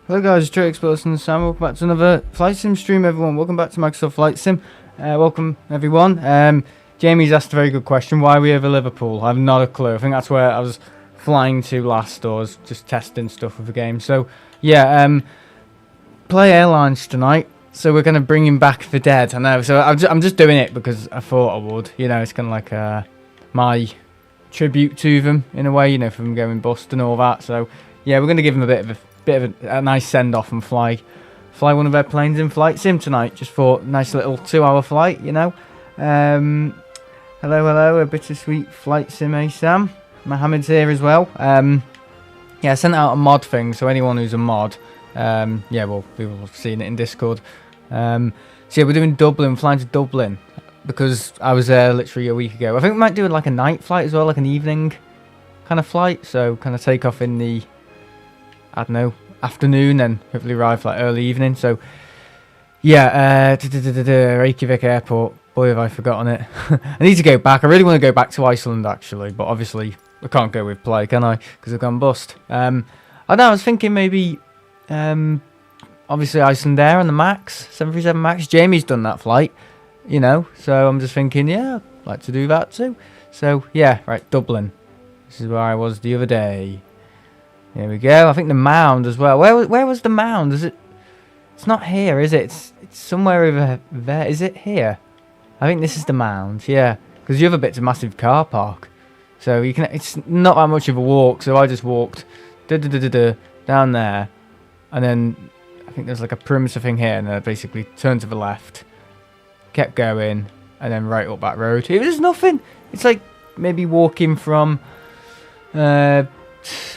Hello guys, True Explorers and Sam. Welcome back to another Flight Sim stream, everyone. Welcome back to Microsoft Flight Sim. Welcome everyone. Jamie's asked a very good question. Why are we over Liverpool? I have not a clue. I think that's where I was flying to last, or I was just testing stuff with the game. So yeah, play airlines tonight. So we're gonna bring him back for dead. I know. So I'm just doing it because I thought I would. You know, it's kind of like my tribute to them in a way. You know, from going bust and all that. So yeah, we're gonna give him a bit of a nice send off and fly one of their planes in Flight Sim tonight, just for a nice little 2-hour flight, you know. Hello, a bittersweet Flight Sim, Sam. Mohammed's here as well. Yeah, I sent out a mod thing, so anyone who's a mod, yeah, well, people have seen it in Discord. So yeah, we're doing Dublin, flying to Dublin, because I was there literally a week ago. I think we might do like a night flight as well, like an evening kind of flight, so kind of take off in the, I don't know, afternoon and hopefully arrive like early evening. So yeah, Reykjavik airport. Boy, have I forgotten it. I need to go back. I really want to go back to Iceland actually, but obviously I can't go with play, can I? Because I've gone bust. I don't know, I was thinking maybe obviously Iceland Air on the Max, 737 Max. Jamie's done that flight, you know, so I'm just thinking, yeah, I'd like to do that too. So yeah, right, Dublin. This is where I was the other day. Here we go. I think the mound as well. Where was the mound? Is it? It's not here, is it? It's somewhere over there. Is it here? I think this is the mound. Yeah, because the other bit's a massive car park, so you can. It's not that much of a walk. So I just walked down there, and then I think there's like a perimeter thing here, and then I basically turned to the left, kept going, and then right up that road. It was nothing. It's like maybe walking from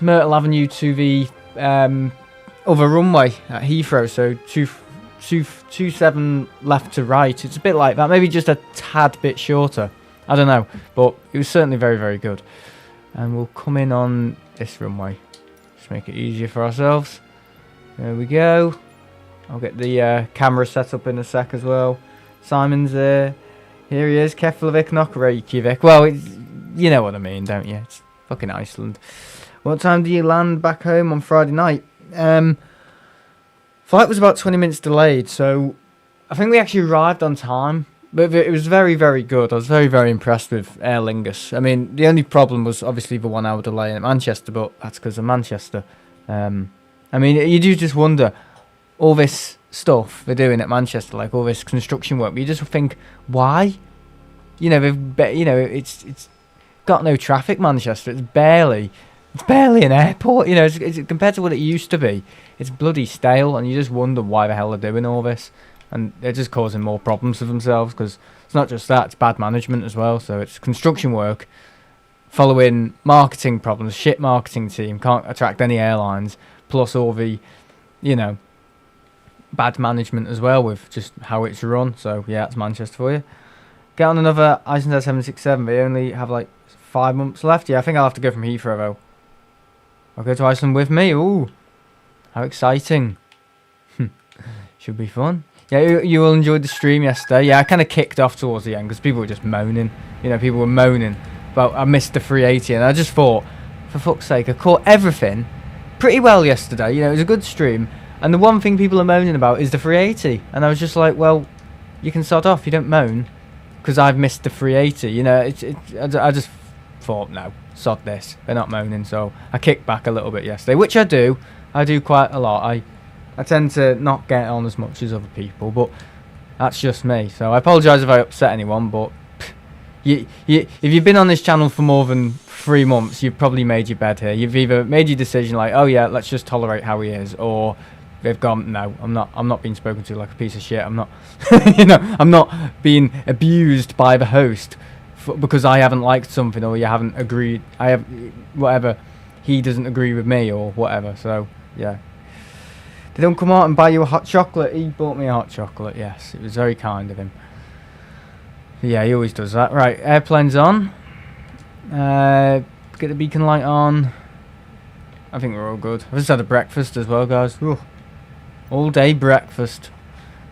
Myrtle Avenue to the other runway at Heathrow, so 27 left to right. It's a bit like that, maybe just a tad bit shorter. I don't know, but it was certainly very, very good. And we'll come in on this runway, just make it easier for ourselves. There we go. I'll get the camera set up in a sec as well. Simon's there. Here he is, Keflavik, not Reykjavik. Well, you know what I mean, don't you? It's fucking Iceland. What time do you land back home on Friday night? Flight was about 20 minutes delayed, so I think we actually arrived on time. But it was very, very good. I was very, very impressed with Aer Lingus. I mean, the only problem was obviously the 1 hour delay in Manchester, but that's because of Manchester. I mean, you do just wonder, all this stuff they're doing at Manchester, like all this construction work, but you just think, why? You know, it's got no traffic, Manchester. It's barely an airport, you know. It's compared to what it used to be, it's bloody stale, and you just wonder why the hell they're doing all this, and they're just causing more problems for themselves, because it's not just that, it's bad management as well. So it's construction work following marketing problems, shit marketing team, can't attract any airlines, plus all the, you know, bad management as well with just how it's run. So yeah, it's Manchester for you. Get on another Iceland 767. They only have like 5 months left. Yeah, I think I'll have to go from Heathrow though. I'll go to Iceland with me. Ooh, how exciting. Should be fun. Yeah, you all enjoyed the stream yesterday. Yeah, I kind of kicked off towards the end because people were just moaning. You know, people were moaning about I missed the 380, and I just thought, for fuck's sake, I caught everything pretty well yesterday. You know, it was a good stream, and the one thing people are moaning about is the 380, and I was just like, well, you can sod off. You don't moan because I've missed the 380. You know, I just thought, no, sod this. They're not moaning, so I kicked back a little bit yesterday, which I do quite a lot. I tend to not get on as much as other people, but that's just me. So I apologise if I upset anyone, but if you've been on this channel for more than 3 months, you've probably made your bed here. You've either made your decision like, oh yeah, let's just tolerate how he is, or they've gone, no, I'm not being spoken to like a piece of shit. I'm not, you know, I'm not being abused by the host because I haven't liked something, or you haven't agreed. I have whatever. He doesn't agree with me or whatever. So yeah. They don't come out and buy you a hot chocolate. He bought me a hot chocolate, yes. It was very kind of him. Yeah, he always does that. Right, airplane's on. Get the beacon light on. I think we're all good. I've just had a breakfast as well, guys. Ooh. All day breakfast.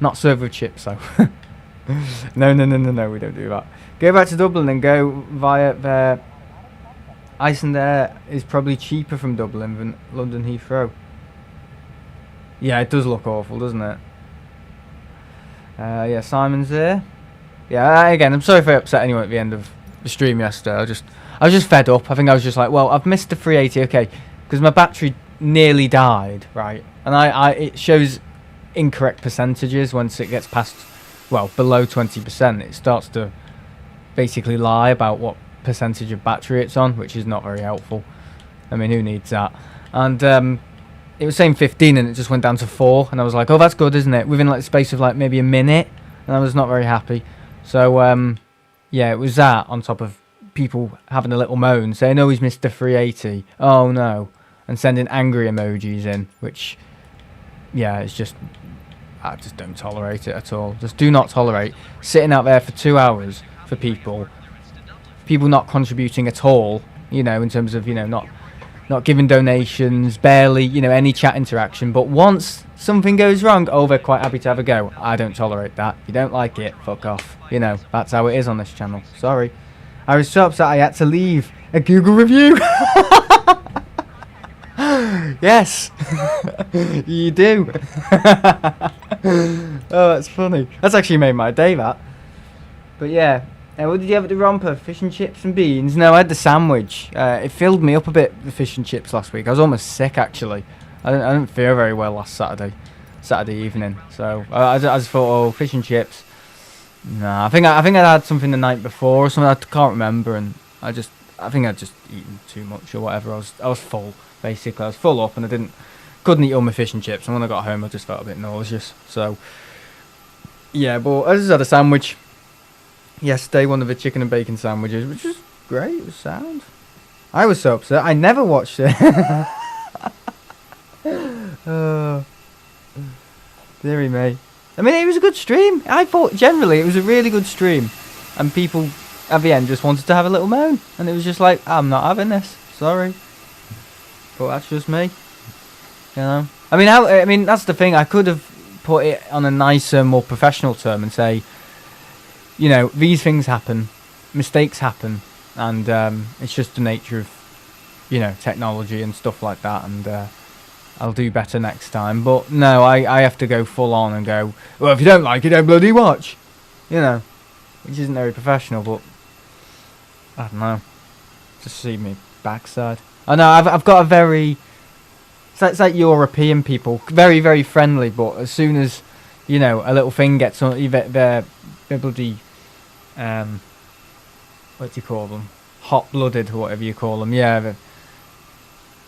Not served with chips, though. No, we don't do that. Go back to Dublin and go via there. Iceland Air is probably cheaper from Dublin than London Heathrow. Yeah, it does look awful, doesn't it? Yeah, Simon's there. Yeah, again, I'm sorry if I upset anyone at the end of the stream yesterday. I was just fed up. I think I was just like, well, I've missed the 380, okay, because my battery nearly died, right? And it shows incorrect percentages once it gets past, well, below 20%. It starts to basically lie about what percentage of battery it's on, which is not very helpful. I mean, who needs that? And it was saying 15 and it just went down to 4, and I was like, oh, that's good, isn't it? Within like the space of like maybe a minute, and I was not very happy. So yeah, it was that on top of people having a little moan saying, oh, he's missed the 380, oh no, and sending angry emojis in, which, yeah, it's just, I just don't tolerate it at all. Just do not tolerate sitting out there for 2 hours for people not contributing at all, you know, in terms of, you know, not giving donations, barely, you know, any chat interaction. But once something goes wrong, oh, they're quite happy to have a go. I don't tolerate that. If you don't like it, fuck off. You know, that's how it is on this channel. Sorry. I was so upset I had to leave a Google review. Yes. You do. Oh, that's funny. That's actually made my day, that. But yeah. What did you have at the romper? Fish and chips and beans? No, I had the sandwich. It filled me up a bit, the fish and chips last week. I was almost sick, actually. I didn't feel very well last Saturday evening. So I just thought, oh, fish and chips. Nah, I think I had something the night before or something. I can't remember, and I think I'd just eaten too much or whatever. I was full, basically. I was full up, and I couldn't eat all my fish and chips. And when I got home, I just felt a bit nauseous. So yeah, but I just had a sandwich yesterday, one of the chicken and bacon sandwiches, which was great. It was sound. I was so upset. I never watched it. Oh, dearie me. I mean, it was a good stream. I thought generally it was a really good stream, and people at the end just wanted to have a little moan, and it was just like, I'm not having this. Sorry, but that's just me. You know. I mean, that's the thing. I could have put it on a nicer, more professional term and say, you know, these things happen, mistakes happen, and it's just the nature of, you know, technology and stuff like that, and I'll do better next time. But no, I have to go full on and go, well, if you don't like it, don't bloody watch, you know, which isn't very professional, but I don't know, just see me backside. I know, I've got a very, it's like European people, very, very friendly, but as soon as, you know, a little thing gets on, they're bloody, what do you call them? Hot-blooded, or whatever you call them. Yeah,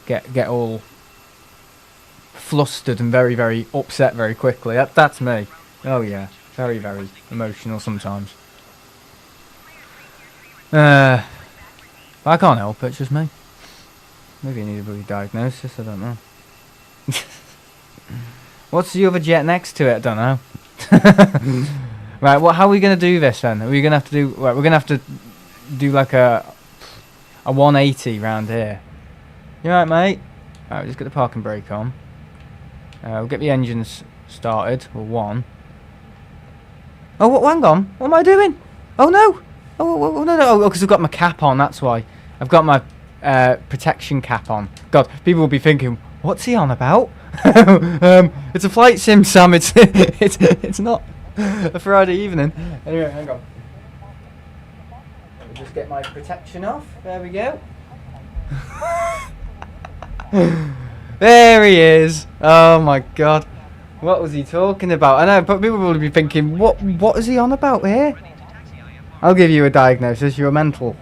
get all flustered and very, very upset very quickly. That's me. Oh yeah, very, very emotional sometimes. I can't help it. It's just me. Maybe I need a bloody diagnosis. I don't know. What's the other jet next to it? I don't know. Right, well, how are we going to do this then? Are we going to have to do... Right, we're going to have to do like a 180 round here. You alright, mate? Alright, just get the parking brake on. We'll get the engines started. Or one. Oh, hang on. What am I doing? Oh, no. Oh, no. Oh, because I've got my cap on, that's why. I've got my protection cap on. God, people will be thinking, what's he on about? It's a flight sim, Sam. It's not a Friday evening. Anyway, hang on. Let me just get my protection off. There we go. There he is. Oh my god. What was he talking about? I know, but people will be thinking, what is he on about here? I'll give you a diagnosis. You're mental.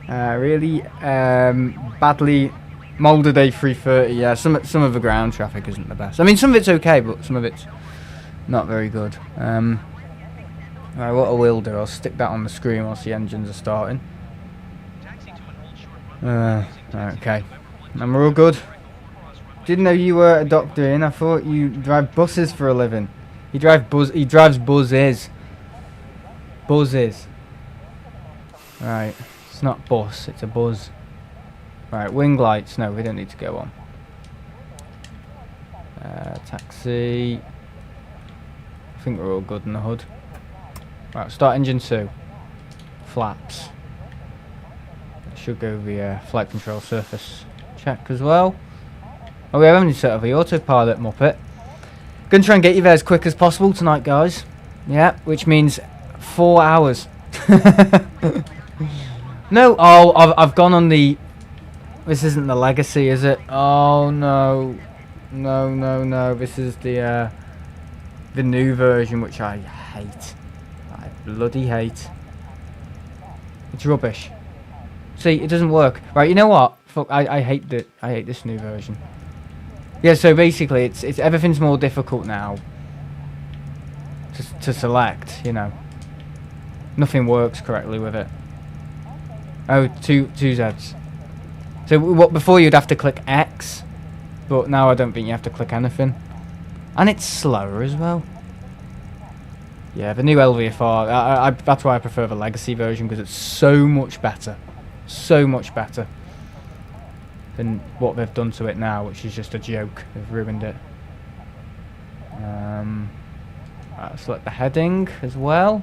Really badly moulded A330. Yeah, some of the ground traffic isn't the best. I mean, some of it's okay, but some of it's not very good. Right, what I will do, I'll stick that on the screen whilst the engines are starting. Okay, and we're all good. Didn't know you were a doctor, Ian. I thought you drive buses for a living. He drives buses. Buzzes. Right, it's not bus, it's a buzz. Right, wing lights. No, we don't need to go on. Taxi. I think we're all good in the hood. Right, start engine 2. Flaps. Should go the flight control surface check as well. Oh, we haven't set up the autopilot, Muppet. Gonna try and get you there as quick as possible tonight, guys. Yeah, which means 4 hours. No, oh, I've gone on the... This isn't the legacy, is it? Oh, no. No, no, no. This is the new version, which I hate. I bloody hate. It's rubbish. See, it doesn't work. Right, you know what? Fuck, I hate this new version. Yeah, so basically, it's everything's more difficult now to select. You know, nothing works correctly with it. Oh, two Zs. So what before you'd have to click X, but now I don't think you have to click anything, and it's slower as well. Yeah, the new LVFR. That's why I prefer the legacy version, because it's so much better, than what they've done to it now, which is just a joke. They've ruined it. Right, select the heading as well.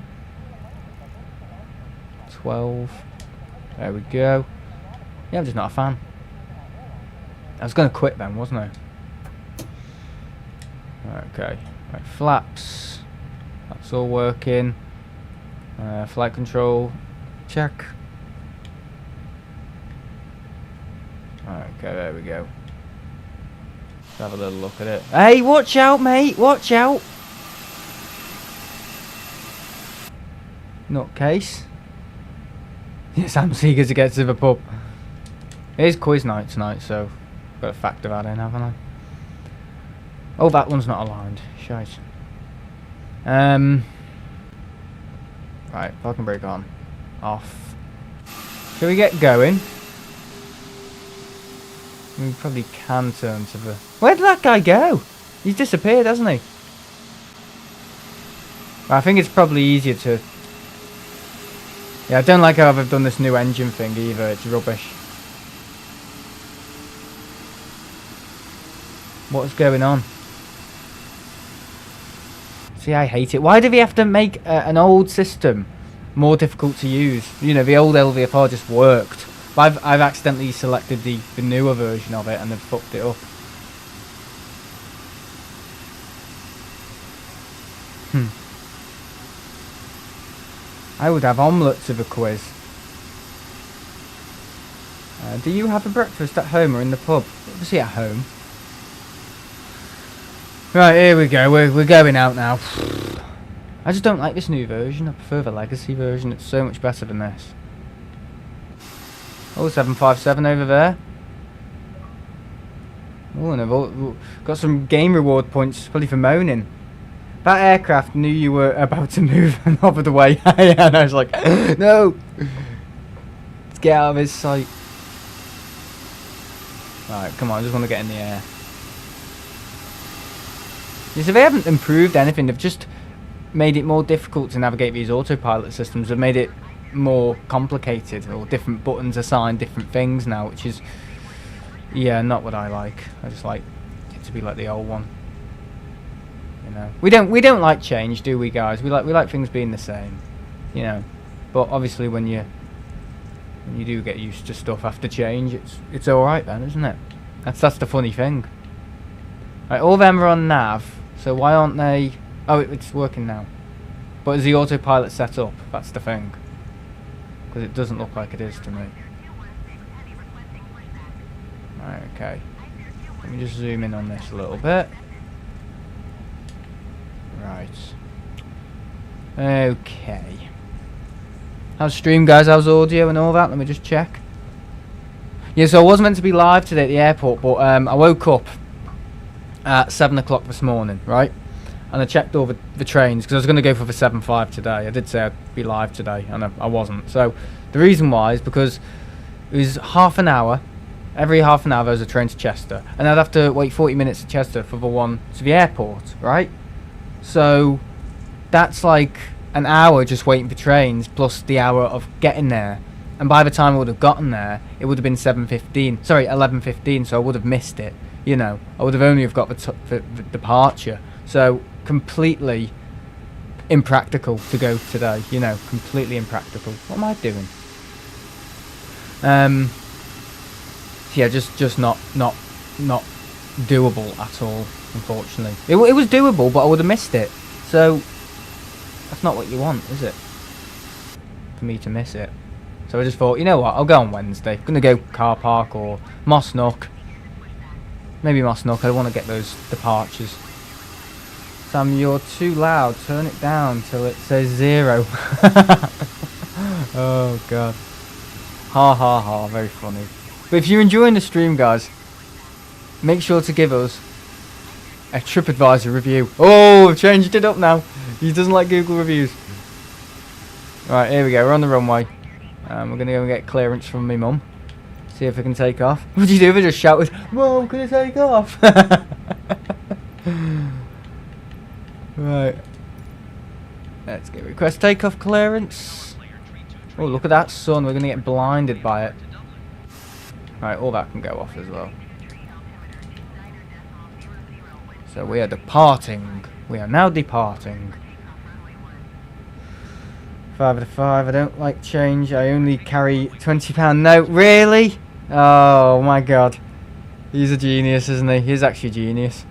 12. There we go. Yeah, I'm just not a fan. I was going to quit then, wasn't I? Okay. Right, flaps. That's all working. Flight control. Check. Okay, there we go. Let's have a little look at it. Hey, watch out, mate! Watch out! Nutcase. Yes, I'm eager to get to the pub. It is quiz night tonight, so I've got to factor that in, haven't I? Oh, that one's not aligned. Shite. Right, parking brake on. Off. Shall we get going? We probably can turn to the... Where did that guy go? He's disappeared, hasn't he? I think it's probably easier to... Yeah, I don't like how they've done this new engine thing either. It's rubbish. What's going on? See, I hate it. Why do they have to make an old system more difficult to use? You know, the old LVFR just worked. But I've accidentally selected the newer version of it and they've fucked it up. I would have omelettes of a quiz. Do you have a breakfast at home or in the pub? Obviously at home. Right, here we go. We're going out now. I just don't like this new version. I prefer the legacy version. It's so much better than this. Oh, 757 over there. Oh, and I've got some game reward points, probably for moaning. That aircraft knew you were about to move and hovered away. And I was like, no! Let's get out of his sight. Right, come on, I just want to get in the air. Yeah, so they haven't improved anything, they've just made it more difficult to navigate these autopilot systems. They've made it more complicated, or different buttons assign different things now, which is, yeah, not what I like. I just like it to be like the old one. You know, we don't like change, do we, guys? We like things being the same, you know. But obviously, when you do get used to stuff after change, it's all right then, isn't it? That's the funny thing. Right, all of them are on nav, so why aren't they? Oh, it's working now. But is the autopilot set up? That's the thing. Because it doesn't look like it is to me. Right, okay. Let me just zoom in on this a little bit. Right. Okay. How's stream, guys? How's audio and all that? Let me just check. Yeah, so I was meant to be live today at the airport, but I woke up at 7 o'clock this morning, right? And I checked all the trains, because I was going to go for the 7.5 today. I did say I'd be live today, and I wasn't. So the reason why is because it was half an hour. Every half an hour there was a train to Chester. And I'd have to wait 40 minutes to Chester for the one to the airport, right? So that's like an hour just waiting for trains, plus the hour of getting there. And by the time I would have gotten there, it would have been 7:15. Sorry, 11:15, so I would have missed it. You know, I would have only have got the departure. So completely impractical to go today. You know, completely impractical. What am I doing? Yeah, just not doable at all, unfortunately. It was doable, but I would have missed it. So, that's not what you want, is it? For me to miss it. So I just thought, you know what, I'll go on Wednesday. I'm going to go car park or Moss Nook. Maybe Moss Nook, I want to get those departures. Sam, you're too loud. Turn it down till it says 0. Oh, God. Ha ha ha, very funny. But if you're enjoying the stream, guys, make sure to give us a TripAdvisor review. Oh, I've changed it up now. He doesn't like Google reviews. Right, here we go. We're on the runway. We're going to go and get clearance from my mum. See if we can take off. What do you do if I just shouted, "Mum, can I take off?" Right. Let's get request takeoff clearance. Oh, look at that sun. We're going to get blinded by it. Right, all that can go off as well. So we are departing. We are now departing. 5 out of 5. I don't like change. I only carry £20 note. Really? Oh my God. He's a genius, isn't he? He's actually a genius.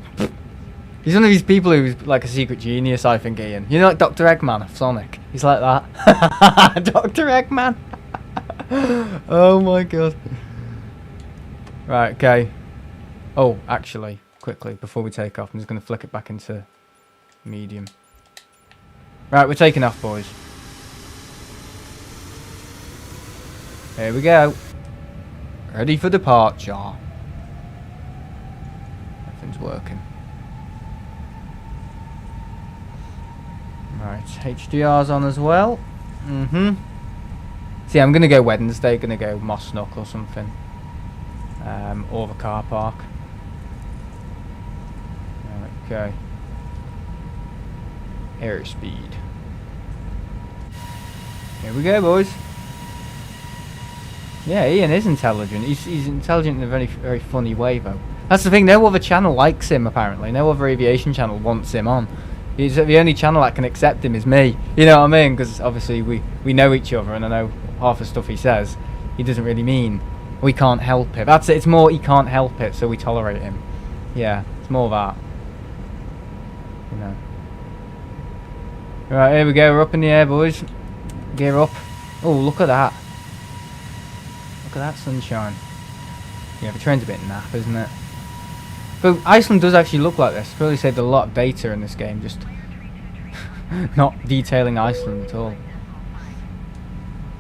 He's one of these people who's like a secret genius, I think, Ian. You know, like Dr. Eggman of Sonic. He's like that. Dr. Eggman. Oh my God. Right, okay. Oh, actually, quickly, before we take off, I'm just going to flick it back into medium. Right, we're taking off, boys. Here we go. Ready for departure. Nothing's working. Right, HDR's on as well. See, I'm going to go Wednesday. Going to go Moss Nook or something. Or the car park. Okay. Airspeed. Here we go, boys. Yeah, Ian is intelligent. He's intelligent in a very, very funny way, though. That's the thing. No other channel likes him, apparently. No other aviation channel wants him on. He's the only channel that can accept him is me. You know what I mean? Because obviously we know each other, and I know half the stuff he says he doesn't really mean. We can't help it. That's it. It's more he can't help it, so we tolerate him. Yeah, it's more that. You know. Right, here we go. We're up in the air, boys. Gear up. Oh, look at that. Look at that sunshine. Yeah, the train's a bit naff, isn't it? But Iceland does actually look like this. Probably saved a lot of data in this game, just not detailing Iceland at all.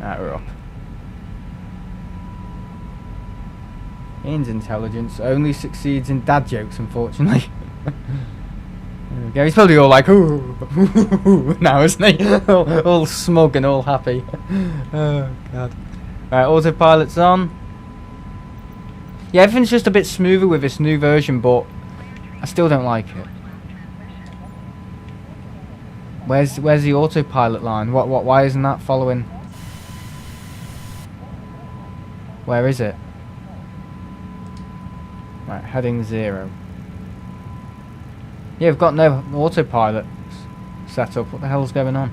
Right, we're up. Ian's intelligence only succeeds in dad jokes, unfortunately. There we go. He's probably all like, ooh, now, isn't he? all smug and all happy. Oh, God. Right, autopilot's on. Yeah, everything's just a bit smoother with this new version, but I still don't like it. Where's the autopilot line? Why isn't that following? Where is it? Right, heading 0. Yeah, we've got no autopilot set up. What the hell's going on?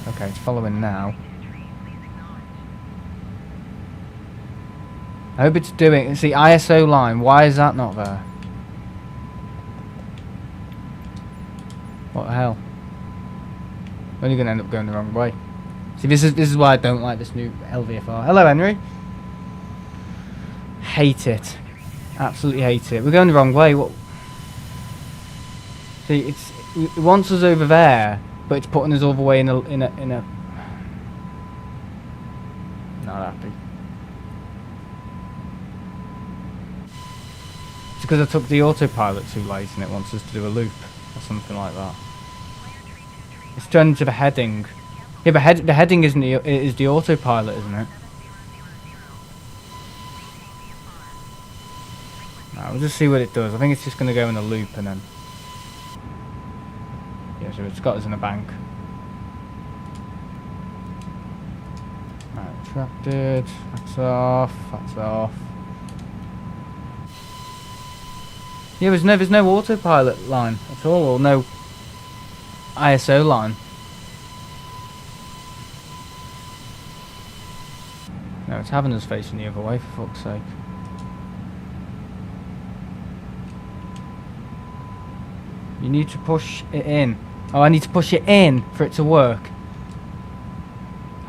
Okay, it's following now. I hope it's doing... It's the ISO line. Why is that not there? What the hell? We're only going to end up going the wrong way. See, this is why I don't like this new LVFR. Hello, Henry. Hate it. Absolutely hate it. We're going the wrong way. What? See, it wants us over there, but it's putting us all the way in a. Not happy. It's because I took the autopilot too late, and it wants us to do a loop or something like that. It's turned into the heading. Yeah, but the heading is the autopilot, isn't it? Right, we'll just see what it does. I think it's just going to go in a loop and then... Yeah, so it's got us in a bank. Right, attracted. That's off. That's off. Yeah, there's no autopilot line at all, or no ISO line. No, it's having us facing the other way, for fuck's sake. You need to push it in. Oh, I need to push it in for it to work.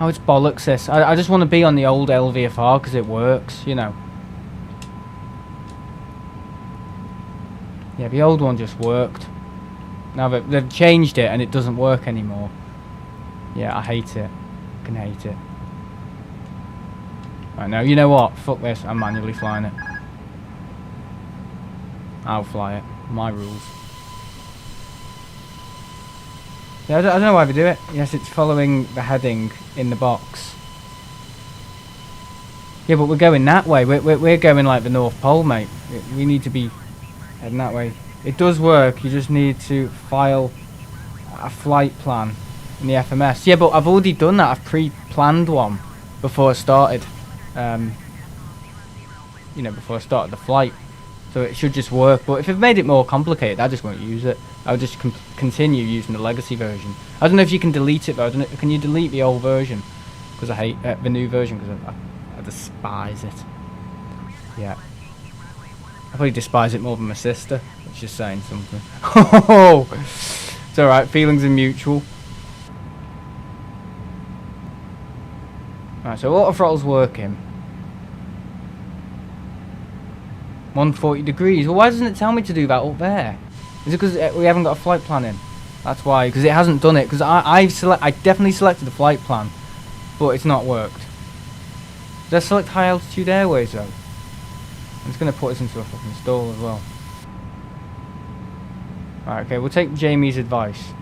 Oh, it's bollocks this. I just want to be on the old LVFR because it works, you know. Yeah, the old one just worked. Now they've changed it and it doesn't work anymore. Yeah, I hate it. I can hate it. Right, now, you know what? Fuck this. I'm manually flying it. I'll fly it. My rules. Yeah, I don't know why they do it. Yes, it's following the heading in the box. Yeah, but we're going that way. We're going like the North Pole, mate. We need to be heading that way. It does work. You just need to file a flight plan in the FMS. Yeah, but I've already done that. I've pre-planned one before I started. You know, before I started the flight. So it should just work. But if I've made it more complicated, I just won't use it. I'll just continue using the legacy version. I don't know if you can delete it though. I don't know, can you delete the old version? Because I hate the new version because I despise it. Yeah. I probably despise it more than my sister. It's just saying something. Oh, it's alright. Feelings are mutual. Right, so auto throttle's working. 140 degrees. Well, why doesn't it tell me to do that up there? Is it because we haven't got a flight plan in? That's why. Because it hasn't done it. Because I definitely selected the flight plan, but it's not worked. Did I select high altitude airways though? I'm just going to put this into a fucking stall as well. Alright, okay, we'll take Jamie's advice.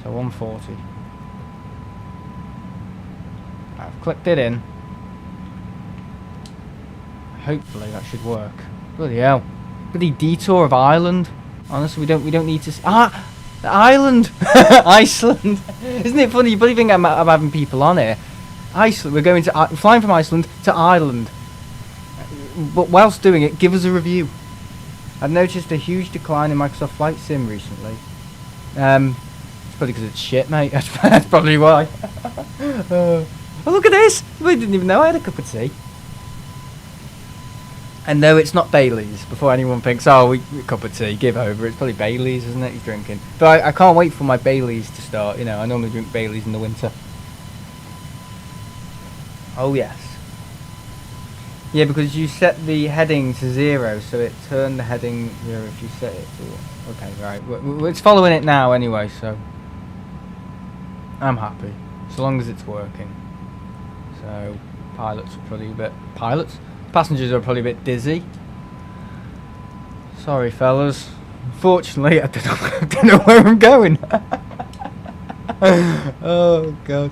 So 140. I've clicked it in. Hopefully that should work. Bloody hell. Bloody detour of Ireland. Honestly, we don't need to... The island! Iceland! Isn't it funny? You probably think I'm having people on here. Iceland, we're going to... flying from Iceland to Ireland. But whilst doing it, give us a review. I've noticed a huge decline in Microsoft Flight Sim recently. It's probably because it's shit, mate. That's probably why. Oh, look at this! I didn't even know I had a cup of tea. And no, it's not Bailey's, before anyone thinks, oh, we cup of tea, give over. It's probably Bailey's, isn't it, he's drinking. But I can't wait for my Bailey's to start, you know, I normally drink Bailey's in the winter. Oh, yes. Yeah, because you set the heading to 0, so it turned the heading 0 if you set it to... Okay, right, it's following it now anyway, so... I'm happy, so long as it's working. So, pilots are probably a bit... Pilots? Passengers are probably a bit dizzy. Sorry, fellas. Unfortunately, I don't know where I'm going. Oh, God.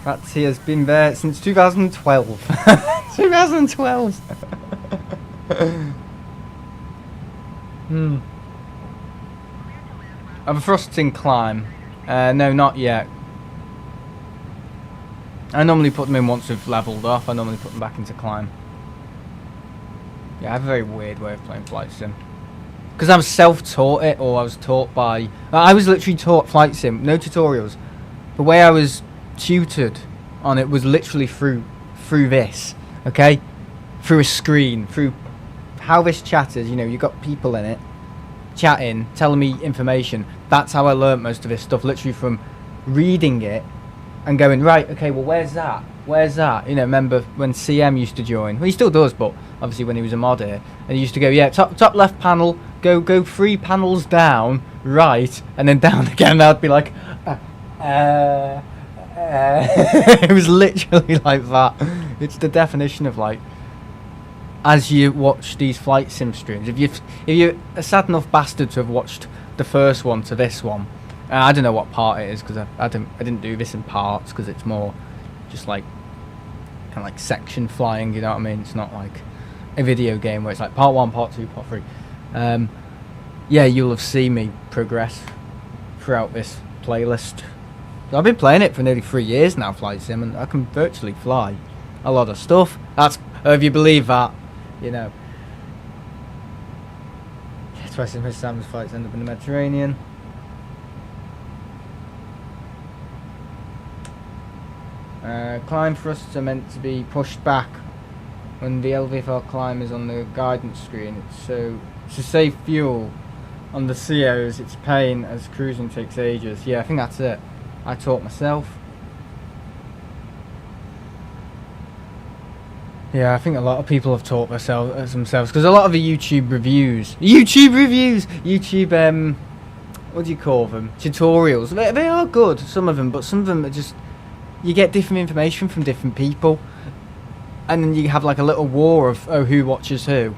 Ratsy has been there since 2012. 2012. I'm a thrusting climb. No, not yet. I normally put them in once they've levelled off. I normally put them back into climb. Yeah, I have a very weird way of playing Flight Sim. Because I was self-taught it, or I was taught by... I was literally taught Flight Sim, no tutorials. The way I was tutored on it was literally through this, okay? Through a screen, through how this chatters. You know, you've got people in it, chatting, telling me information. That's how I learnt most of this stuff, literally from reading it. And going, right, okay, well, where's that? Where's that? You know, remember when CM used to join? Well, he still does, but obviously when he was a mod here. And he used to go, yeah, top left panel, go 3 panels down, right, and then down again. And I'd be like, It was literally like that. It's the definition of, like, as you watch these flight sim streams. If you're a sad enough bastard to have watched the first one to this one, I don't know what part it is because I didn't do this in parts because it's more just like kind of like section flying, you know what I mean? It's not like a video game where it's like part 1, part 2, part 3. Yeah, you'll have seen me progress throughout this playlist. I've been playing it for nearly 3 years now, Flight Sim, and I can virtually fly a lot of stuff. That's, if you believe that, you know. Twice in Sam's flights end up in the Mediterranean. Climb thrusts are meant to be pushed back when the LVFR climb is on the guidance screen, it's so to save fuel. On the COs, it's pain as cruising takes ages. Yeah, I think that's it. I taught myself. Yeah, I think a lot of people have taught themselves because a lot of the YouTube reviews, what do you call them? Tutorials. They are good, some of them, but some of them are just, you get different information from different people, and then you have like a little war of who watches who.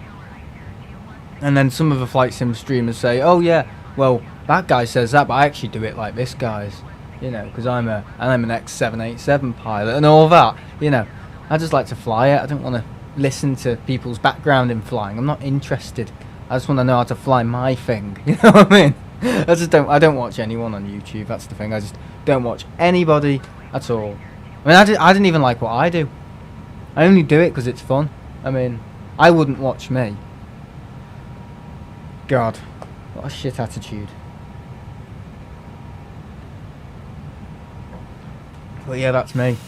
And then some of the flight sim streamers say, oh yeah, well that guy says that, but I actually do it like this guy's, you know, because I'm an ex-787 pilot and all that, you know. I just like to fly it. I don't want to listen to people's background in flying. I'm not interested. I just want to know how to fly my thing. You know what I mean? I don't watch anyone on YouTube. That's the thing. I just don't watch anybody at all. I mean, I didn't even like what I do. I only do it because it's fun. I mean, I wouldn't watch me. God, what a shit attitude. But yeah, that's me.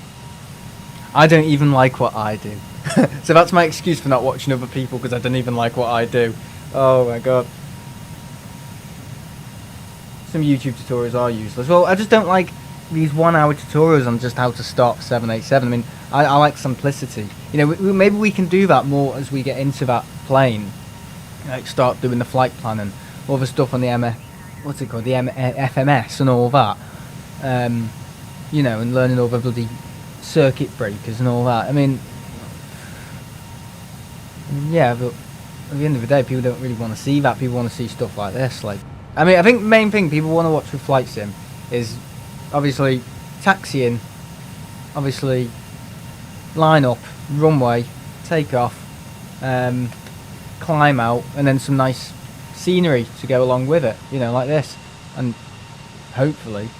I don't even like what I do. So that's my excuse for not watching other people, because I don't even like what I do. Oh my god. Some YouTube tutorials are useless. Well, I just don't like these 1 hour tutorials on just how to start 787. I mean, I like simplicity. You know, maybe we can do that more as we get into that plane. Like start doing the flight plan and all the stuff on the FMS and all that. You know, and learning all the bloody circuit breakers and all that. I mean, yeah, but at the end of the day, people don't really want to see that. People want to see stuff like this. Like, I mean, I think the main thing people want to watch with flight sim is obviously taxiing, obviously line up, runway, take off, climb out, and then some nice scenery to go along with it. You know, like this, and hopefully,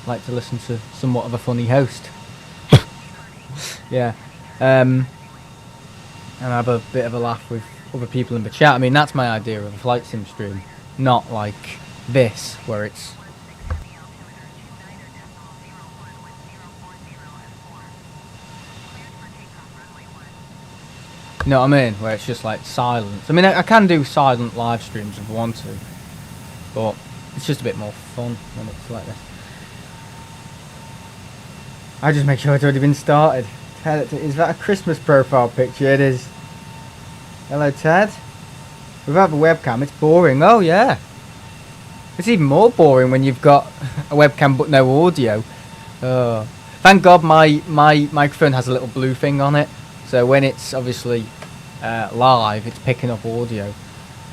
like to listen to somewhat of a funny host. Yeah, and have a bit of a laugh with other people in the chat. I mean, that's my idea of a flight sim stream, not like this, where it's... You know what I mean? Where it's just like silence. I mean, I can do silent live streams if I want to, but it's just a bit more fun when it's like this. I just make sure it's already been started. Ted, is that a Christmas profile picture? It is. Hello, Ted. Without the webcam, it's boring. Oh, yeah. It's even more boring when you've got a webcam but no audio. Oh. Thank God my microphone has a little blue thing on it. So when it's obviously live, it's picking up audio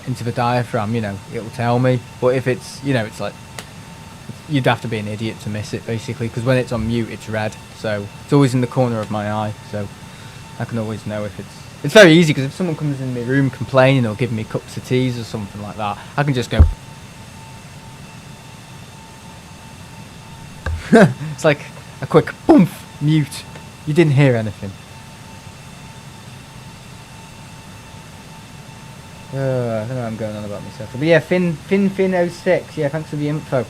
into the diaphragm, you know, it'll tell me. But if it's, you know, it's like, you'd have to be an idiot to miss it, basically, because when it's on mute, it's red. So it's always in the corner of my eye, so I can always know if it's very easy, because if someone comes in my room complaining or giving me cups of teas or something like that, I can just go. It's like a quick boom, mute. You didn't hear anything. I don't know what I'm going on about myself. But yeah, Fin06, yeah, thanks for the info.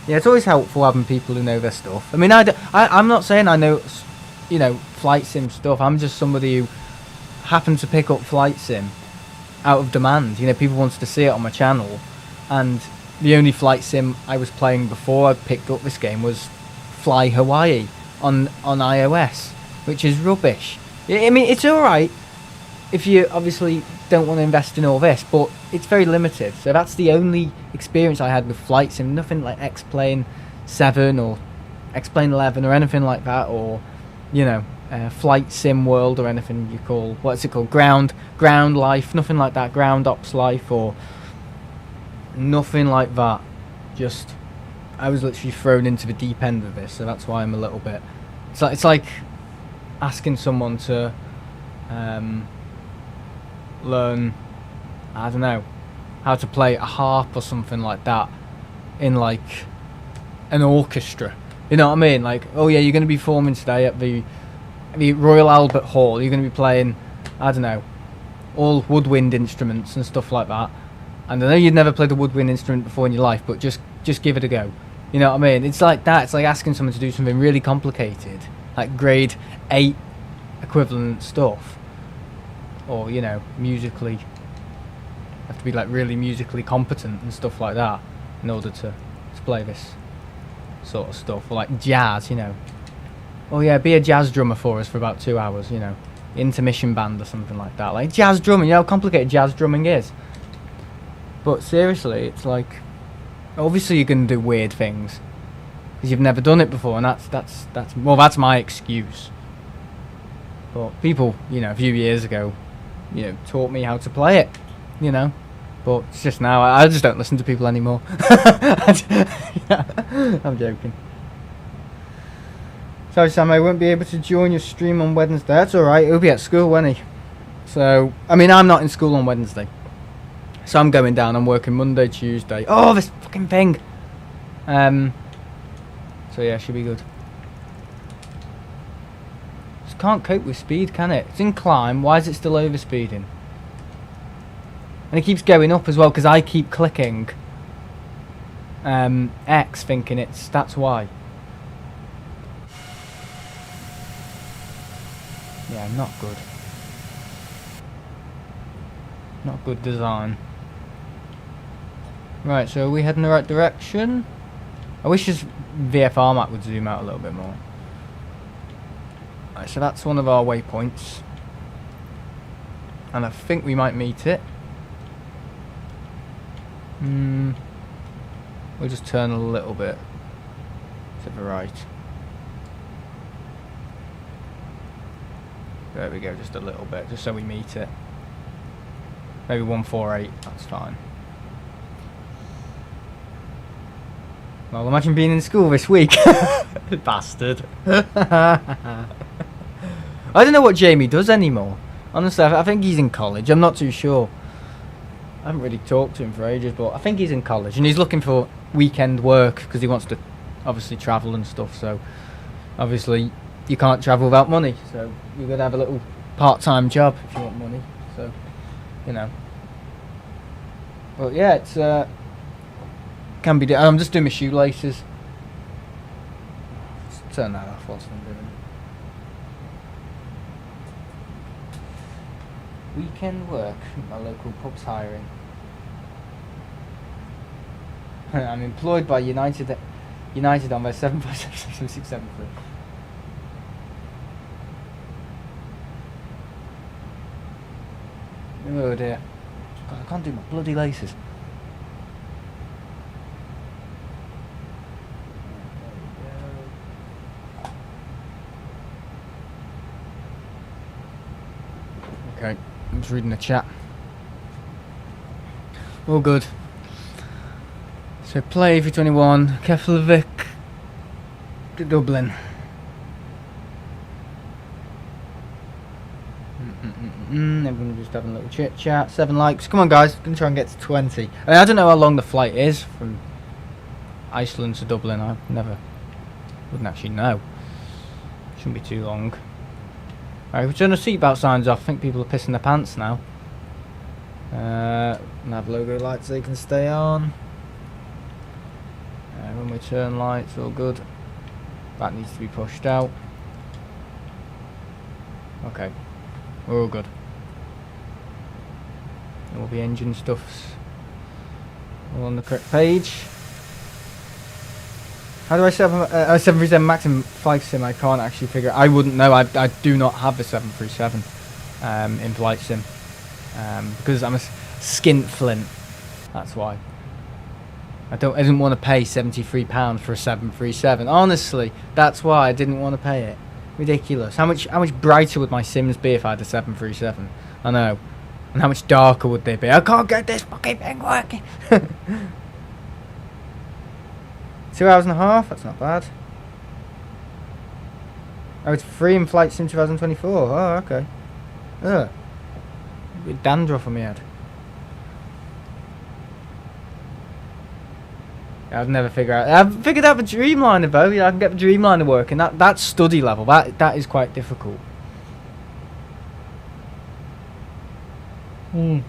Yeah, it's always helpful having people who know their stuff. I mean, I'm not saying I know, you know, flight sim stuff. I'm just somebody who happened to pick up flight sim out of demand. You know, people wanted to see it on my channel, and the only flight sim I was playing before I picked up this game was Fly Hawaii on iOS, which is rubbish. I mean, it's alright if you obviously don't want to invest in all this, but it's very limited. So that's the only experience I had with flight sim. Nothing like X-Plane 7 or X-Plane 11 or anything like that, or, you know, Flight Sim World or anything you call, what's it called, ground life, nothing like that, ground ops life or nothing like that. Just, I was literally thrown into the deep end of this, so that's why I'm a little bit, it's like asking someone to learn, I don't know, how to play a harp or something like that in like an orchestra. You know what I mean? Like, oh yeah, you're going to be performing today at the Royal Albert Hall. You're going to be playing, I don't know, all woodwind instruments and stuff like that. And I know you'd never played a woodwind instrument before in your life, but just give it a go. You know what I mean? It's like that. It's like asking someone to do something really complicated, like grade 8 equivalent stuff. or you know, musically, have to be like really musically competent and stuff like that in order to play this sort of stuff, or like jazz, you know. Oh yeah, be a jazz drummer for us for about 2 hours, you know, intermission band or something like that. Like jazz drumming, you know how complicated jazz drumming is. But seriously, it's like, obviously you're gonna do weird things because you've never done it before, and that's my excuse. But people, you know, a few years ago, you know, taught me how to play it, you know. But it's just now, I just don't listen to people anymore. Yeah, I'm joking. Sorry Sam, I won't be able to join your stream on Wednesday. That's alright, he'll be at school, won't he? So, I mean, I'm not in school on Wednesday. So I'm going down, I'm working Monday, Tuesday. Oh, this fucking thing! So yeah, should be good. Just can't cope with speed, can it? It's in climb, why is it still overspeeding? And it keeps going up as well, because I keep clicking X, thinking that's why. Yeah, not good. Not good design. Right, so are we heading the right direction? I wish this VFR map would zoom out a little bit more. Right, so that's one of our waypoints. And I think we might meet it. We'll just turn a little bit to the right. There we go, just a little bit, just so we meet it. Maybe 148, that's fine. Well, imagine being in school this week. Bastard. I don't know what Jamie does anymore. Honestly, I think he's in college. I'm not too sure. I haven't really talked to him for ages, but I think he's in college. And he's looking for weekend work because he wants to obviously travel and stuff. So, obviously, you can't travel without money. So, you've got to have a little part-time job if you want money. So, you know. But yeah, it's can be. I'm just doing my shoelaces. Let's turn that off whilst I'm doing it. Weekend work. My local pub's hiring. I'm employed by United on their 757 Oh dear. God, I can't do my bloody laces. Okay, I'm just reading the chat. All good. So play A321 Keflavik to Dublin. Everyone just having a little chit chat. 7 likes. Come on, guys. Gonna try and get to 20. I mean, I don't know how long the flight is from Iceland to Dublin. I wouldn't actually know. Shouldn't be too long. Alright, we're turning the seatbelt signs off. I think people are pissing their pants now. Nav logo lights, they can stay on. When we turn lights, all good. That needs to be pushed out. Okay, we're all good. All the engine stuff's all on the correct page. How do I set up a 737 Max in flight sim? I can't actually figure it. I wouldn't know. I do not have the 737 in flight sim because I'm a skint flint. That's why. I didn't want to pay £73 for a 737. Honestly, that's why I didn't want to pay it. Ridiculous. How much brighter would my sims be if I had a 737? I know. And how much darker would they be? I can't get this fucking thing working. 2 hours and a half? That's not bad. Oh, it's free in Flight Sim 2024. Oh, okay. Ugh. A bit dandruff on my head. I've never figured out. I've figured out the Dreamliner though. Yeah, I can get the Dreamliner working. That's study level. That is quite difficult. Where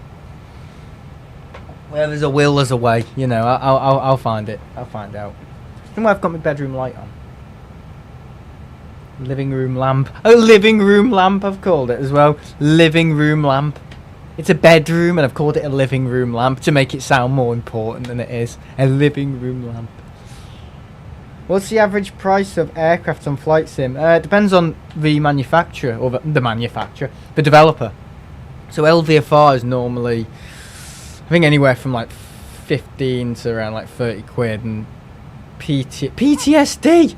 there's a will, there's a way. You know, I'll find it. I'll find out. I think I've got my bedroom light on. Living room lamp. Oh, living room lamp, I've called it as well. Living room lamp. It's a bedroom, and I've called it a living room lamp to make it sound more important than it is. A living room lamp. What's the average price of aircraft on Flight Sim? It depends on the manufacturer, or the manufacturer, the developer. So LVFR is normally, I think, anywhere from like 15 to around like 30 quid, and PTSD!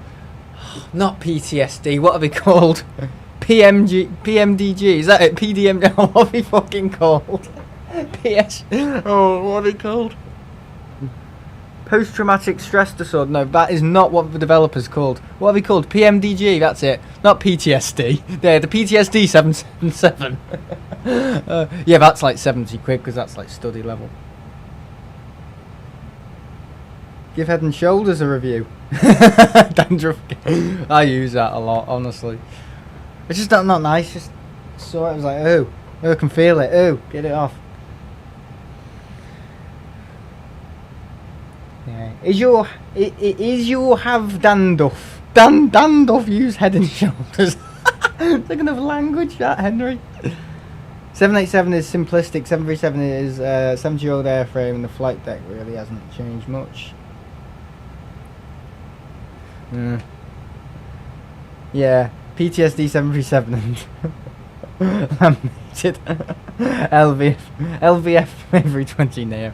Not PTSD, what are they called? PMDG, is that it? PDM, what are they fucking called? PS, oh, what are they called? Post-traumatic stress disorder, no, that is not what the developer's called. What are they called? PMDG, that's it. Not PTSD. They're the PTSD 777. Yeah, that's like 70 quid, because that's like study level. Give Head and Shoulders a review. Dandruff. I use that a lot, honestly. It's just not nice. Just saw it. I was like, oh, I can feel it. Oh, get it off. Yeah. Is your have Danduff? Danduff use Head and Shoulders. It's like another language, that, Henry. 787 is simplistic. 737 is 70-year-old airframe, and the flight deck really hasn't changed much. Yeah, PTSD 737 and laminated LVF A321Neo.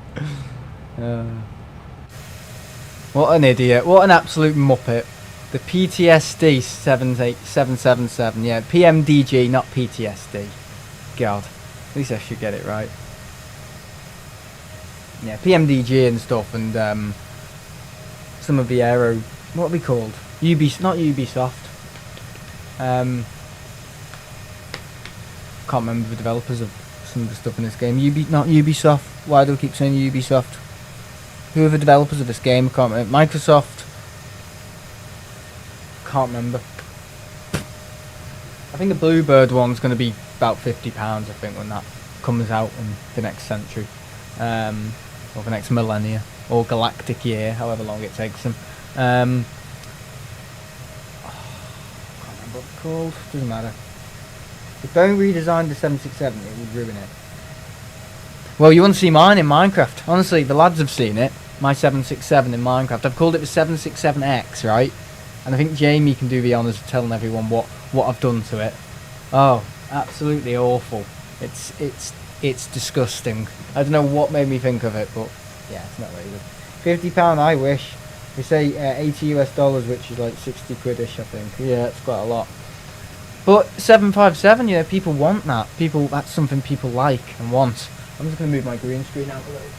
What an idiot! What an absolute muppet! The PTSD 777. Yeah, PMDG, not PTSD. God, at least I should get it right. Yeah, PMDG and stuff, and some of the aero. What are we called? Not Ubisoft. Can't remember the developers of some of the stuff in this game. Not Ubisoft. Why do I keep saying Ubisoft? Who are the developers of this game? I can't remember. Microsoft. Can't remember. I think the Bluebird one's going to be about £50, I think, when that comes out in the next century. Or the next millennia. Or galactic year, however long it takes them. Can't remember what it's called. Doesn't matter. If Boeing redesigned the 767, it would ruin it. Well, you want to see mine in Minecraft. Honestly, the lads have seen it. My 767 in Minecraft. I've called it the 767X, right? And I think Jamie can do the honours of telling everyone what I've done to it. Oh, absolutely awful. It's disgusting. I don't know what made me think of it, but yeah, it's not very good. £50, I wish. We say $80 US, which is like 60 quidish, I think. Yeah, it's quite a lot. But 757, you know, people want that. That's something people like and want. I'm just going to move my green screen out a little.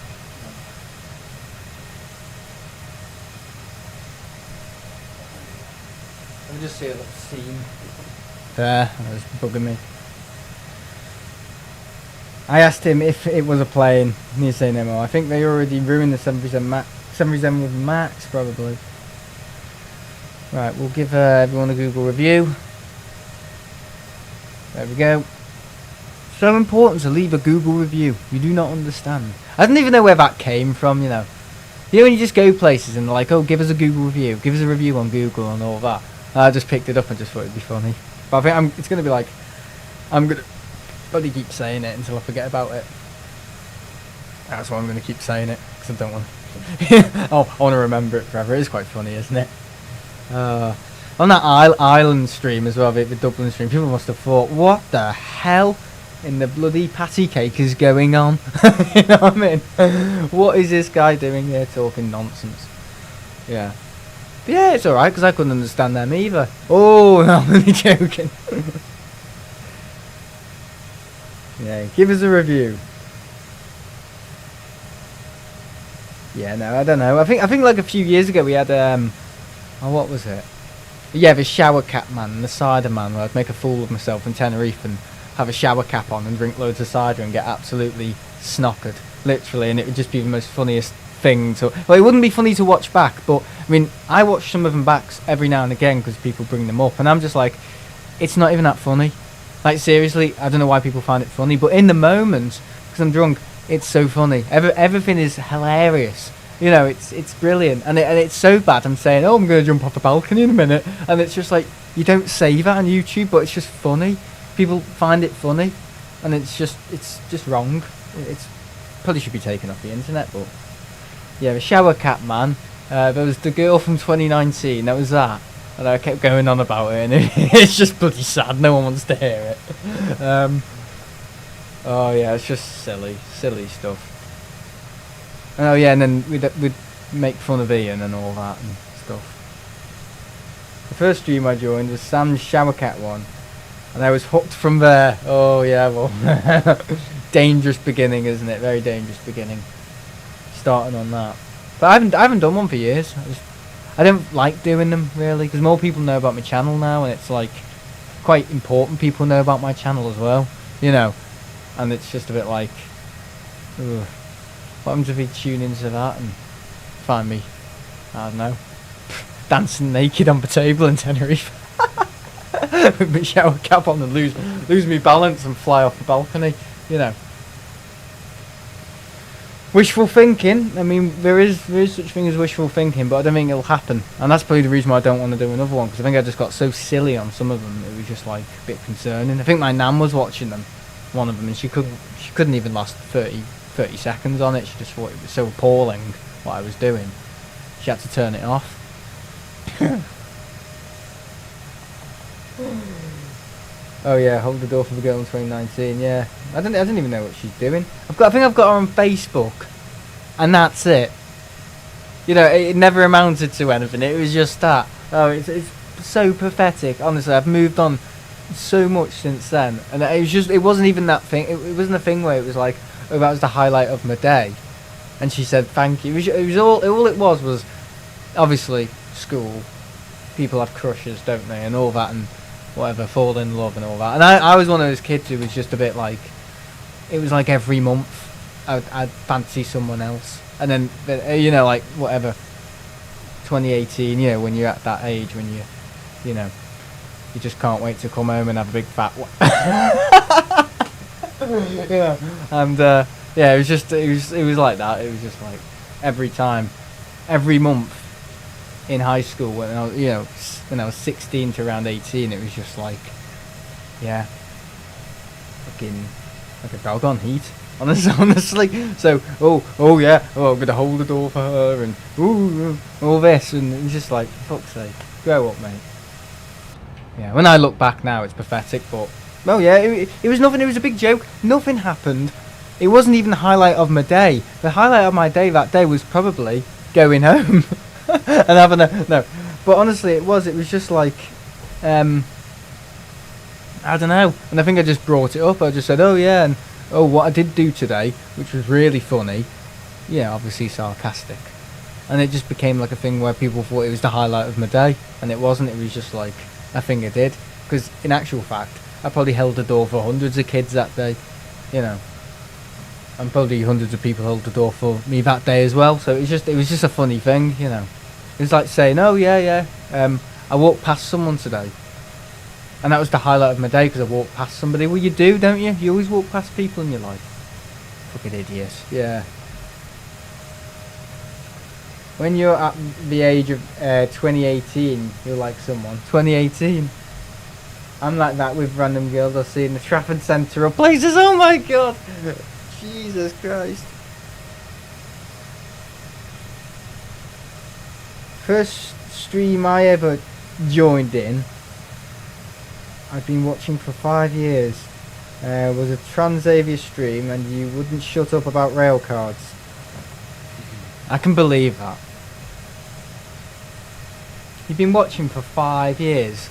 Let me just see a little scene. There, that was bugging me. I asked him if it was a plane, and he said no more. I think they already ruined the 737 Max. 737 with Max, probably. Right, we'll give everyone a Google review. There we go. So important to leave a Google review. You do not understand. I don't even know where that came from, you know. You know when you just go places and they're like, oh, give us a Google review. Give us a review on Google and all that. I just picked it up and just thought it'd be funny. But I think it's going to be like, I'm going to probably keep saying it until I forget about it. That's why I'm going to keep saying it, because I don't want to. Oh, I want to remember it forever. It is quite funny, isn't it? On that Ireland stream as well, the Dublin stream, people must have thought, what the hell in the bloody patty cake is going on? You know what I mean? What is this guy doing here talking nonsense? Yeah. But yeah, it's alright, because I couldn't understand them either. Oh, no, I'm only joking. Yeah, give us a review. Yeah, no, I don't know. I think like a few years ago we had oh, what was it? Yeah, the shower cap man and the cider man, where I'd make a fool of myself in Tenerife and have a shower cap on and drink loads of cider and get absolutely snockered, literally, and it would just be the most funniest thing to. Well, it wouldn't be funny to watch back, but I mean, I watch some of them back every now and again because people bring them up, and I'm just like, it's not even that funny. Like seriously, I don't know why people find it funny, but in the moment, because I'm drunk, it's so funny. Everything is hilarious. You know, it's brilliant, and it's so bad. I'm saying, oh, I'm going to jump off a balcony in a minute, and it's just like, you don't say that on YouTube, but it's just funny. People find it funny, and it's just wrong. It's probably should be taken off the internet, but yeah, the shower cap man. There was the girl from 2019. That was that, and I kept going on about it, and it's just bloody sad. No one wants to hear it. Oh yeah, it's just silly stuff. Oh yeah, and then we'd make fun of Ian and all that and stuff. The first stream I joined was Sam's shower cat one, and I was hooked from there. Oh yeah, well, dangerous beginning, isn't it? Very dangerous beginning. Starting on that, but I haven't done one for years. I don't like doing them really, because more people know about my channel now, and it's like quite important people know about my channel as well, you know. And it's just a bit like, ugh. What happens if we tune into that and find me, I don't know, dancing naked on the table in Tenerife with my shower cap on and lose me balance and fly off the balcony, you know. Wishful thinking. I mean, there is such thing as wishful thinking, but I don't think it'll happen, and that's probably the reason why I don't want to do another one, because I think I just got so silly on some of them. It was just like a bit concerning. I think my nan was watching them, one of them, and she couldn't even last 30 seconds on it. She just thought it was so appalling what I was doing. She had to turn it off. Oh yeah, hold the door for the girl in 2019. Yeah, I didn't even know what she's doing. I think I've got her on Facebook, and that's it. You know, it never amounted to anything. It was just that. Oh, it's so pathetic. Honestly, I've moved on so much since then, and it wasn't even that thing. It wasn't a thing where it was like, oh, that was the highlight of my day, and she said thank you. It was all it was obviously school. People have crushes, don't they, and all that, and whatever, fall in love and all that. And I was one of those kids who was just a bit like, it was like every month I'd fancy someone else, and then you know, like whatever, 2018, you know, when you're at that age when you know, you just can't wait to come home and have a big fat yeah, and yeah, it was like that. It was just like every month in high school when I was 16 to around 18, it was just like, yeah, fucking like a dog on heat. Honestly. So oh yeah, I'm gonna hold the door for her, and all this, and it's just like, fuck's sake, grow up, mate. Yeah, when I look back now, it's pathetic, but well, yeah, it was nothing. It was a big joke. Nothing happened. It wasn't even the highlight of my day. The highlight of my day that day was probably going home and having no. But honestly, it was just like, I don't know. And I think I just brought it up. I just said, oh yeah, and oh, what I did do today, which was really funny. Yeah, obviously sarcastic. And it just became like a thing where people thought it was the highlight of my day, and it wasn't. It was just like a thing I did. Because in actual fact, I probably held the door for hundreds of kids that day, you know. And probably hundreds of people held the door for me that day as well. So it was just a funny thing, you know. It was like saying, oh yeah, I walked past someone today, and that was the highlight of my day because I walked past somebody. Well, you do, don't you? You always walk past people in your life. Fucking idiots. Yeah. When you're at the age of 2018, you're like someone. 2018. I'm like that with random girls I see in the Trafford Centre or places. Oh my god! Jesus Christ. First stream I ever joined in, I've been watching for 5 years, was a Transavia stream, and you wouldn't shut up about rail cards. I can believe that. You've been watching for 5 years.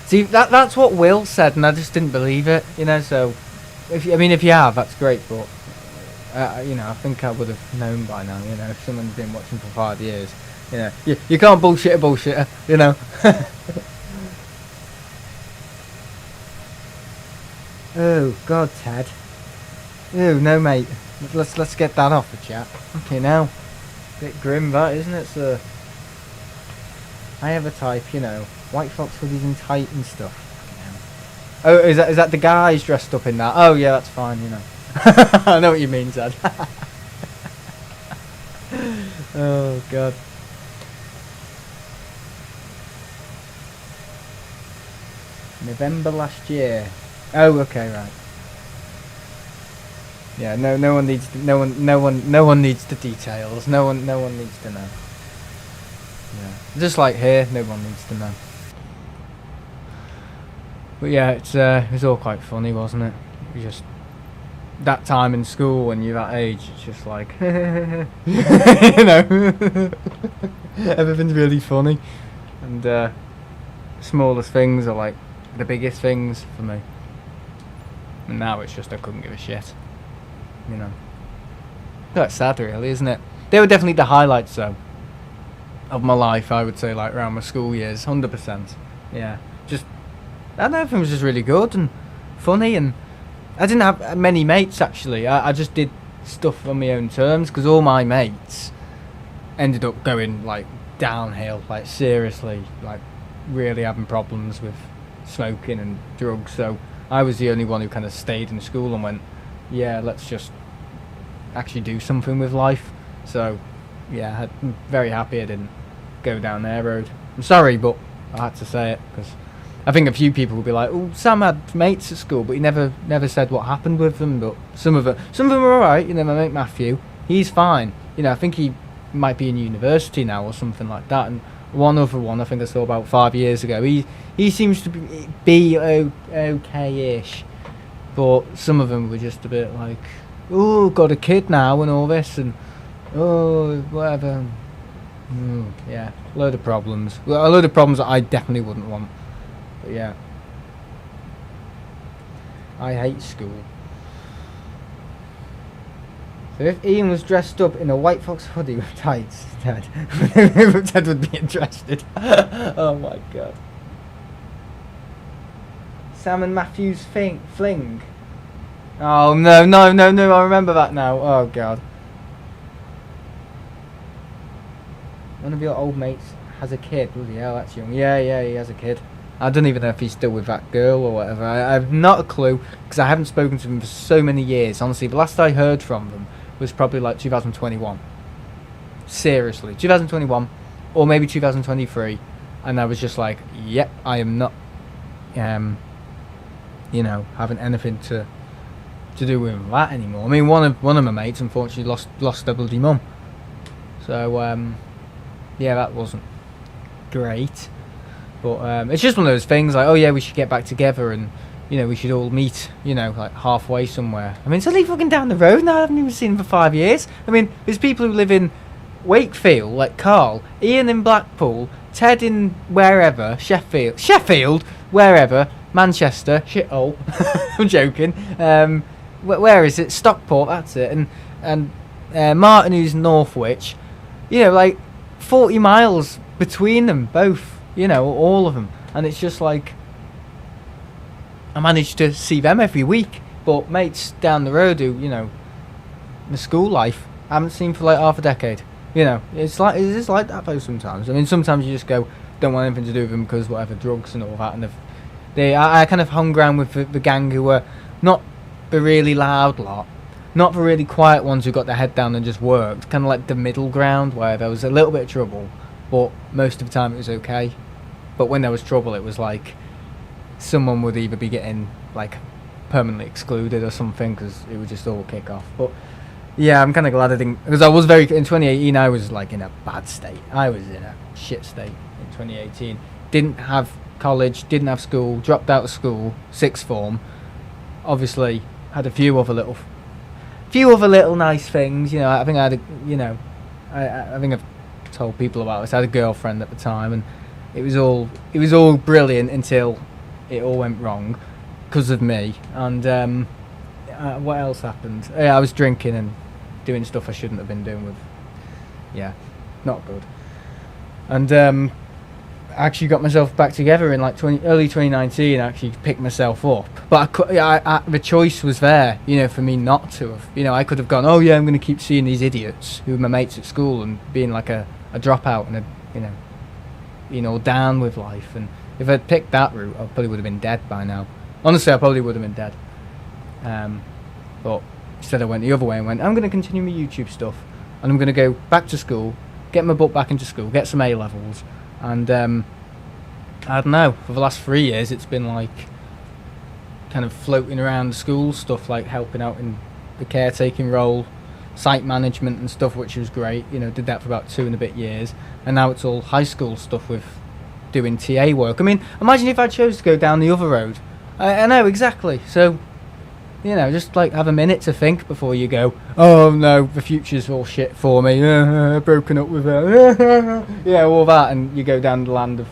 See, that's what Will said, and I just didn't believe it, you know. So, if you have, that's great, but you know, I think I would have known by now, you know, if someone's been watching for 5 years, you know, you can't bullshit a bullshitter, you know. Oh God, Ted. Oh no, mate. Let's get that off the chat. Okay, now, bit grim that, isn't it, sir? I have a type, you know, white fox hoodies and tight and stuff. Oh, is that the guys dressed up in that? Oh yeah, that's fine, you know. I know what you mean, Ted. Oh god. November last year. Oh, okay, right. Yeah, no one needs no one needs the details. No one needs to know. Yeah, just like here, no one needs to know. But yeah, it was all quite funny, wasn't it? It was just that time in school when you're that age. It's just like, you know, everything's really funny, and smallest things are like the biggest things for me. And now it's just I couldn't give a shit. You know, that's sad, really, isn't it? They were definitely the highlights, though, of my life. I would say, like around my school years, 100%. Yeah, just I don't know, everything was just really good and funny, and I didn't have many mates actually. I just did stuff on my own terms because all my mates ended up going like downhill, like seriously, like really having problems with smoking and drugs. So I was the only one who kind of stayed in school and went, yeah, let's just actually do something with life. So yeah, I'm very happy I didn't go down their road. I'm sorry, but I had to say it because I think a few people will be like, "Oh, Sam had mates at school, but he never said what happened with them." But some of them are all right. You know, my mate Matthew, he's fine. You know, I think he might be in university now or something like that. And one other one, I think I saw about 5 years ago. He seems to be okay-ish, but some of them were just a bit like, "Oh, got a kid now and all this and oh, whatever." Yeah, load of problems. Well, a load of problems that I definitely wouldn't want. But yeah, I hate school. So if Ian was dressed up in a white fox hoodie with tights, Ted would be interested. Oh my god. Sam and Matthew's fling. Oh no, I remember that now. Oh god. One of your old mates has a kid. Bloody hell, that's young. Yeah, he has a kid. I don't even know if he's still with that girl or whatever. I have not a clue because I haven't spoken to them for so many years. Honestly, the last I heard from them was probably like 2021. Seriously, 2021 or maybe 2023, and I was just like, yep, I am not, you know, having anything to do with that anymore. I mean, one of my mates unfortunately lost their bloody mum. So yeah, that wasn't great. But it's just one of those things like, oh yeah, we should get back together and, you know, we should all meet, you know, like halfway somewhere. I mean, it's only fucking down the road now. I haven't even seen him for 5 years. I mean, there's people who live in Wakefield, like Carl, Ian in Blackpool, Ted in wherever, Sheffield, wherever, Manchester, shithole. I'm joking. Where is it? Stockport, that's it. And Martin, who's Northwich. You know, like 40 miles between them both. You know, all of them. And it's just like, I managed to see them every week. But mates down the road who, you know, the school life, I haven't seen for like half a decade. You know, it's like that though sometimes. I mean, sometimes you just go, don't want anything to do with them because whatever, drugs and all that. And I kind of hung around with the gang who were not the really loud lot, not the really quiet ones who got their head down and just worked. Kind of like the middle ground where there was a little bit of trouble, but most of the time it was okay. But when there was trouble, it was like someone would either be getting like permanently excluded or something because it would just all kick off. But yeah, I'm kind of glad I didn't, because I was in 2018 I was like in a bad state. I was in a shit state in 2018. Didn't have college, didn't have school, dropped out of school, sixth form. Obviously had a few other little nice things. You know, I think I had a, you know, I think I've told people about this. I had a girlfriend at the time, and it was all brilliant until it all went wrong because of me. And what else happened? Yeah, I was drinking and doing stuff I shouldn't have been doing with. Yeah, not good. And I actually got myself back together in like early 2019. I actually picked myself up, but the choice was there, you know, for me not to have. You know, I could have gone, oh yeah, I'm going to keep seeing these idiots who are my mates at school and being like a dropout and you know, down with life. And if I'd picked that route, I probably would have been dead by now. Honestly, I probably would have been dead. But instead I went the other way and went, I'm going to continue my YouTube stuff. and I'm going to go back to school, get my butt back into school, get some A levels, and I don't know. For the last 3 years, it's been like kind of floating around the school stuff, like helping out in the caretaking role, site management and stuff, which was great. You know, did that for about 2 and a bit years, and now it's all high school stuff with doing TA work. I mean, imagine if I chose to go down the other road. I know exactly. So, you know, just like have a minute to think before you go, oh no, the future's all shit for me, broken up with her, yeah, all that, and you go down the land of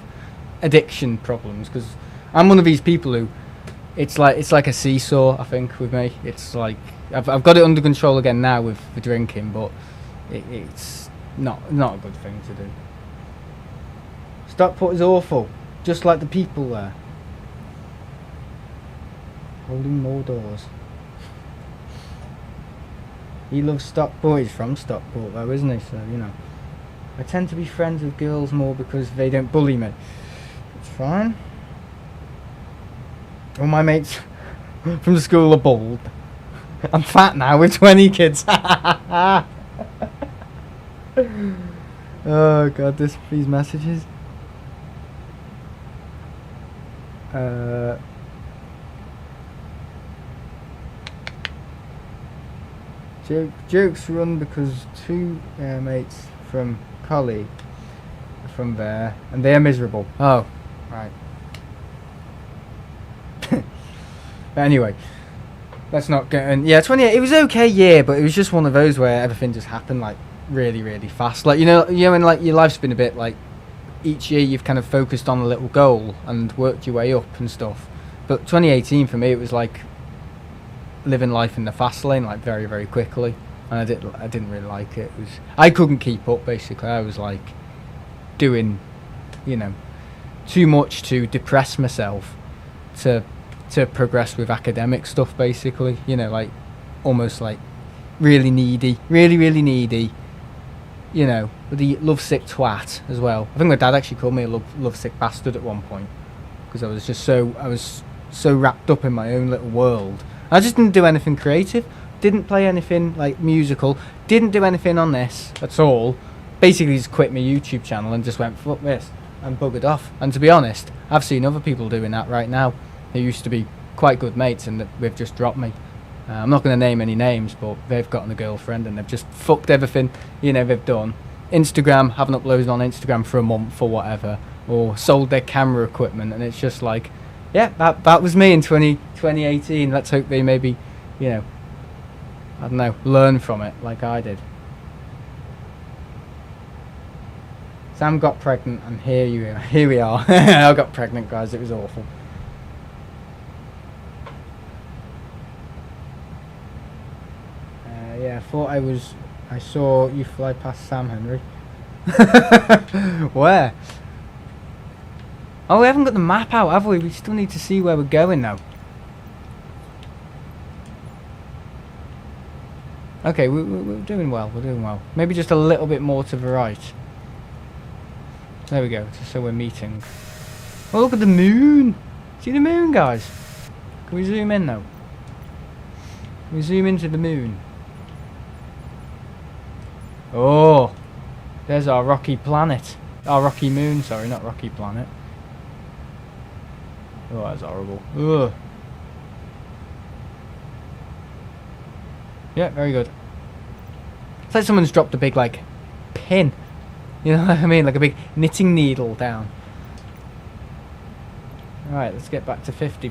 addiction problems. Because I'm one of these people who, it's like a seesaw, I think, with me. It's like I've got it under control again now with the drinking, but it's not a good thing to do. Stockport is awful, just like the people there. Holding more doors. He loves Stockport. He's from Stockport though, isn't he? So, you know, I tend to be friends with girls more because they don't bully me. It's fine. All my mates from the school are bald. I'm fat now with 20 kids. Oh god, these messages. Jokes run because 2 mates from Collie are from there and they're miserable. Oh, right. But anyway, let's not go. And yeah, 28. It was okay, yeah, but it was just one of those where everything just happened like really, really fast. Like you know, when like your life's been a bit like each year you've kind of focused on a little goal and worked your way up and stuff. But 2018 for me, it was like living life in the fast lane, like very, very quickly, and I didn't really like it. I couldn't keep up. Basically, I was like doing, you know, too much to depress myself to progress with academic stuff. Basically, you know, like almost like really needy, really needy. You know, the lovesick twat as well. I think my dad actually called me a lovesick bastard at one point because I was so wrapped up in my own little world. I just didn't do anything creative, didn't play anything like musical, didn't do anything on this at all. Basically just quit my YouTube channel and just went, fuck this, and buggered off. And to be honest, I've seen other people doing that right now who used to be quite good mates and they've just dropped me. I'm not going to name any names, but they've gotten a girlfriend and they've just fucked everything, you know, they've done. Instagram, haven't uploaded on Instagram for a month or whatever, or sold their camera equipment, and it's just like, yeah, that was me in 2018. Let's hope they maybe, you know, I don't know, learn from it like I did. Sam got pregnant, and here we are. I got pregnant, guys. It was awful. Yeah, I saw you fly past Sam, Henry. Where? Oh, we haven't got the map out, have we? We still need to see where we're going now. Okay, we're doing well. We're doing well. Maybe just a little bit more to the right. There we go. So we're meeting. Oh, look at the moon. See the moon, guys? Can we zoom in now? Can we zoom into the moon? Oh, there's our rocky planet. Our rocky moon, sorry, not rocky planet. Oh, that's horrible. Ugh. Yeah, very good. It's like someone's dropped a big, like, pin. You know what I mean? Like a big knitting needle down. Alright, let's get back to 50%.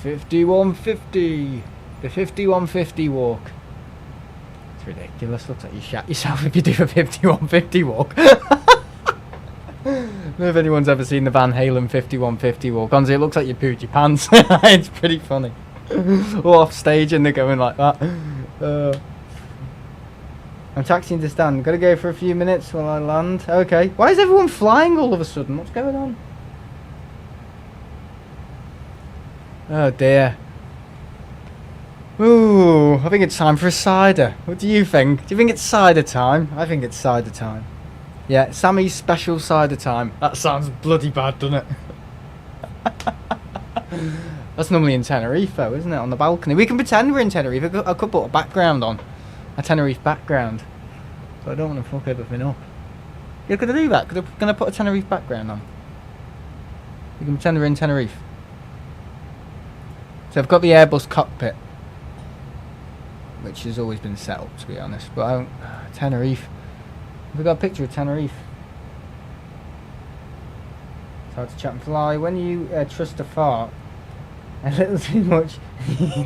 5150. The 5150 walk. It's ridiculous. Looks like you shat yourself if you do a 5150 walk. I don't know if anyone's ever seen the Van Halen 5150 walk. Honestly, it looks like you pooed your pants. It's pretty funny. All off stage and they're going like that. I'm taxiing to stand. Gotta go for a few minutes while I land. Okay. Why is everyone flying all of a sudden? What's going on? Oh dear. Ooh, I think it's time for a cider. What do you think? Do you think it's cider time? I think it's cider time. Yeah, Sammy's special cider time. That sounds bloody bad, doesn't it? That's normally in Tenerife, though, isn't it? On the balcony. We can pretend we're in Tenerife. I could put a background on. a Tenerife background. So I don't want to fuck everything up. Yeah, could I do that? Can I put a Tenerife background on? You can pretend we're in Tenerife. So I've got the Airbus cockpit, which has always been set up, to be honest. But I don't... Tenerife. Have we got a picture of Tenerife? It's hard to chat and fly. When you trust a fart a little too much,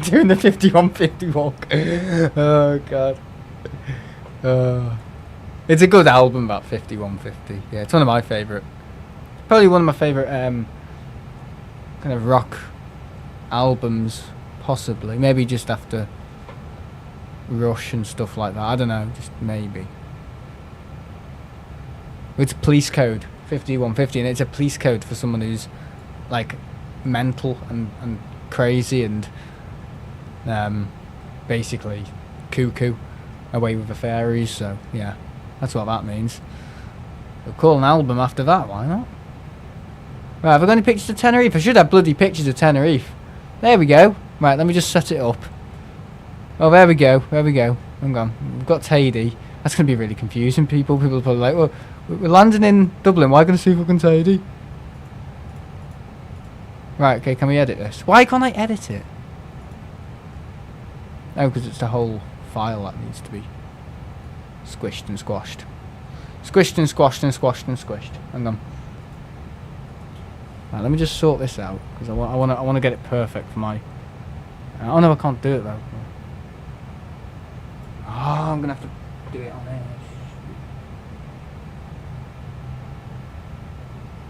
doing the 5150 walk. Oh, God. It's a good album, that 5150. Yeah, it's one of my favourite. Probably one of my favourite kind of rock albums, possibly. Maybe just after Rush and stuff like that. I don't know, just maybe. It's a police code, 5150, and it's a police code for someone who's like mental and crazy and basically cuckoo, away with the fairies. So yeah, that's what that means. We'll call an album after that, why not? Right, have I got any pictures of Tenerife? I should have bloody pictures of Tenerife. There we go. Right, let me just set it up. Oh, there we go. There we go. Hang on. We've got Tadey. That's going to be really confusing, people. People are probably like, well, we're landing in Dublin. Why going to see fucking Tadey? Right, okay, can we edit this? Why can't I edit it? Oh, because it's the whole file that needs to be squished and squashed. Squished and squashed and squashed and squished. Hang on. Right, let me just sort this out, because I want to get it perfect for my... oh no, I can't do it though. Oh, I'm going to have to do it on air.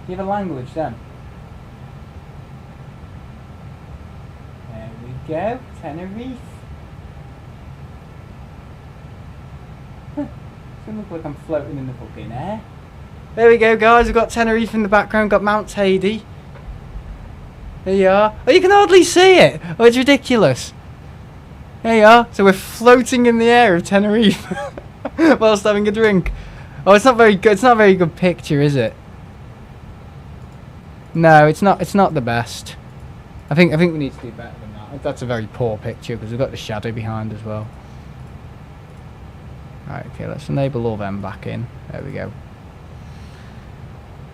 Do you have a language then? There we go, Tenerife. It's going to look like I'm floating in the fucking air. There we go, guys. We've got Tenerife in the background, got Mount Tadey. There you are. Oh, you can hardly see it. Oh, it's ridiculous. There you are. So we're floating in the air of Tenerife whilst having a drink. Oh, it's not very good. It's not a very good picture, is it? No, it's not. It's not the best. I think we need to do better than that. That's a very poor picture because we've got the shadow behind as well. Right. Okay. Let's enable all them back in. There we go.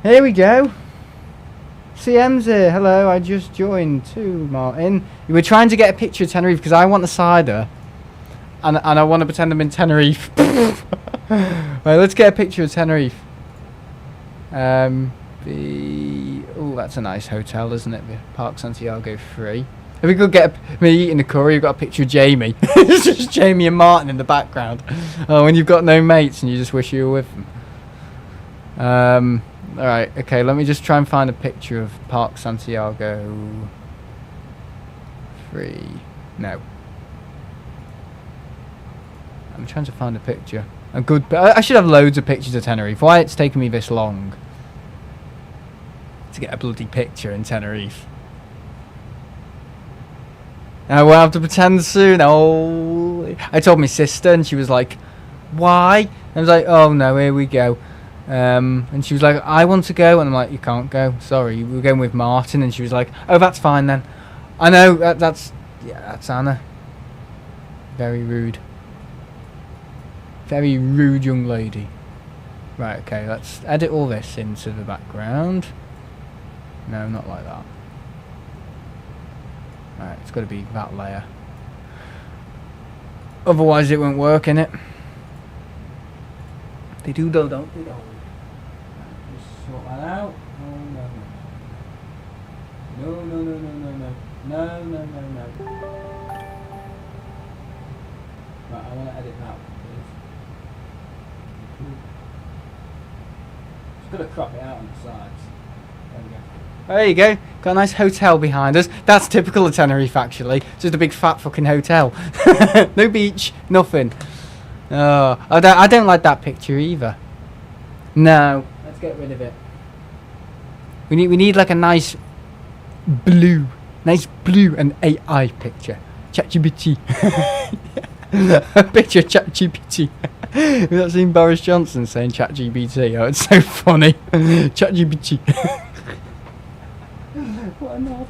Here we go. CM's here. Hello, I just joined too, Martin. You were trying to get a picture of Tenerife because I want the cider. And I want to pretend I'm in Tenerife. Right, let's get a picture of Tenerife. Oh, that's a nice hotel, isn't it? The Park Santiago 3. If we could get me eating a curry, we've got a picture of Jamie. It's just Jamie and Martin in the background. Oh, when you've got no mates and you just wish you were with them. Alright, okay, let me just try and find a picture of Park Santiago 3. No. I'm trying to find a picture. A good... I should have loads of pictures of Tenerife. Why it's taken me this long to get a bloody picture in Tenerife? I will have to pretend soon. Oh, I told my sister and she was like, why? I was like, oh no, here we go. And she was like, I want to go, and I'm like, you can't go, sorry, we're going with Martin. And she was like, oh, that's fine then. I know, that's Anna. Very rude. Very rude young lady. Right, okay, let's edit all this into the background. No, not like that. Right, it's got to be that layer. Otherwise it won't work, innit? They do though, don't they? Sort that out. No. Right, I want to edit that, please. Just got to crop it out on the sides. There we go. There you go. Got a nice hotel behind us. That's typical of Tenerife, actually. Just a big fat fucking hotel. No beach, nothing. Oh, I don't like that picture either. No. Let's get rid of it. We need like a nice blue and AI picture. ChatGPT. A picture of ChatGPT. Have you not seen Boris Johnson saying ChatGPT? Oh, it's so funny. ChatGPT. What a knob.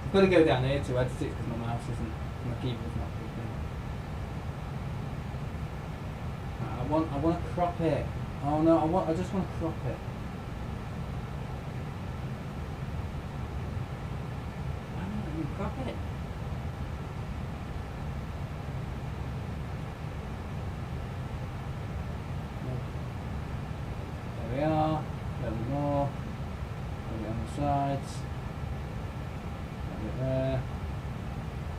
I've got to go down here to edit it because my mouse isn't, my keyboard's want to crop it. Oh no, I just want to crop it. Why not let me crop it? There we are. A little more. Put it on the sides. Put it there.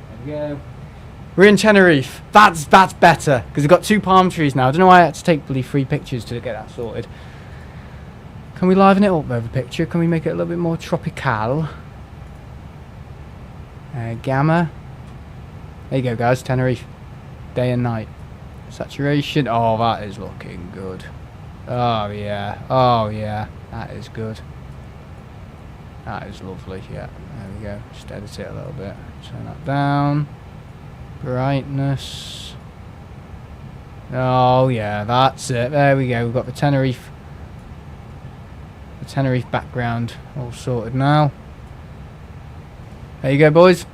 There we go. We're in Tenerife. That's better because we've got 2 palm trees now. I don't know why I had to take bloody 3 pictures to get that sorted. Can we liven it up over picture? Can we make it a little bit more tropical? Gamma. There you go, guys. Tenerife. Day and night. Saturation. Oh, that is looking good. Oh yeah. Oh yeah. That is good. That is lovely. Yeah. There we go. Just edit it a little bit. Turn that down. Brightness. Oh yeah, that's it. There we go. We've got the Tenerife background all sorted now. There you go, boys.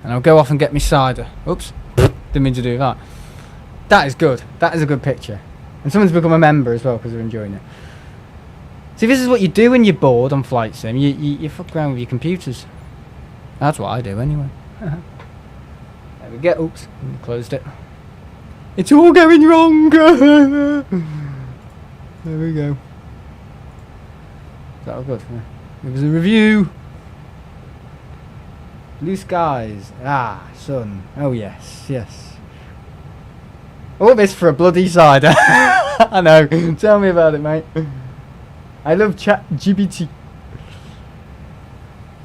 And I'll go off and get me cider. Oops, didn't mean to do that. That is good. That is a good picture. And someone's become a member as well because they're enjoying it. See, this is what you do when you're bored on Flight Sim. You fuck around with your computers. That's what I do anyway. There we go. Oops, closed it. It's all going wrong. There we go. Is that all good? It was a review. Blue skies. Ah, sun. Oh yes, yes. All this for a bloody cider. I know. Tell me about it, mate. I love ChatGPT.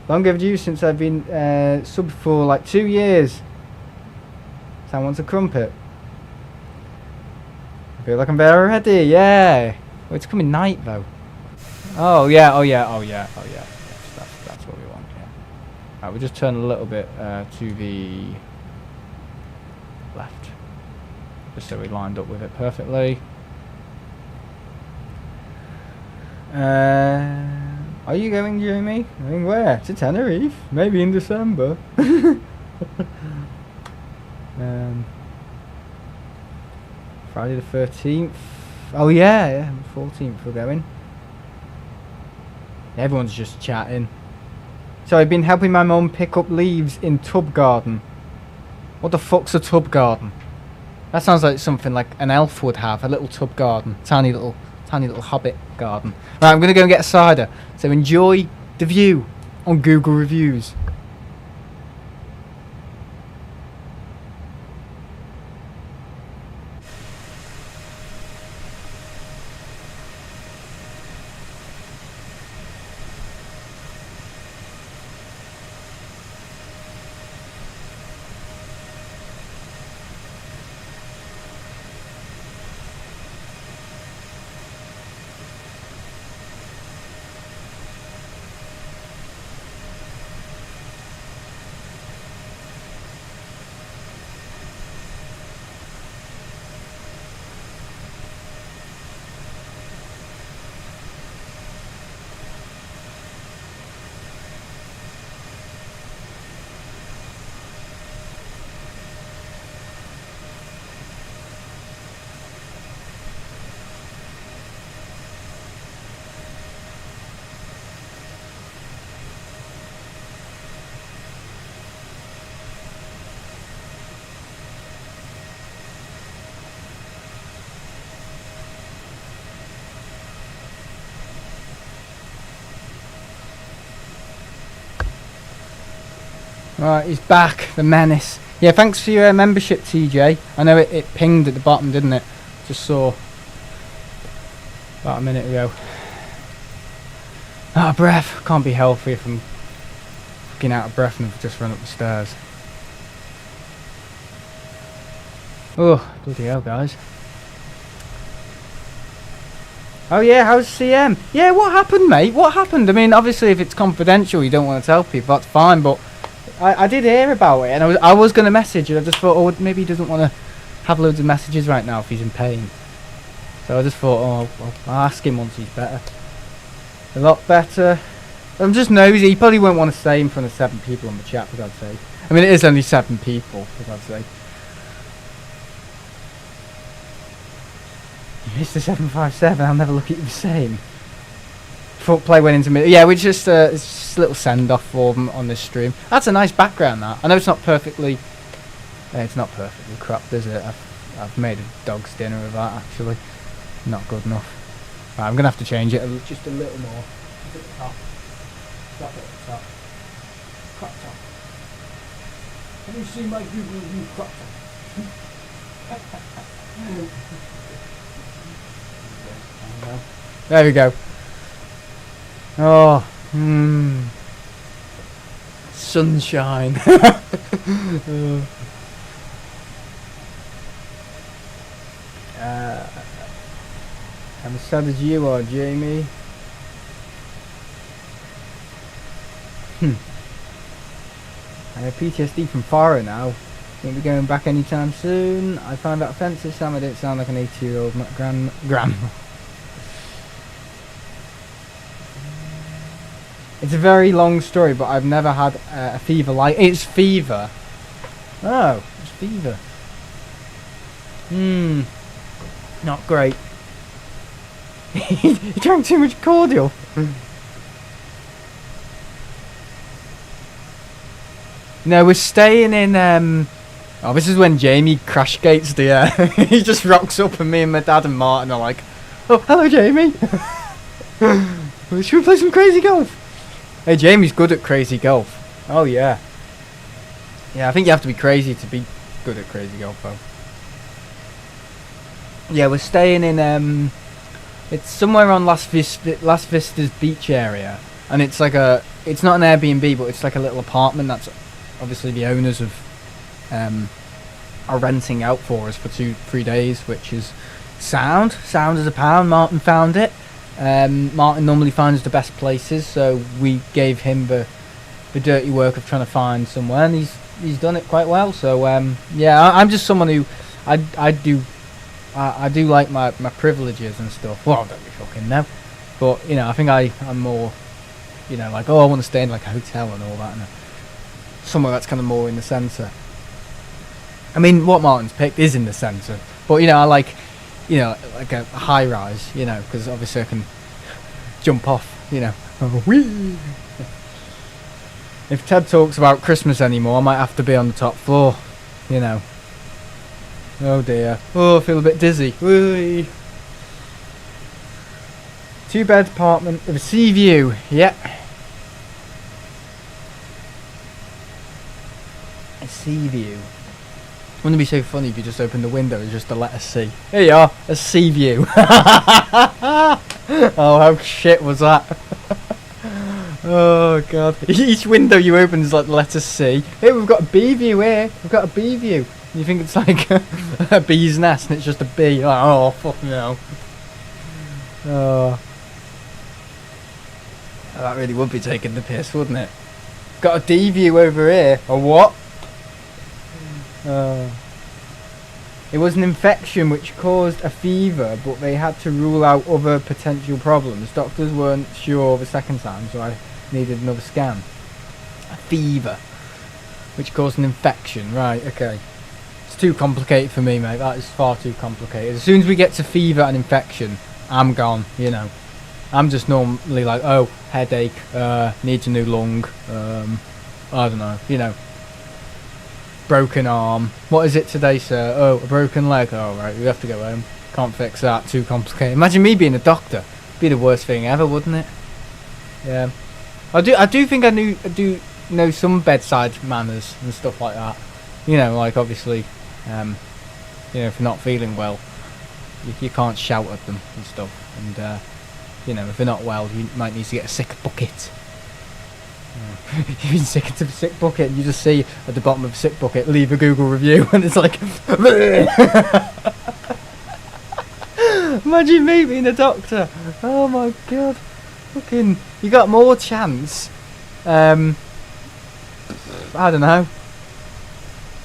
Long overdue since I've been subbed for like 2 years. Someone wants a crumpet. I feel like I'm there already, yeah. Oh, it's coming night though. Oh yeah, oh yeah, oh yeah, oh yeah. Yes, that's what we want, yeah. Alright, we'll just turn a little bit to the left. Just so we lined up with it perfectly. Are you going, Jamie? Going where? To Tenerife? Maybe in December. Friday the 13th. Oh yeah, 14th we're going. Everyone's just chatting. So I've been helping my mum pick up leaves in tub garden. What the fuck's a tub garden? That sounds like something like an elf would have, a little tub garden. Tiny little hobbit garden. Right, I'm gonna go and get a cider. So enjoy the view on Google Reviews. Right, he's back, the menace. Yeah, thanks for your membership, TJ. I know it pinged at the bottom, didn't it? Just saw about a minute ago. Out of breath. Can't be healthy if I'm fucking out of breath and I've just run up the stairs. Oh, bloody hell, guys. Oh yeah, how's CM? Yeah, what happened, mate? What happened? I mean, obviously if it's confidential, you don't want to tell people, that's fine, but I did hear about it, and I was going to message, and I just thought, oh, maybe he doesn't want to have loads of messages right now if he's in pain. So I just thought, oh, I'll ask him once he's better. A lot better. I'm just nosy. He probably won't want to stay in front of 7 people on the chat, for God's sake. I mean, it is only 7 people, for God's sake. You missed the 757. I'll never look at you the same. Foot play went into mid. Yeah, we just it's just a little send off for them on this stream. That's a nice background. That I know it's not perfectly cropped, is it? I've made a dog's dinner of that actually. Not good enough. Right, I'm gonna have to change it just a little more. Just at the top. Stop at the top. Crop top. Have you seen my Google review crop top? There we go. Oh, sunshine. I'm as sad as you are, Jamie. I have PTSD from Farah now. Won't be going back anytime soon. I found that offensive, Sam. I don't sound like an 80-year-old grandma. It's a very long story, but I've never had a fever like... It's fever. Oh, it's fever. Not great. He drank too much cordial. No, we're staying in... Oh, this is when Jamie crash gates the... he just rocks up and me and my dad and Martin are like, oh, hello, Jamie. Should we play some crazy golf? Hey, Jamie's good at crazy golf. Oh, yeah. Yeah, I think you have to be crazy to be good at crazy golf, though. Yeah, we're staying in, it's somewhere on Las Vista's beach area. And it's like a... It's not an Airbnb, but it's like a little apartment that's obviously the owners of... are renting out for us for 2-3 days, which is sound as a pound. Martin found it. Martin normally finds the best places, so we gave him the dirty work of trying to find somewhere, and he's done it quite well. So yeah, I'm just someone who I do like my privileges and stuff. Well, don't be fucking no, but you know, I think I'm more, you know, like, oh, I want to stay in like a hotel and all that, and somewhere that's kind of more in the centre. I mean, what Martin's picked is in the centre, but you know, I like, you know, like a high rise, you know, because obviously I can jump off, you know. Whee! If Ted talks about Christmas anymore, I might have to be on the top floor, you know. Oh dear. Oh, I feel a bit dizzy. Whee! 2-bed apartment with a sea view. Yep. A sea view. Wouldn't it be so funny if you just opened the window and just the letter C? Here you are, a sea view. Oh, how shit was that? Oh god. Each window you open is like the letter C. Hey, we've got a B view here. We've got a B view. You think it's like a bee's nest and it's just a bee. Like, oh, fuck no. Oh. That really would be taking the piss, wouldn't it? Got a D view over here. A what? It was an infection which caused a fever, but they had to rule out other potential problems. Doctors weren't sure the second time, so I needed another scan. A fever which caused an infection. Right, okay. It's too complicated for me, mate. That is far too complicated. As soon as we get to fever and infection, I'm gone, you know. I'm just normally like, oh, headache, needs a new lung, I don't know, you know. Broken arm. What is it today, sir? Oh, a broken leg. Oh, right, we have to go home. Can't fix that. Too complicated. Imagine me being a doctor. Be the worst thing ever, wouldn't it? Yeah. I do think I do know some bedside manners and stuff like that. You know, like obviously, you know, if you're not feeling well, you can't shout at them and stuff. And you know, if they're not well, you might need to get a sick bucket. You've been sick into the sick bucket and you just see at the bottom of the sick bucket, leave a Google review, and it's like imagine me being a doctor. Oh my god. Fucking, you got more chance. I don't know,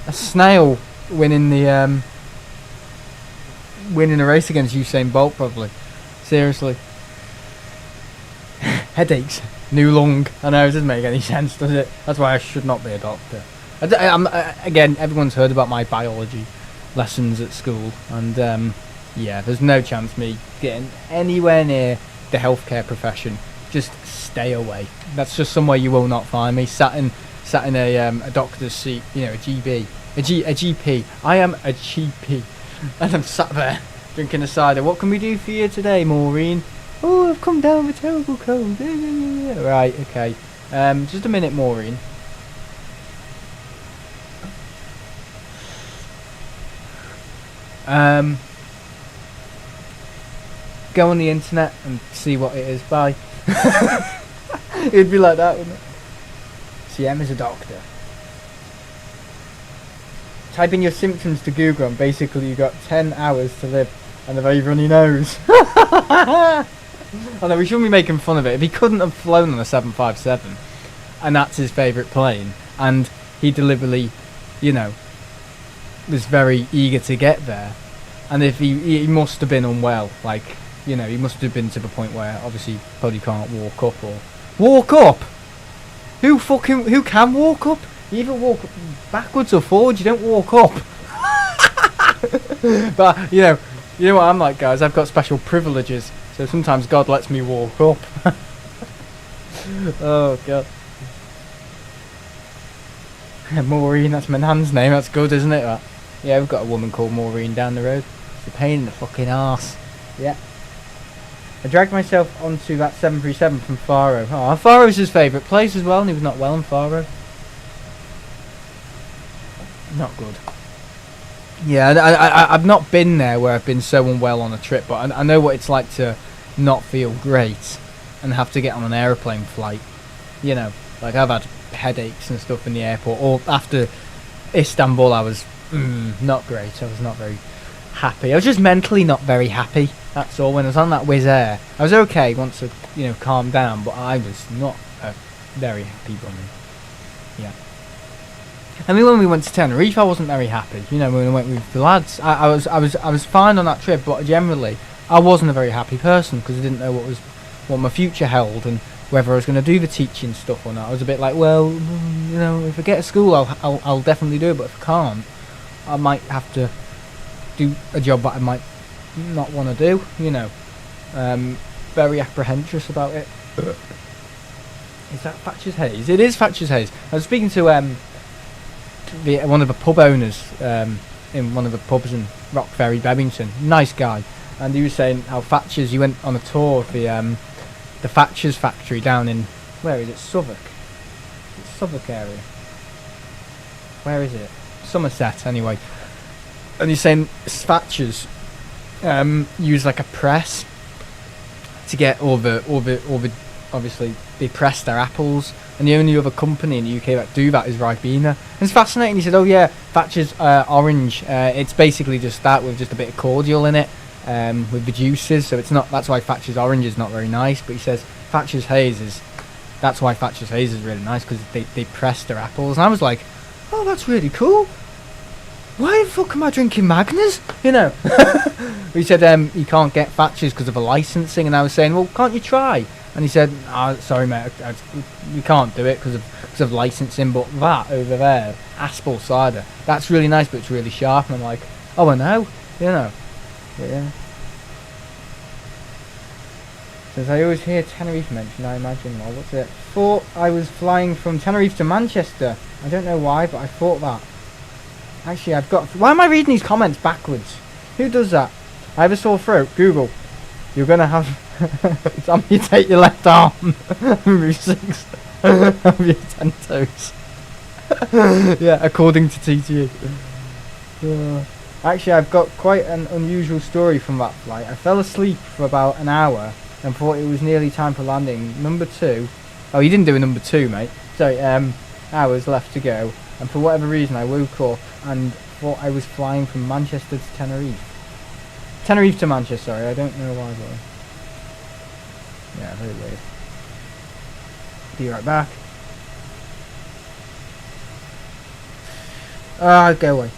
a snail winning the winning a race against Usain Bolt, probably. Seriously. Headaches. New lung. I know, it doesn't make any sense, does it? That's why I should not be a doctor. Again, everyone's heard about my biology lessons at school, and Yeah, there's no chance me getting anywhere near the healthcare profession. Just stay away. That's just somewhere you will not find me. Sat in a doctor's seat, you know, a GP. I am a GP, and I'm sat there drinking a cider. What can we do for you today, Maureen? Oh, I've come down with a terrible cold. Right, okay. Just a minute, Maureen. Go on the internet and see what it is. Bye. It'd be like that, wouldn't it? CM is a doctor. Type in your symptoms to Google and basically you got 10 hours to live and a very runny nose. I know, we shouldn't be making fun of it. If he couldn't have flown on a 757 and that's his favourite plane, and he deliberately, you know, was very eager to get there, and if he must have been unwell, like, you know, he must have been to the point where obviously probably can't walk up or walk up. Who can walk up? You either walk backwards or forwards. You don't walk up. But you know what I'm like, guys. I've got special privileges, so sometimes God lets me walk up. Oh God. Maureen, that's my nan's name. That's good, isn't it? That? Yeah, we've got a woman called Maureen down the road. It's a pain in the fucking arse. Yeah. I dragged myself onto that 737 from Faro. Oh, Faro's his favourite place as well, and he was not well in Faro. Not good. Yeah, I've not been there where I've been so unwell on a trip, but I know what it's like to not feel great and have to get on an aeroplane flight. You know, like I've had headaches and stuff in the airport, or after Istanbul I was not great. I was not very happy. I was just mentally not very happy. That's all. When I was on that Wizz Air, I was okay once I, you know, calmed down, but I was not a very happy bunny. Yeah. I mean, when we went to Tenerife, I wasn't very happy. You know, when we went with the lads, I was fine on that trip, but generally, I wasn't a very happy person because I didn't know what my future held and whether I was going to do the teaching stuff or not. I was a bit like, well, you know, if I get a school, I'll definitely do it, but if I can't, I might have to do a job that I might not want to do. You know, very apprehensive about it. Is that Thatcher's Haze? It is Thatcher's Haze. I was speaking to one of the pub owners in one of the pubs in Rock Ferry, Bebington. Nice guy, and he was saying how Thatcher's. He went on a tour of the Thatcher's factory down in, where is it? Southwark. It's Southwark area. Where is it? Somerset, anyway. And he's saying Thatcher's use like a press to get all the obviously they press their apples, and the only other company in the UK that do that is Ribena. And it's fascinating. He said, oh yeah, Thatcher's orange, it's basically just that with just a bit of cordial in it, with the juices, so it's not, that's why Thatcher's orange is not very nice. But he says Thatcher's Haze is, that's why Thatcher's Haze is really nice, because they press their apples. And I was like, oh, that's really cool. Why the fuck am I drinking Magners? You know. He said you can't get Thatcher's because of the licensing, and I was saying, well, can't you try? And he said, oh, sorry mate, we can't do it because of licensing, but that over there, Aspel cider, that's really nice, but it's really sharp. And I'm like, oh, I know, you know. Yeah. Says, I always hear Tenerife mentioned, I imagine. Well, what's it? Thought I was flying from Tenerife to Manchester. I don't know why, but I thought that. Actually, I've got... Why am I reading these comments backwards? Who does that? I have a sore throat. Google. You're going to have... to amputate your left arm. Remove 6 of your 10 toes. Yeah, according to TTE. Actually, I've got quite an unusual story from that flight. I fell asleep for about an hour and thought it was nearly time for landing. Number 2. Oh, you didn't do a number 2, mate. Sorry, hours left to go. And for whatever reason, I woke up and thought I was flying from Manchester to Tenerife. Tenerife to Manchester, sorry. I don't know why, but... yeah, very weird. Be right back. Go away.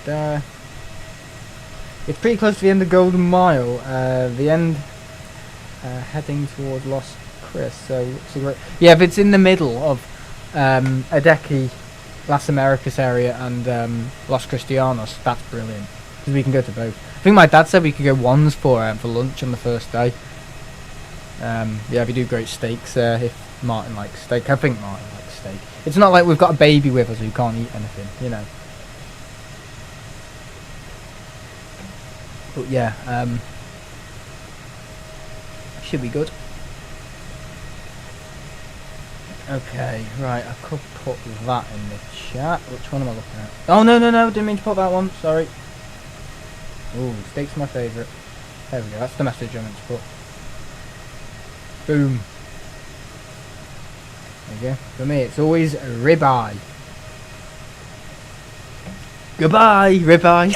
Okay, It's pretty close to the end of Golden Mile. The end, heading towards Lost Chris. So, yeah, if it's in the middle of Adeki Las Americas area and Los Cristianos. That's brilliant because we can go to both. I think my dad said we could go ones for lunch on the first day. Yeah, we do great steaks there if Martin likes steak. I think Martin likes steak. It's not like we've got a baby with us who can't eat anything, you know. But yeah, should be good. Okay, right, I could put that in the chat. Which one am I looking at? Oh, no, didn't mean to put that one, sorry. Ooh, steak's my favourite. There we go, that's the message I meant to put. Boom. There you go. For me, it's always ribeye. Goodbye, ribeye.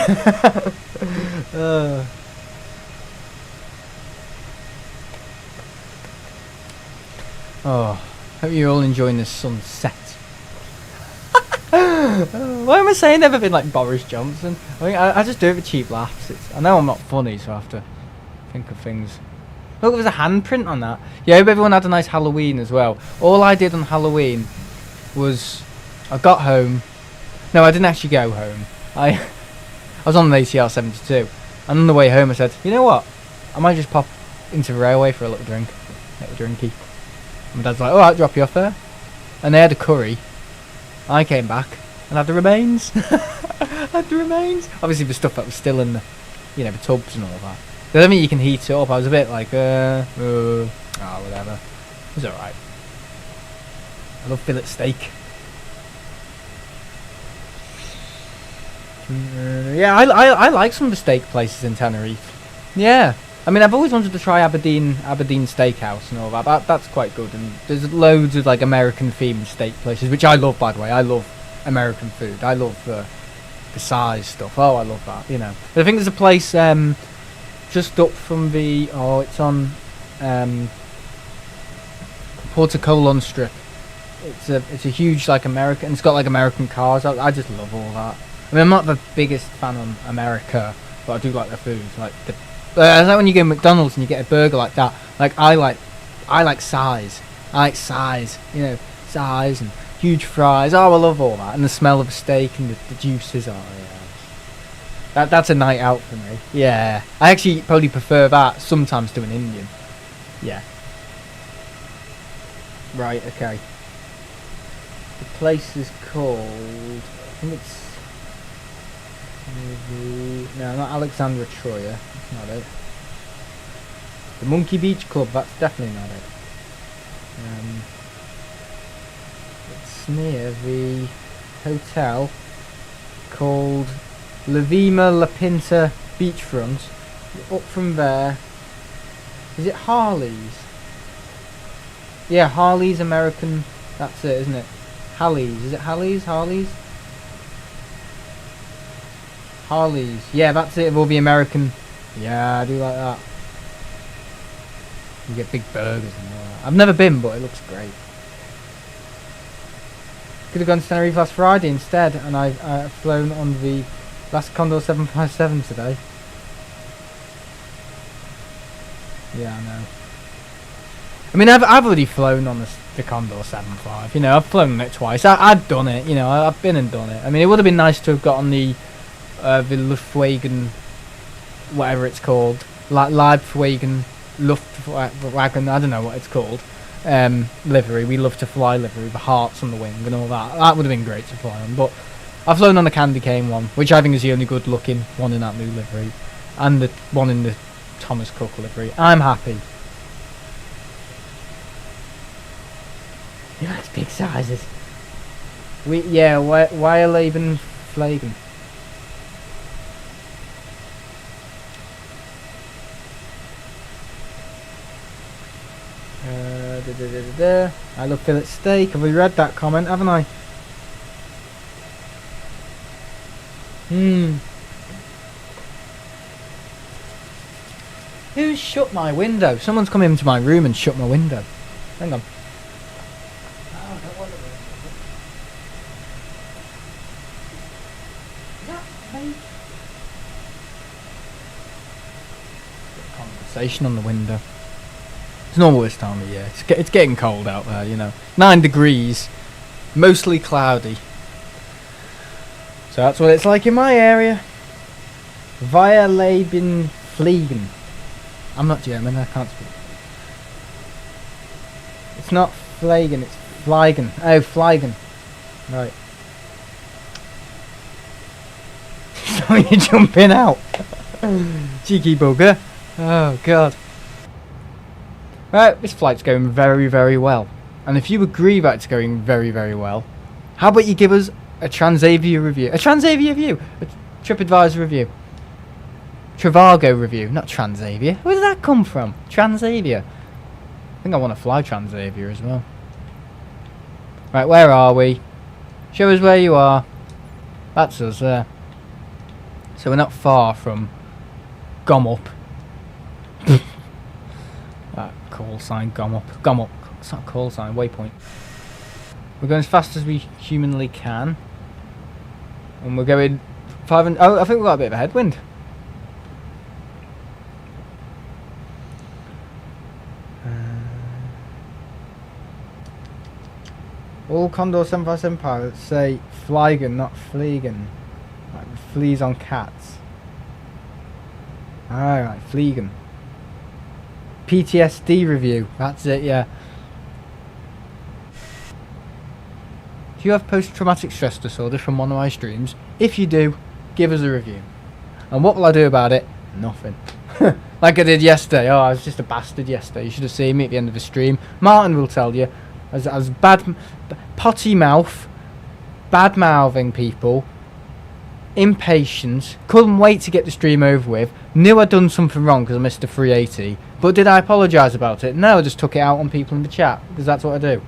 Oh, hope you're all enjoying this sunset. Why am I saying never been like Boris Johnson? I mean, I just do it for cheap laughs. I know I'm not funny, so I have to think of things. Look, there was a handprint on that. Yeah, I hope everyone had a nice Halloween as well. All I did on Halloween was I got home. No, I didn't actually go home. I was on the ACR 72, and on the way home I said, you know what? I might just pop into the railway for a little drink, little drinky. And my dad's like, oh, I'll drop you off there. And they had a curry. I came back and had the remains. Obviously the stuff that was still in the, you know, the tubs and all that. I don't think you can heat it up. I was a bit like, whatever. It was alright. I love fillet steak. Yeah, I like some of the steak places in Tenerife. Yeah. I mean, I've always wanted to try Aberdeen Steakhouse and all that. That's quite good. And there's loads of like American themed steak places, which I love, by the way. I love American food. I love the size stuff. Oh, I love that. You know. But I think there's a place just up from the it's on Portocolon Strip. It's a huge like American. It's got like American cars. I just love all that. I mean, I'm not the biggest fan of America, but I do like their food. Like it's like when you go to McDonald's and you get a burger like that. Like I like size. I like size. You know, size and huge fries. Oh, I love all that, and the smell of a steak and the juices. Oh yeah, that's a night out for me. Yeah, I actually probably prefer that sometimes to an Indian. Yeah. Right. Okay. The place is called. I think it's. No, not Alexandra Troyer. That's not it. The Monkey Beach Club. That's definitely not it. It's near the hotel called La Vima La Pinta Beachfront. Up from there. Is it Harley's? Yeah, Harley's American. That's it, isn't it? Halley's. Is it Halley's? Harley's? Harley's. Yeah, that's it. Of all the American. Yeah, I do like that. You get big burgers and all that. I've never been, but it looks great. Could have gone to Tenerife last Friday instead, and I've flown on the last Condor 757 today. Yeah, I know. I mean, I've already flown on the Condor 75. You know, I've flown on it twice. I've done it. You know, I've been and done it. I mean, it would have been nice to have got on the Luftwagen, whatever it's called, Leibwagen, Luftwagen, I don't know what it's called, livery. We love to fly livery, the hearts on the wing and all that. That would have been great to fly on, but I've flown on the Candy Cane one, which I think is the only good looking one in that new livery, and the one in the Thomas Cook livery. I'm happy. He likes big sizes. Weierleben Flagen. I love fillet steak. Have we read that comment, haven't I? Who shut my window? Someone's come into my room and shut my window. Hang on. Conversation on the window. It's normal this time of year. It's getting cold out there, you know. 9 degrees, mostly cloudy. So that's what it's like in my area. Via Leben Fliegen. I'm not German, I can't speak. It's not Fliegen, it's Fliegen. Oh, Fliegen. Right. So you're jumping out. Cheeky bugger. Oh, God. Right, this flight's going very, very well. And if you agree that it's going very, very well, how about you give us a Transavia review? A Transavia review! A TripAdvisor review. Trivago review, not Transavia. Where did that come from? Transavia. I think I want to fly Transavia as well. Right, where are we? Show us where you are. That's us there. So we're not far from Gomup. That call sign, Gomup. Gomup. It's not a call sign, waypoint. We're going as fast as we humanly can. And we're going 500. Oh, I think we've got a bit of a headwind. All Condor 757 pilots say Fliegen, not Fliegen. Like fleas on cats. Alright, Fliegen. PTSD review. That's it, yeah. Do you have post-traumatic stress disorder from one of my streams? If you do, give us a review. And what will I do about it? Nothing. Like I did yesterday. Oh, I was just a bastard yesterday. You should have seen me at the end of the stream. Martin will tell you. I was potty mouth, bad mouthing people, impatient, couldn't wait to get the stream over with, knew I'd done something wrong because I missed a 380, but did I apologise about it? No, I just took it out on people in the chat, because that's what I do.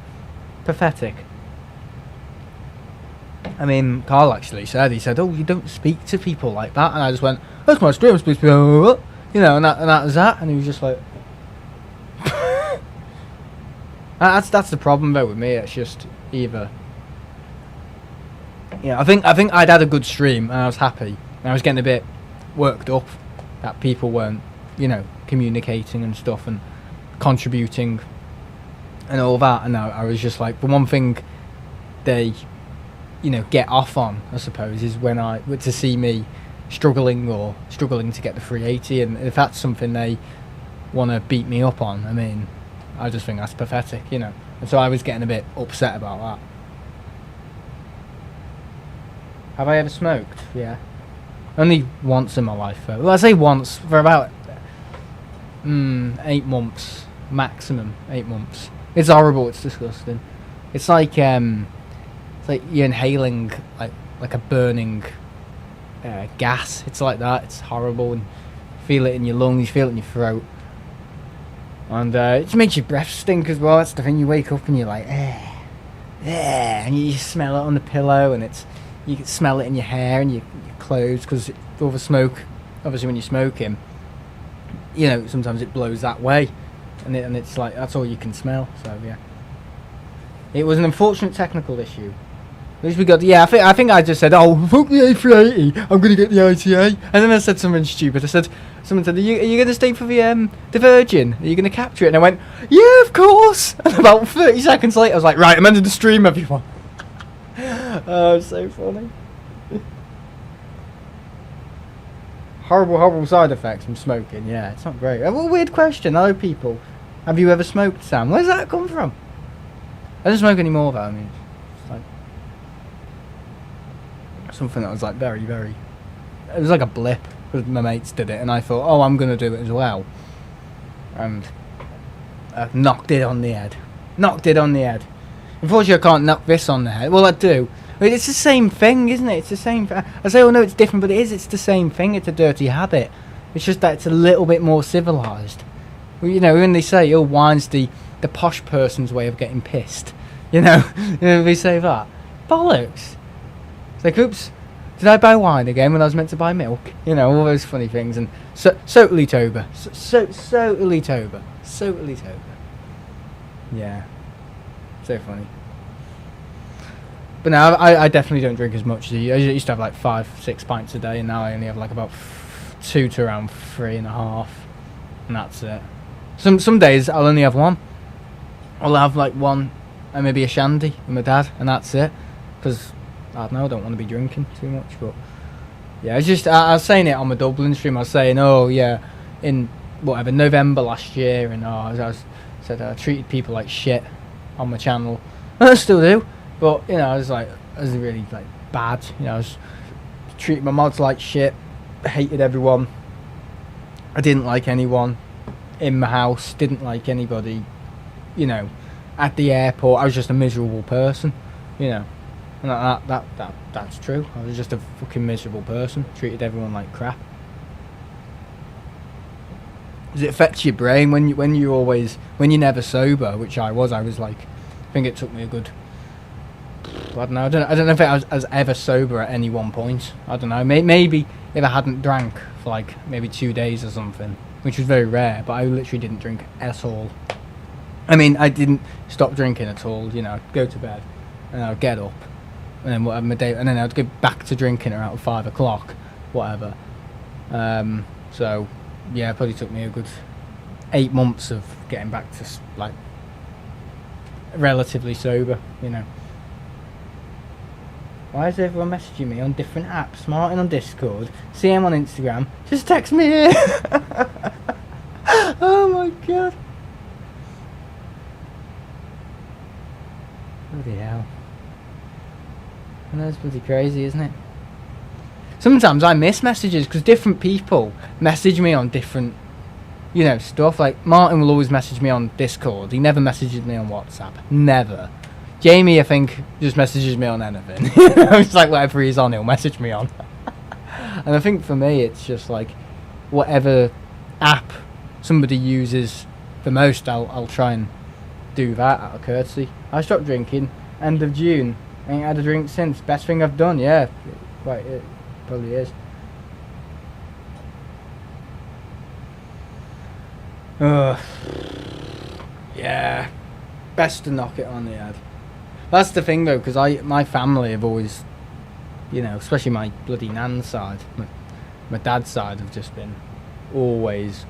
Pathetic. I mean, Carl actually said, he said, oh, you don't speak to people like that, and I just went, that's my stream, I'm supposed to be, you know, and that was that, and he was just like, that's the problem though with me. It's just either, yeah. I think I'd had a good stream and I was happy. And I was getting a bit worked up that people weren't, you know, communicating and stuff and contributing and all that. And I was just like, the one thing they, you know, get off on, I suppose, is when to see me struggling to get the 380, and if that's something they want to beat me up on, I mean, I just think that's pathetic, you know. And so I was getting a bit upset about that. Have I ever smoked? Yeah. Only once in my life, though. Well, I say once, for about 8 months. Maximum 8 months. It's horrible, it's disgusting. It's like you're inhaling like a burning gas. It's like that, it's horrible, and you feel it in your lungs, you feel it in your throat. And it just makes your breath stink as well. That's the thing. You wake up and you're like, and you smell it on the pillow, and you can smell it in your hair and your clothes because all the smoke. Obviously, when you're smoking, you know, sometimes it blows that way, and it's like that's all you can smell. So yeah, it was an unfortunate technical issue. At least we got. Yeah, I think I just said, oh, fuck the A380. I'm gonna get the ITA, and then I said something stupid. Someone said, are you going to stay for the Virgin? Are you going to capture it? And I went, yeah, of course. And about 30 seconds later, I was like, right, I'm ending the stream, everyone. Oh, so funny. Horrible side effects from smoking. Yeah, it's not great. What a weird question. Hello, people. Have you ever smoked, Sam? Where's that come from? I don't smoke anymore, though. I mean, it's like something that was like very, very... It was like a blip. Because my mates did it, and I thought, oh, I'm going to do it as well. And I knocked it on the head. Unfortunately, I can't knock this on the head. Well, I do. I mean, it's the same thing, isn't it? It's the same thing. I say, oh, no, it's different, but it is. It's the same thing. It's a dirty habit. It's just that it's a little bit more civilised. Well, you know, when they say, oh, wine's the posh person's way of getting pissed. You know, they say that. Bollocks. It's like, oops. Did I buy wine again when I was meant to buy milk? You know, all those funny things. And totally Toba. Totally Toba. Yeah. So funny. But now I definitely don't drink as much as I used to have like 5-6 pints a day, and now I only have like about 2 to around 3.5. And that's it. Some days I'll only have one. I'll have like one and maybe a shandy with my dad, and that's it. Because I don't know, I don't want to be drinking too much, but yeah, it's just I was saying it on my Dublin stream. I was saying, oh yeah, in whatever November last year, and said I treated people like shit on my channel. I still do, but you know, I was really like bad. You know, I was treating my mods like shit. Hated everyone. I didn't like anyone in my house. Didn't like anybody. You know, at the airport, I was just a miserable person. You know, and that's true. I was just a fucking miserable person. Treated everyone like crap. Does it affect your brain when you're never sober, which I was like, I think it took me a good, I don't know if I was ever sober at any one point. I don't know, maybe if I hadn't drank for like maybe 2 days or something, which was very rare, but I literally didn't drink at all. I mean, I didn't stop drinking at all, you know. I'd go to bed and I'd get up and then whatever my day, and then I'd go back to drinking around 5 o'clock, whatever. So yeah, it probably took me a good 8 months of getting back to like relatively sober, you know. Why is everyone messaging me on different apps? Martin on Discord, CM on Instagram, just text me here. Oh my god. Bloody hell. And that's bloody crazy, isn't it? Sometimes I miss messages because different people message me on different, you know, stuff. Like Martin will always message me on Discord. He never messages me on WhatsApp. Never. Jamie, I think, just messages me on anything. It's like whatever he's on, he'll message me on. And I think for me, it's just like whatever app somebody uses the most, I'll try and do that out of courtesy. I stopped drinking end of June. I ain't had a drink since. Best thing I've done, yeah. Right, it probably is. Yeah. Best to knock it on the head. That's the thing though, because my family have always, you know, especially my bloody nan's side, my dad's side, have just been always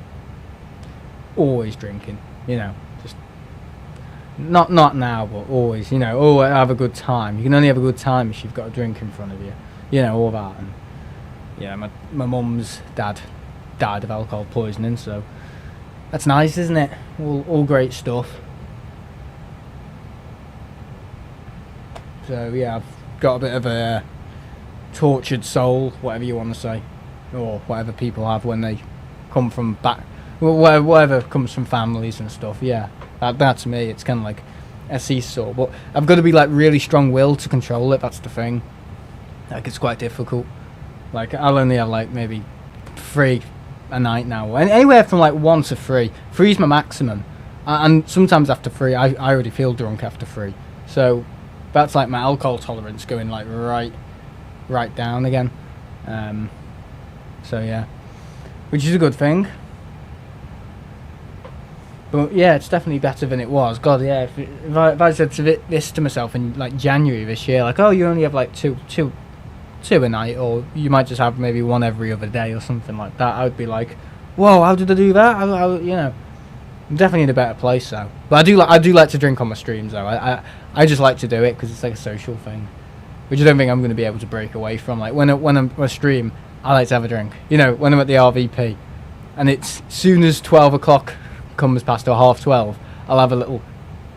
drinking, you know, just not now, but always, you know, oh, have a good time. You can only have a good time if you've got a drink in front of you, you know, all that. And yeah, my mum's dad died of alcohol poisoning, so that's nice, isn't it? All great stuff. So yeah, I've got a bit of a tortured soul, whatever you want to say, or whatever people have when they come from whatever comes from families and stuff. Yeah, that's me. It's kind of like a seesaw, but I've got to be like really strong-willed to control it. That's the thing. Like it's quite difficult. Like I'll only have like maybe 3 a night now, and anywhere from like 1 to 3. 3 is my maximum, and sometimes after 3, I already feel drunk after 3. So that's like my alcohol tolerance going like right down again. So yeah, which is a good thing. But yeah, it's definitely better than it was. God, yeah. If I said this to myself in like January this year, like, oh, you only have like two a night, or you might just have maybe 1 every other day or something like that, I would be like, whoa, how did I do that? You know, I'm definitely in a better place though. But I do like to drink on my streams though. I just like to do it because it's like a social thing, which I don't think I'm going to be able to break away from. Like when I'm a stream, I like to have a drink. You know, when I'm at the RVP, and it's soon as 12 o'clock comes past, or 12:30, I'll have a little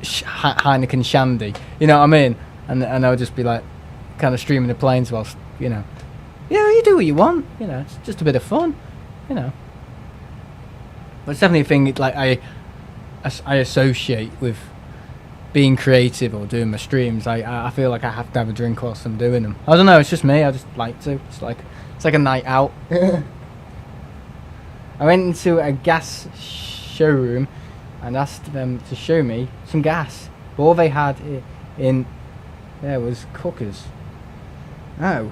Heineken shandy. You know what I mean? And I'll just be like, kind of streaming the planes whilst, you know, you do what you want. You know, it's just a bit of fun. You know, but it's definitely a thing like I associate with being creative or doing my streams. I feel like I have to have a drink whilst I'm doing them. I don't know, it's just me. I just like to. It's like a night out. I went into a gas showroom and asked them to show me some gas. But all they had in there was cookers. Oh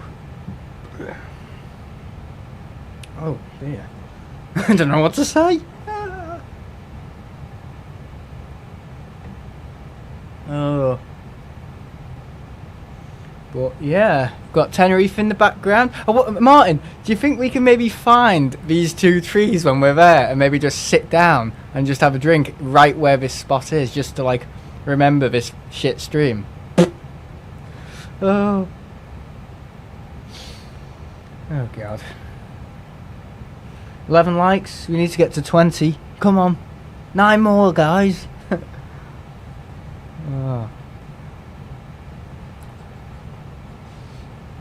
dear. I don't know what to say. Oh. But yeah, got Tenerife in the background. Oh, Martin, do you think we can maybe find these 2 trees when we're there and maybe just sit down and just have a drink right where this spot is, just to like remember this shit stream? Oh, Oh god. 11 likes. We need to get to 20. Come on. 9 more, guys. Oh.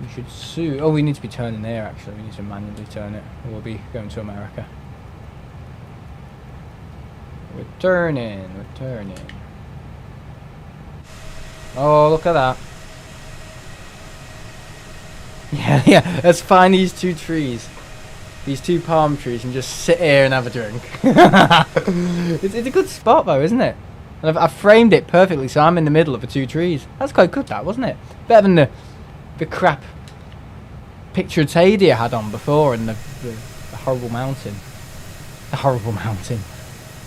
We should soon. Oh, we need to be turning there actually. We need to manually turn it. Or we'll be going to America. We're turning. We're turning. Oh, look at that. Yeah, yeah. Let's find these 2 trees. These 2 palm trees and just sit here and have a drink. It's a good spot though, isn't it? And I've framed it perfectly so I'm in the middle of the 2 trees. That's quite good, that, wasn't it? Better than the crap picture Tadia had on before and the horrible mountain. The horrible mountain.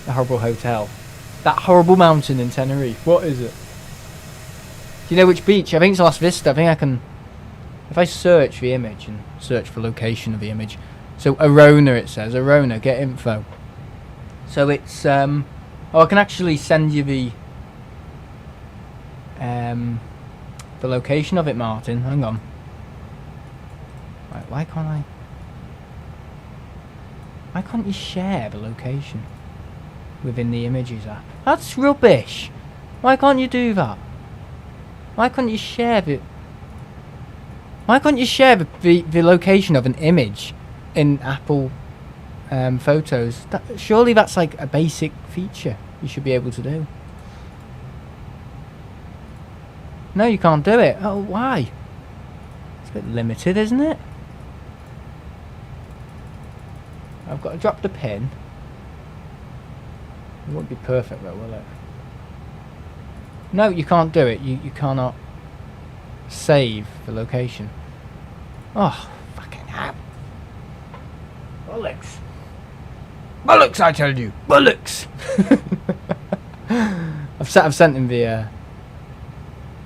The horrible hotel. That horrible mountain in Tenerife. What is it? Do you know which beach? I think it's Las Vista. I think I can... If I search the image and search for location of the image. So Arona it says. Arona, get info. So it's... oh, I can actually send you the location of it, Martin. Hang on. Right, why can't I... Why can't you share the location within the images app? That's rubbish. Why can't you do that? Why can't you share the... Why can't you share the location of an image in Apple Photos? Surely that's like a basic feature you should be able to do. No, you can't do it. Oh, why? It's a bit limited, isn't it? I've got to drop the pin. It won't be perfect though, will it? No, you can't do it. You cannot save the location. Oh, fucking hell. Bollocks. Bollocks, I tell you. Bollocks. I've sent him the...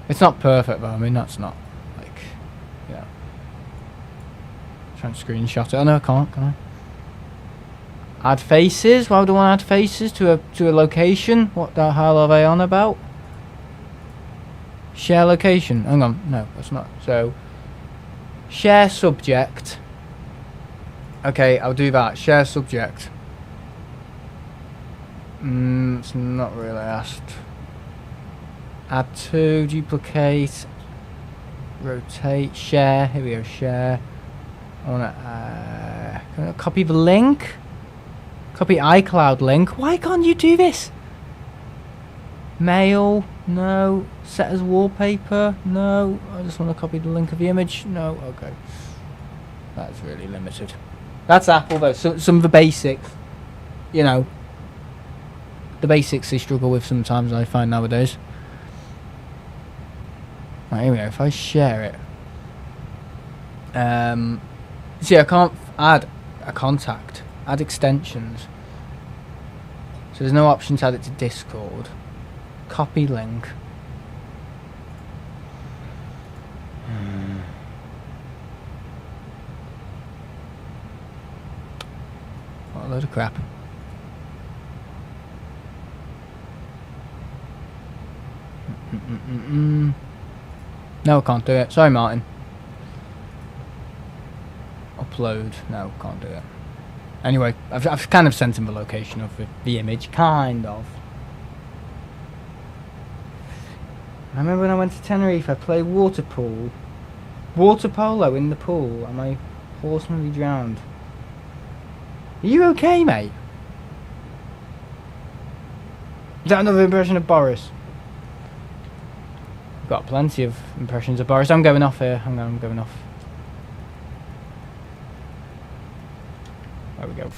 It's not perfect though. I mean, that's not like... Yeah. Trying to screenshot it. Oh no, I can't, can I? Add faces? Why would I want to add faces to a location? What the hell are they on about? Share location. Hang on. No, that's not. So, share subject. Okay, I'll do that. Share subject. It's not really asked. Add to, duplicate, rotate, share. Here we go, share. I want to can I copy the link. Copy iCloud link. Why can't you do this? Mail. No. Set as wallpaper. No. I just want to copy the link of the image. No. Okay. That's really limited. That's Apple though. So, some of the basics, you know, the basics they struggle with sometimes, I find nowadays. Right, here we go. If I share it, see, I can't add a contact, add extensions. So there's no option to add it to Discord. Copy link. What a load of crap. No, I can't do it. Sorry, Martin. Upload. No, can't do it. Anyway, I've kind of sent him the location of the image. Kind of. I remember when I went to Tenerife, I played water polo in the pool, and my horse nearly drowned. Are you okay, mate? Is that another impression of Boris? I've got plenty of impressions of Boris. I'm going off here. Hang on, I'm going off. There we go.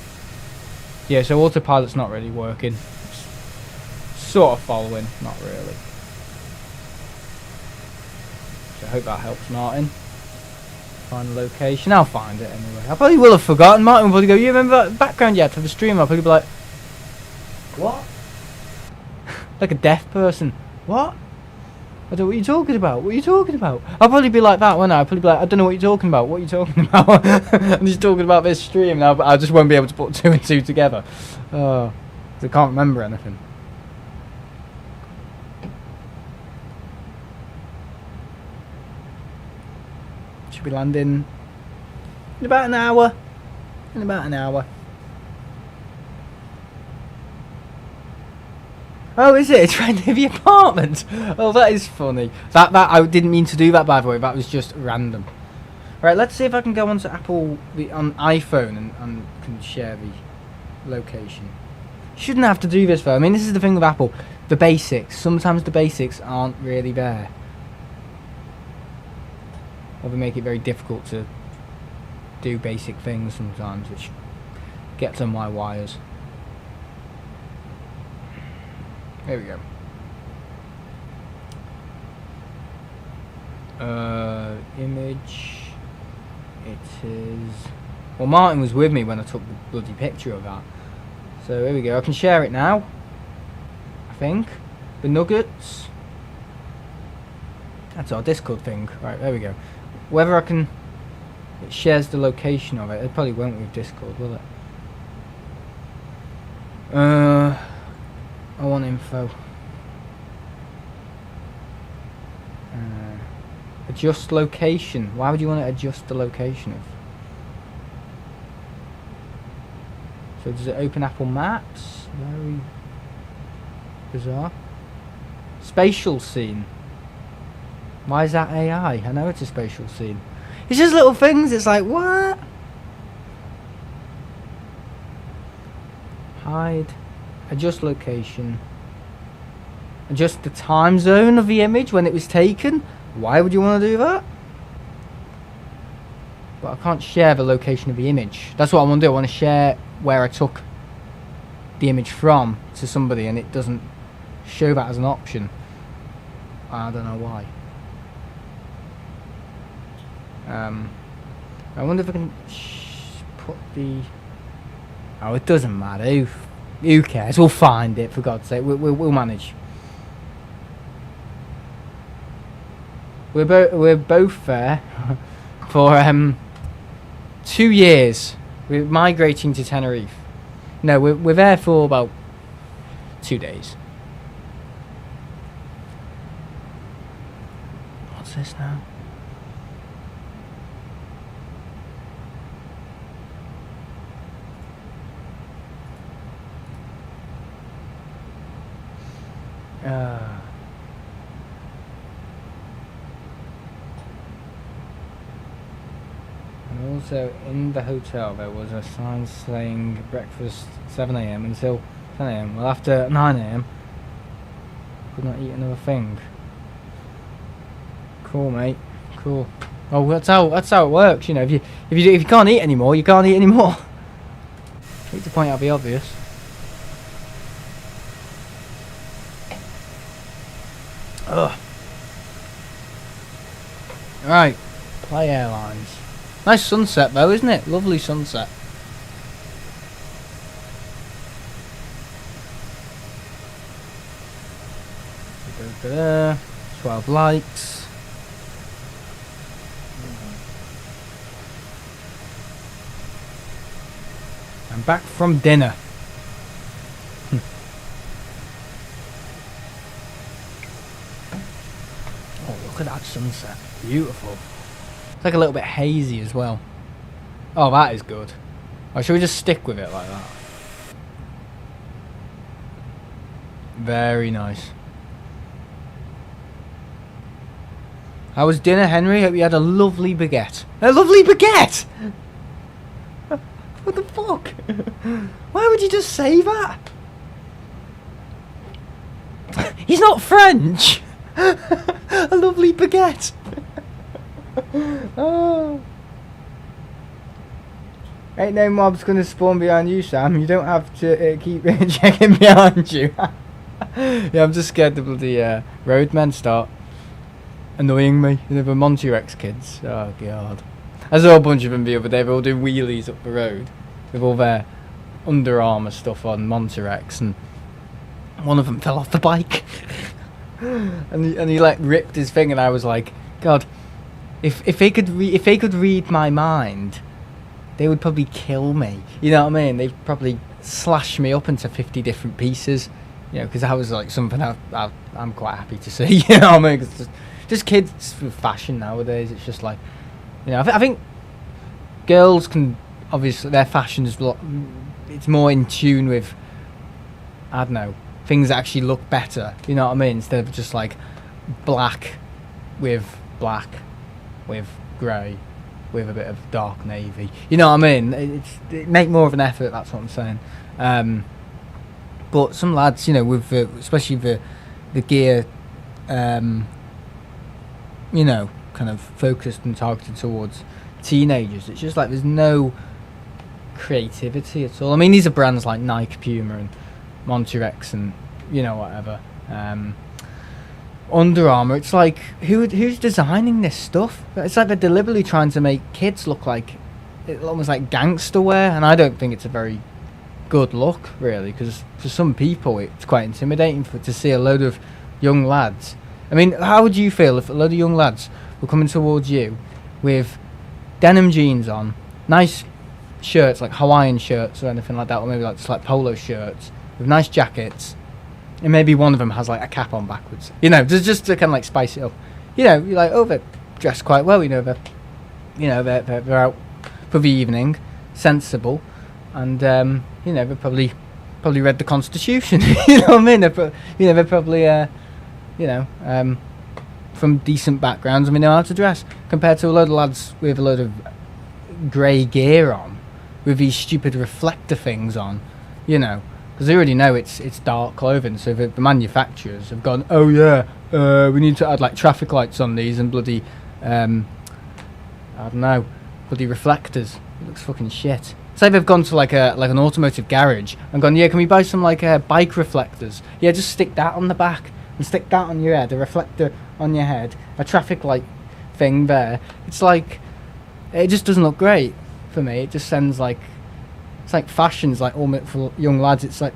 Yeah, so autopilot's not really working. It's sort of following, not really. So I hope that helps, Martin. Find the location. I'll find it anyway. I probably will have forgotten. Martin will probably go, you remember that background you had for the stream? I'll probably be like, what? Like a deaf person. What? I don't know what you're talking about. What are you talking about? I'll probably be like that, won't I? I'll probably be like, I don't know what you're talking about. What are you talking about? And he's talking about this stream now, but I just won't be able to put 2 and 2 together. Oh, I can't remember anything. Should be landing In about an hour. In about an hour. Oh, is it? It's right near the apartment. Oh, that is funny. That I didn't mean to do that, by the way. That was just random. Right, let's see if I can go onto Apple on iPhone and can share the location. Shouldn't have to do this though. I mean, this is the thing with Apple. The basics. Sometimes the basics aren't really there. Or they make it very difficult to do basic things sometimes, which gets on my wires. There we go. Image. It is. Well, Martin was with me when I took the bloody picture of that. So here we go. I can share it now. I think. The nuggets. That's our Discord thing. Right, there we go. Whether I can. It shares the location of it. It probably won't with Discord, will it? I want info. Adjust location. Why would you want to adjust the location of? So does it open Apple Maps? Very bizarre. Spatial scene. Why is that AI? I know it's a spatial scene. It's just little things. It's like, what? Hide. Adjust location. Adjust the time zone of the image when it was taken. Why would you want to do that? But I can't share the location of the image. That's what I want to do. I want to share where I took the image from to somebody, and it doesn't show that as an option. I don't know why. I wonder if I can put the... Oh, it doesn't matter. Who cares? We'll find it, for God's sake. We'll manage. We're both there for 2 years. We're migrating to Tenerife. No, we're there for about 2 days. What's this now? And also in the hotel there was a sign saying breakfast 7 AM until 10 AM. Well, after 9 AM could not eat another thing. Cool, mate. Cool. Oh, that's how it works. You know, if you can't eat anymore, you can't eat anymore. I need to point out the obvious. Ugh. Right, Play Airlines. Nice sunset though, isn't it? Lovely sunset. Da-da-da. 12 likes. I'm back from dinner. Oh, look at that sunset. Beautiful. It's like a little bit hazy as well. Oh, that is good. Or should we just stick with it like that? Very nice. How was dinner, Henry? Hope you had a lovely baguette. A lovely baguette? What the fuck? Why would you just say that? He's not French. A lovely baguette. Oh. Ain't no mobs gonna spawn behind you, Sam. You don't have to keep checking behind you. Yeah, I'm just scared the bloody roadmen start annoying me. You know, the Monterex kids. Oh god. I saw a bunch of them the other day. They're all doing wheelies up the road with all their Under Armour stuff on Monterex, and one of them fell off the bike. and he like ripped his thing, and I was like, God, if they could read my mind, they would probably kill me. You know what I mean? They'd probably slash me up into 50 different pieces. You know, because that was like something I'm quite happy to see. You know what I mean? 'Cause just kids with fashion nowadays. It's just like, you know, I think girls can obviously their fashion is it's more in tune with, I don't know, things that actually look better. You know what I mean? Instead of just like black with grey with a bit of dark navy. You know what I mean? It make more of an effort. That's what I'm saying. But some lads, you know, with especially the gear, you know, kind of focused and targeted towards teenagers. It's just like there's no creativity at all. I mean, these are brands like Nike, Puma, and Monterex, and you know whatever. Under Armour. It's like who's designing this stuff? It's like they're deliberately trying to make kids look like almost like gangster wear, and I don't think it's a very good look, really, because for some people it's quite intimidating to see a load of young lads. I mean, how would you feel if a load of young lads were coming towards you with denim jeans on, nice shirts like Hawaiian shirts or anything like that, or maybe like just like polo shirts with nice jackets, and maybe one of them has like a cap on backwards, you know, just to kind of like spice it up. You know, you're like, oh, they're dressed quite well, you know, they're out for the evening, sensible, and you know, they've probably read the Constitution. You know what I mean? They're probably you know, from decent backgrounds, and we know how to dress, compared to a load of lads with a load of grey gear on, with these stupid reflector things on, you know, because they already know it's dark clothing. So the manufacturers have gone, oh yeah, we need to add like traffic lights on these and bloody, I don't know, bloody reflectors. It looks fucking shit. Say they've gone to like an automotive garage and gone, yeah, can we buy some like bike reflectors? Yeah, just stick that on the back and stick that on your head, a reflector on your head, a traffic light thing there. It's like, it just doesn't look great for me. It just sends like, it's like fashion's like almost for young lads. It's like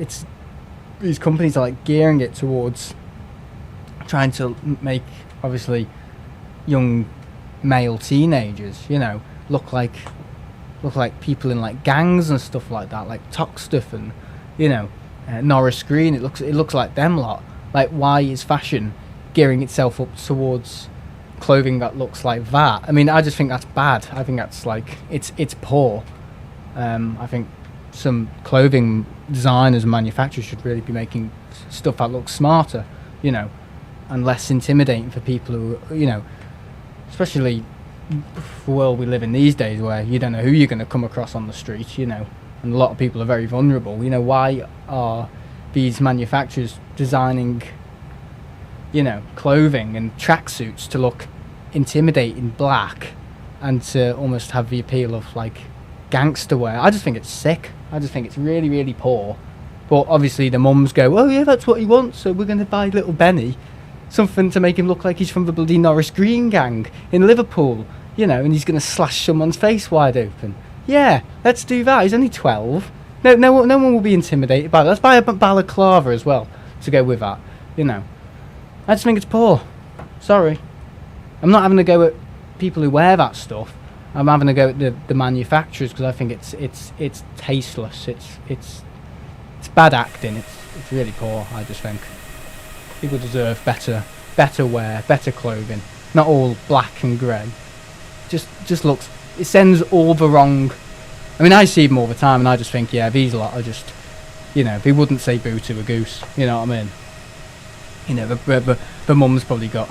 these companies are like gearing it towards trying to make obviously young male teenagers, you know, look like people in like gangs and stuff like that, like Toxteth and, you know, Norris Green. It looks like them lot. Like, why is fashion gearing itself up towards clothing that looks like that? I mean, I just think that's bad. I think that's like it's poor. I think some clothing designers and manufacturers should really be making stuff that looks smarter, you know, and less intimidating for people who, you know, especially the world we live in these days where you don't know who you're going to come across on the street, you know, and a lot of people are very vulnerable. You know, why are these manufacturers designing, you know, clothing and tracksuits to look intimidating black and to almost have the appeal of like gangster wear? I just think it's sick. I just think it's really, really poor. But obviously the mums go, oh yeah, that's what he wants, so we're going to buy little Benny something to make him look like he's from the bloody Norris Green gang in Liverpool, you know, and he's going to slash someone's face wide open. Yeah, let's do that. He's only 12. No one will be intimidated by that. Let's buy a balaclava as well to go with that, you know. I just think it's poor. Sorry. I'm not having to go at people who wear that stuff. I'm having to go at the manufacturers, because I think it's tasteless. It's bad acting. It's really poor, I just think. People deserve better wear, better clothing. Not all black and grey. Just looks, it sends all the wrong. I mean, I see them all the time, and I just think, yeah, these lot are just, you know, they wouldn't say boo to a goose. You know what I mean? You know, the mum's probably got,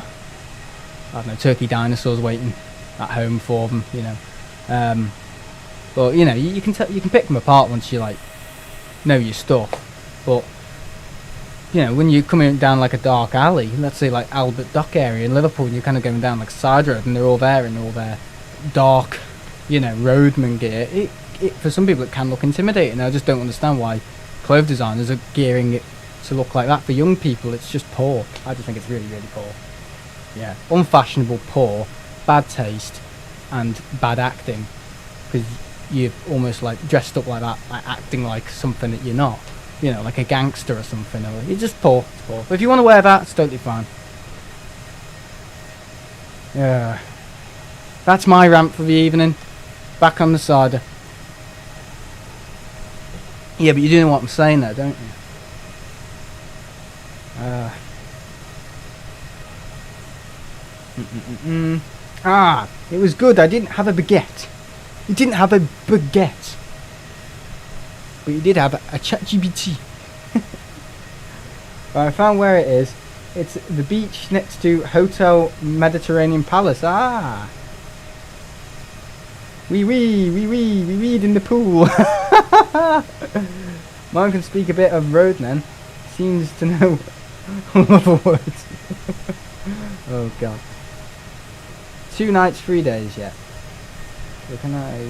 I don't know, turkey dinosaurs waiting at home for them. You know, but you know, you can pick them apart once you like know your stuff. But you know, when you're coming down like a dark alley, let's say like Albert Dock area in Liverpool, and you're kind of going down like a side road, and they're all there in all their dark, you know, roadman gear. It for some people it can look intimidating. I just don't understand why clothes designers are gearing it to look like that for young people. It's just poor. I just think it's really, really poor. Yeah, unfashionable, poor, bad taste, and bad acting, because you're almost like dressed up like that, like acting like something that you're not. You know, like a gangster or something. Or it's just poor. It's poor. But if you want to wear that, it's totally fine. Yeah. That's my rant for the evening. Back on the cider. Yeah, but you do know what I'm saying there, don't you? It was good. I didn't have a baguette. He didn't have a baguette. But he did have a ChatGPT. Right, I found where it is. It's the beach next to Hotel Mediterranean Palace. Ah! We weed in the pool. Mine can speak a bit of roadman. Seems to know all other words. Oh god. 2 nights, 3 days yet. So can I...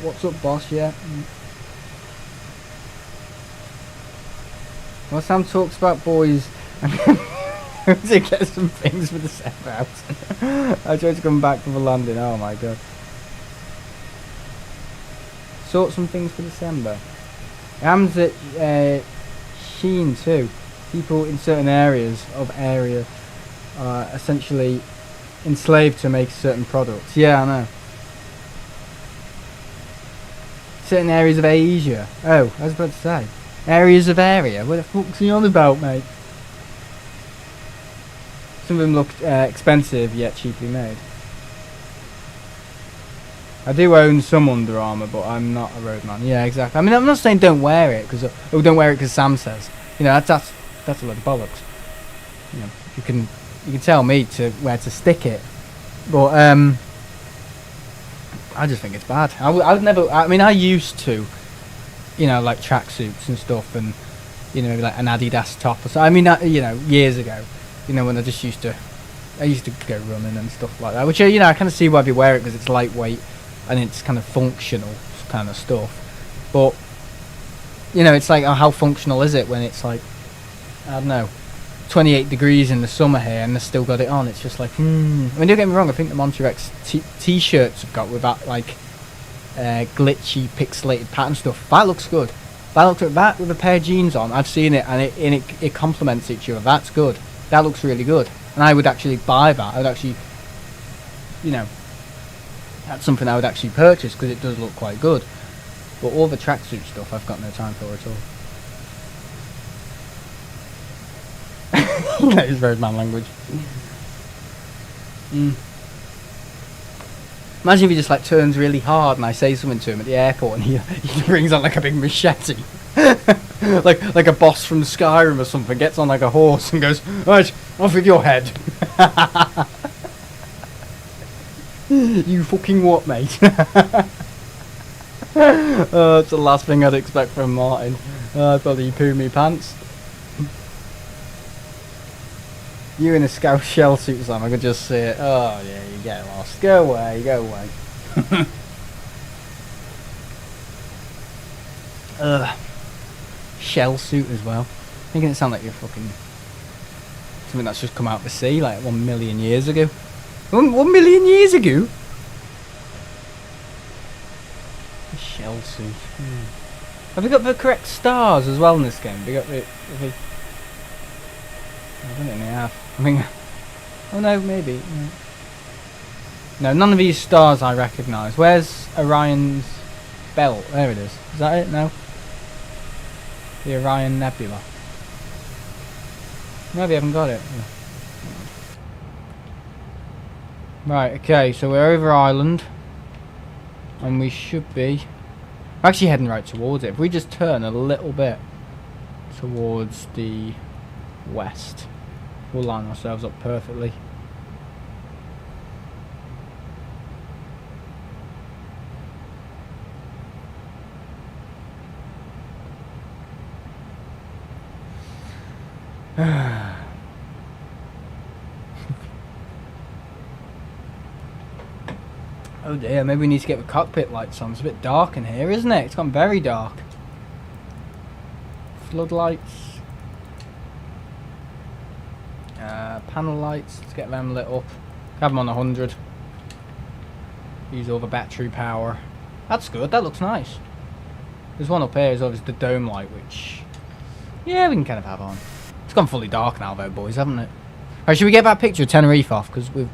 what's up, boss? Yeah. Well, Sam talks about boys and to get some things for the set out. I tried to come back from the landing. Oh my god. Sort some things for December. Hams at Sheen too. People in certain areas of area are essentially enslaved to make certain products. Yeah, I know. Certain areas of Asia. Oh, I was about to say. Areas of area? What the fuck's he on about, mate? Some of them look expensive yet cheaply made. I do own some Under Armour, but I'm not a roadman. Yeah, exactly. I mean, I'm not saying don't wear it because don't wear it because Sam says. You know, that's a load of bollocks. You know, you can tell me to where to stick it, but I just think it's bad. I would never. I mean, I used to, you know, like tracksuits and stuff, and you know, maybe like an Adidas top or so. I mean, you know, years ago, you know, when I used to go running and stuff like that. Which you know, I kind of see why they wear it because it's lightweight and it's kind of functional kind of stuff. But you know, it's like, oh, how functional is it when it's like, I don't know, 28 degrees in the summer here and they've still got it on? It's just like, I mean, don't get me wrong, I think the Monterex t-shirts have got with that like glitchy pixelated pattern stuff, that looks good. That with a pair of jeans on, I've seen it, and it complements each other. That's good. That looks really good, and I would actually buy that. I would actually, you know, that's something I would actually purchase because it does look quite good. But all the tracksuit stuff, I've got no time for at all. That is roadman language. Imagine if he just like turns really hard and I say something to him at the airport and he brings on like a big machete. like a boss from Skyrim or something, gets on like a horse and goes, right, off with your head. You fucking what, mate? That's the last thing I'd expect from Martin. I thought he pooed me pants. You in a scout shell suit, Sam, I could just see it. Oh yeah, you get lost. Go away, go away. Shell suit as well. Making it sound like you're fucking something that's just come out of the sea like 1 million years ago. 1 million years ago? A shell suit. Have we got the correct stars as well in this game? I don't think they have. I think. Oh no, maybe. No, none of these stars I recognise. Where's Orion's belt? There it is. Is that it? No. The Orion Nebula. Maybe I haven't got it. Right. Okay. So we're over Ireland, and we should be. We're actually heading right towards it. If we just turn a little bit towards the west, we'll line ourselves up perfectly. Oh dear, maybe we need to get the cockpit lights on. It's a bit dark in here, isn't it? It's gone very dark. Floodlights. Panel lights, let's get them lit up. Have them on 100. Use all the battery power. That's good, that looks nice. There's one up here, is obviously the dome light, which, yeah, we can kind of have on. It's gone fully dark now though, boys, haven't it? Alright, should we get that picture of Tenerife off? Because we've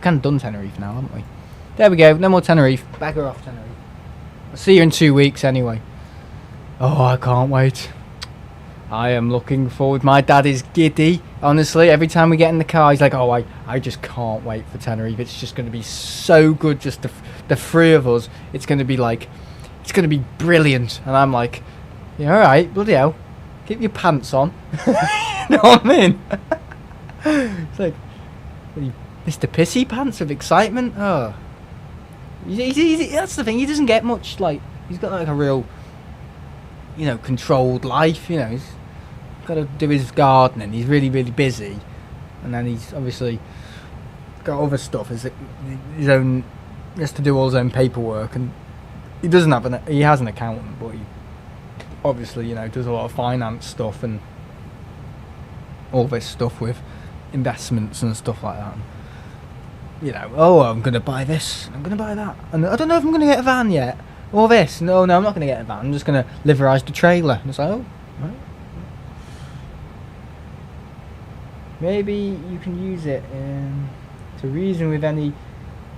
kind of done Tenerife now, haven't we? There we go, no more Tenerife. Bagger off Tenerife. I'll see you in 2 weeks anyway. Oh, I can't wait. I am looking forward. My dad is giddy, honestly. Every time we get in the car, he's like, oh, I just can't wait for Tenerife. It's just going to be so good, just the three of us. It's going to be like, it's going to be brilliant. And I'm like, yeah, all right, bloody hell. Keep your pants on. You know what I mean? It's like, Mr. Pissy Pants of excitement. Oh. That's the thing, he doesn't get much, like, he's got like a real, you know, controlled life, you know, he's got to do his gardening, he's really, really busy, and then he's obviously got other stuff, his own, he has to do all his own paperwork, and he doesn't have he has an accountant, but he obviously, you know, does a lot of finance stuff, and all this stuff with investments and stuff like that. You know, oh, I'm going to buy this, I'm going to buy that, and I don't know if I'm going to get a van yet, or this, no, I'm not going to get a van, I'm just going to liverise the trailer, and it's like, oh, right. Maybe you can use it to reason with any, if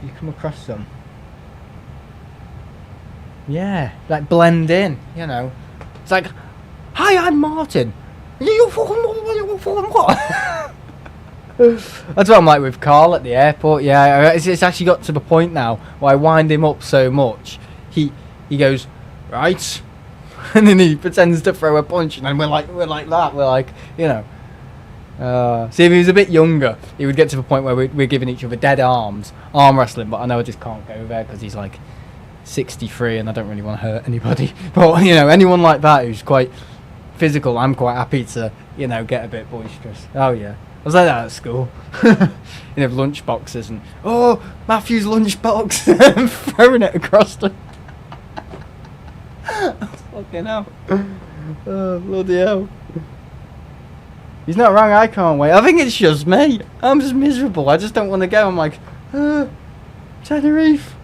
you come across them. Yeah, like blend in, you know, it's like, hi, I'm Martin, you fucking what? That's what I'm like with Carl at the airport. Yeah, it's actually got to the point now where I wind him up so much. He goes, right, and then he pretends to throw a punch, and then we're like that. We're like, you know. See, if he was a bit younger, he would get to the point where we're giving each other dead arm wrestling. But I know I just can't go there because he's like 63, and I don't really want to hurt anybody. But you know, anyone like that who's quite physical, I'm quite happy to, you know, get a bit boisterous. Oh yeah. I was like that at school. You know, lunch boxes and, oh, Matthew's lunchbox, and throwing it across the... Fucking hell. Oh, bloody hell. He's not wrong, I can't wait. I think it's just me. I'm just miserable. I just don't want to go. I'm like, Tenerife.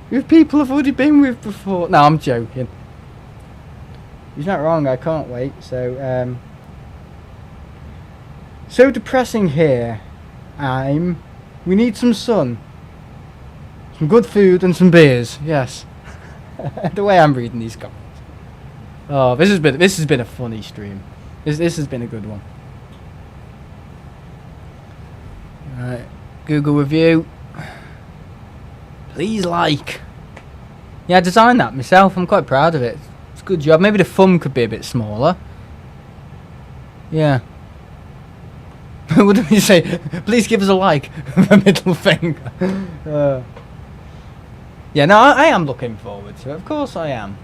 With people I've already been with before. No, I'm joking. He's not wrong, I can't wait. So, so depressing here. We need some sun, some good food, and some beers. Yes. The way I'm reading these comments. Oh, this has been a funny stream. This has been a good one. Right, Google review. Please like. Yeah, I designed that myself. I'm quite proud of it. It's a good job. Maybe the thumb could be a bit smaller. Yeah. What did we say? Please give us a like. The middle finger. Yeah, no, I am looking forward to it. Of course I am.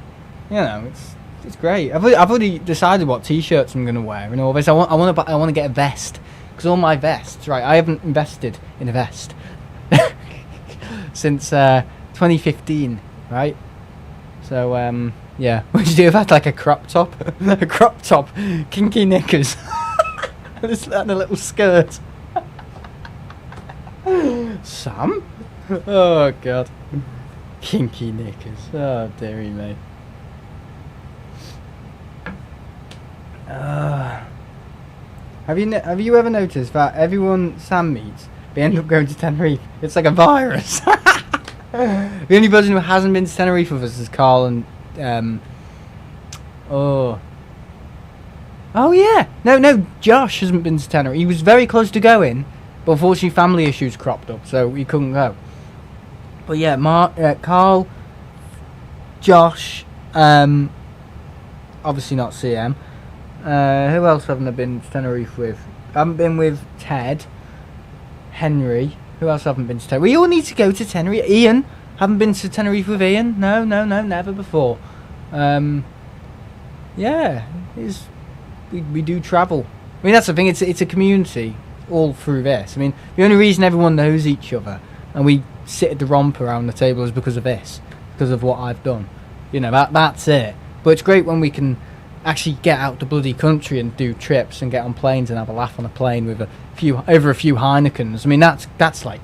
You know, it's great. I've already decided what t-shirts I'm gonna wear and all this. I want to get a vest because all my vests, right? I haven't invested in a vest since 2015, right? So yeah. What did you do? I've had like a crop top, kinky knickers. And a little skirt. Sam? Oh god. Kinky knickers. Oh dearie me. Have you ever noticed that everyone Sam meets, they end up going to Tenerife? It's like a virus. The only person who hasn't been to Tenerife with us is Carl and Oh yeah, no, Josh hasn't been to Tenerife. He was very close to going, but unfortunately family issues cropped up, so he couldn't go. But yeah, Carl, Josh, obviously not CM. Who else haven't I been to Tenerife with? I haven't been with Ted, Henry. Who else haven't been to Tenerife? We all need to go to Tenerife. Ian, haven't been to Tenerife with Ian. No, never before. Yeah, we do travel. I mean, that's the thing. It's a community all through this. I mean, the only reason everyone knows each other and we sit at the romp around the table is because of this, because of what I've done. You know, that's it. But it's great when we can actually get out the bloody country and do trips and get on planes and have a laugh on a plane with over a few Heinekens. I mean, that's like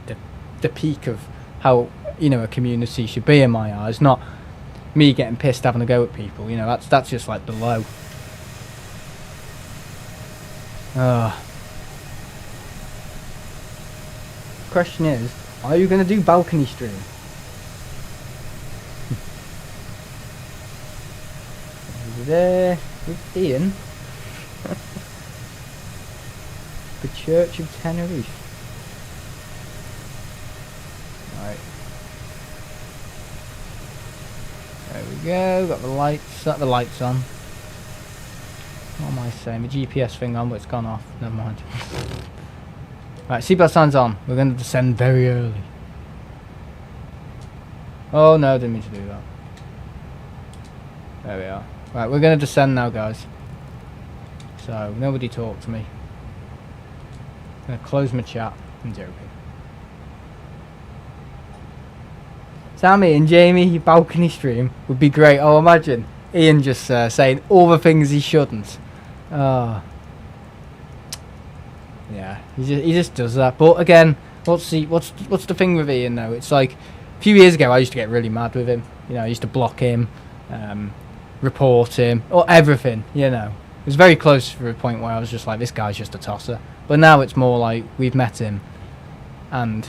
the peak of how, you know, a community should be in my eyes. Not me getting pissed having a go at people. You know, that's just like the low. Question is, are you going to do balcony stream? Over there with Ian. The Church of Tenerife. Right. There we go. Got the lights. Set the lights on. What am I saying? The GPS thing on, but it's gone off. Never mind. Right, seatbelt signs on. We're going to descend very early. Oh no, didn't mean to do that. There we are. Right, we're going to descend now, guys. So, nobody talk to me. I'm going to close my chat. I'm joking. Sammy and Jamie, balcony stream would be great. Oh, imagine Ian just saying all the things he shouldn't. Oh. Yeah, he just does that. But again, what's the thing with Ian though? It's like a few years ago I used to get really mad with him. You know, I used to block him, report him, or everything. You know, it was very close to a point where I was just like, this guy's just a tosser. But now it's more like we've met him, and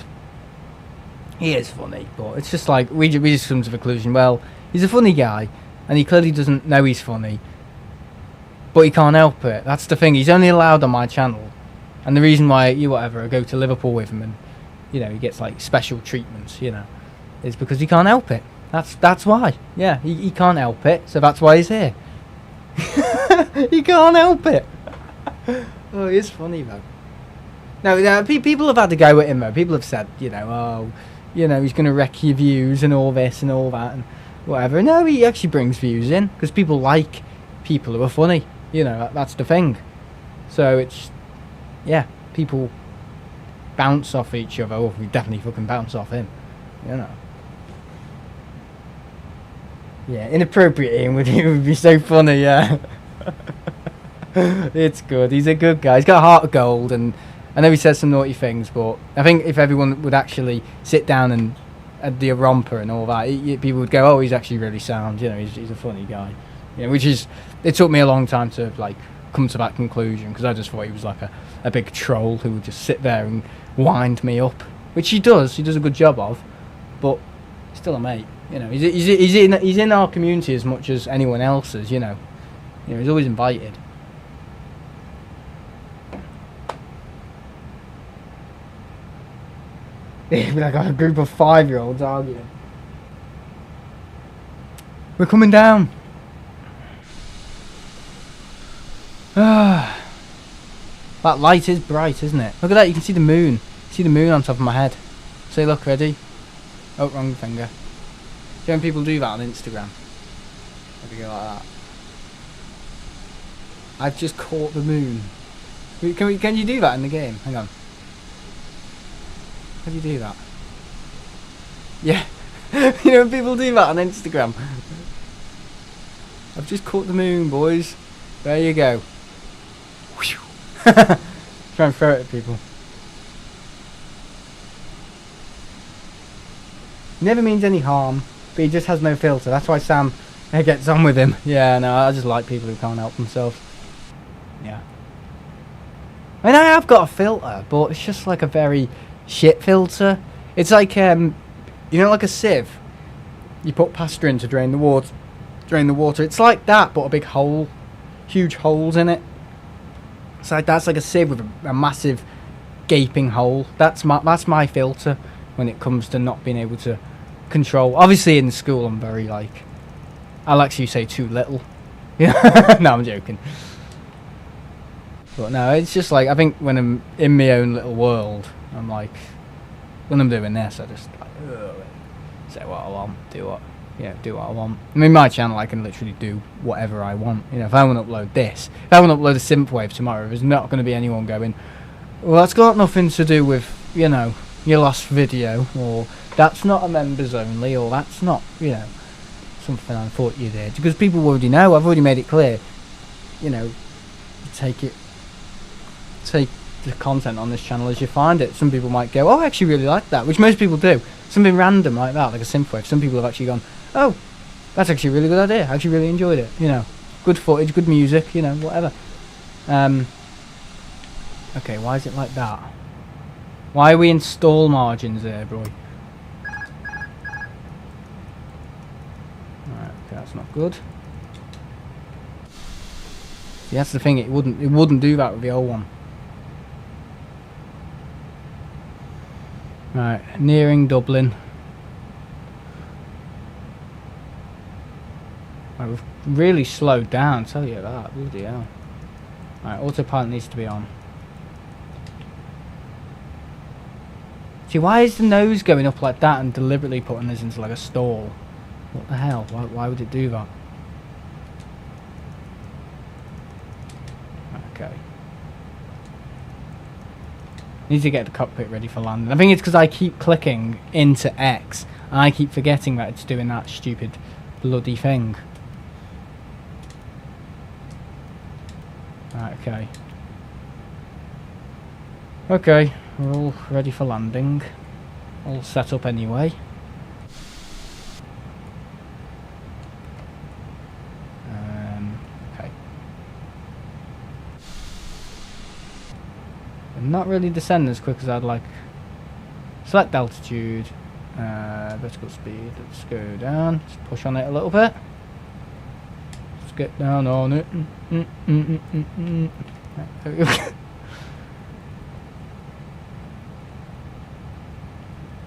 he is funny. But it's just like we just come to the conclusion. Well, he's a funny guy, and he clearly doesn't know he's funny, but he can't help it. That's the thing. He's only allowed on my channel. And the reason why I go to Liverpool with him and, you know, he gets like special treatments, you know, is because he can't help it. That's why. Yeah, he can't help it, so that's why he's here. He can't help it. Oh, it's funny though. No, people have had to go at him though. People have said, you know, oh, you know, he's going to wreck your views and all this and all that and whatever. No, he actually brings views in because people like people who are funny. You know, that's the thing. So it's... yeah, people bounce off each other. Oh, we definitely fucking bounce off him. You know. Yeah, inappropriate Ian would be so funny, yeah. It's good. He's a good guy. He's got a heart of gold, and I know he says some naughty things, but I think if everyone would actually sit down and do a romper and all that, people would go, oh, he's actually really sound. You know, he's a funny guy. You know, which is... it took me a long time to, like, come to that conclusion, because I just thought he was like a big troll who would just sit there and wind me up, which he does a good job of, but still a mate. You know, he's in our community as much as anyone else's. You know, he's always invited. It'd be like a group of 5-year-olds arguing. We're coming down. That light is bright, isn't it? Look at that, you can see the moon. See the moon on top of my head. Say, look, ready? Oh, wrong finger. Do you know when people do that on Instagram? Maybe go like that. I've just caught the moon. Can you do that in the game? Hang on. How do you do that? Yeah. You know when people do that on Instagram? I've just caught the moon, boys. There you go. Try and throw it at people. He never means any harm, but he just has no filter. That's why Sam gets on with him. Yeah, no, I just like people who can't help themselves. Yeah. I mean, I have got a filter, but it's just like a very shit filter. It's like, you know, like a sieve. You put pasta in to drain the water. It's like that, but a big hole. Huge holes in it. It's like that's like a sieve with a massive gaping hole. That's my filter when it comes to not being able to control. Obviously in school I'm very like, I'll actually say too little. Yeah. No, I'm joking. But no, it's just like, I think when I'm in my own little world, I'm like, when I'm doing this, I just like, say what I want, do what I want. I mean, my channel, I can literally do whatever I want. You know, if I want to upload this, if I want to upload a synthwave tomorrow, there's not going to be anyone going, well, that's got nothing to do with, you know, your last video, or that's not a members only, or that's not, you know, something I thought you did. Because people already know, I've already made it clear, you know, take the content on this channel as you find it. Some people might go, oh, I actually really like that, which most people do. Something random like that, like a synthwave. Some people have actually gone, oh, that's actually a really good idea. I actually really enjoyed it. You know, good footage, good music, you know, whatever. Okay, why is it like that? Why are we in stall margins there, bro? Alright, okay, that's not good. See, that's the thing, it wouldn't do that with the old one. Right, nearing Dublin. Right, we've really slowed down, tell you that. Bloody hell. Right, autopilot needs to be on. See, why is the nose going up like that and deliberately putting us into like a stall? What the hell? Why would it do that? Okay. Need to get the cockpit ready for landing. I think it's because I keep clicking into X and I keep forgetting that it's doing that stupid bloody thing. Right, okay. Okay, we're all ready for landing. All set up anyway. Okay. I'm not really descending as quick as I'd like. Select altitude, vertical speed. Let's go down. Let's push on it a little bit. Let's get down on it. Right, there we go.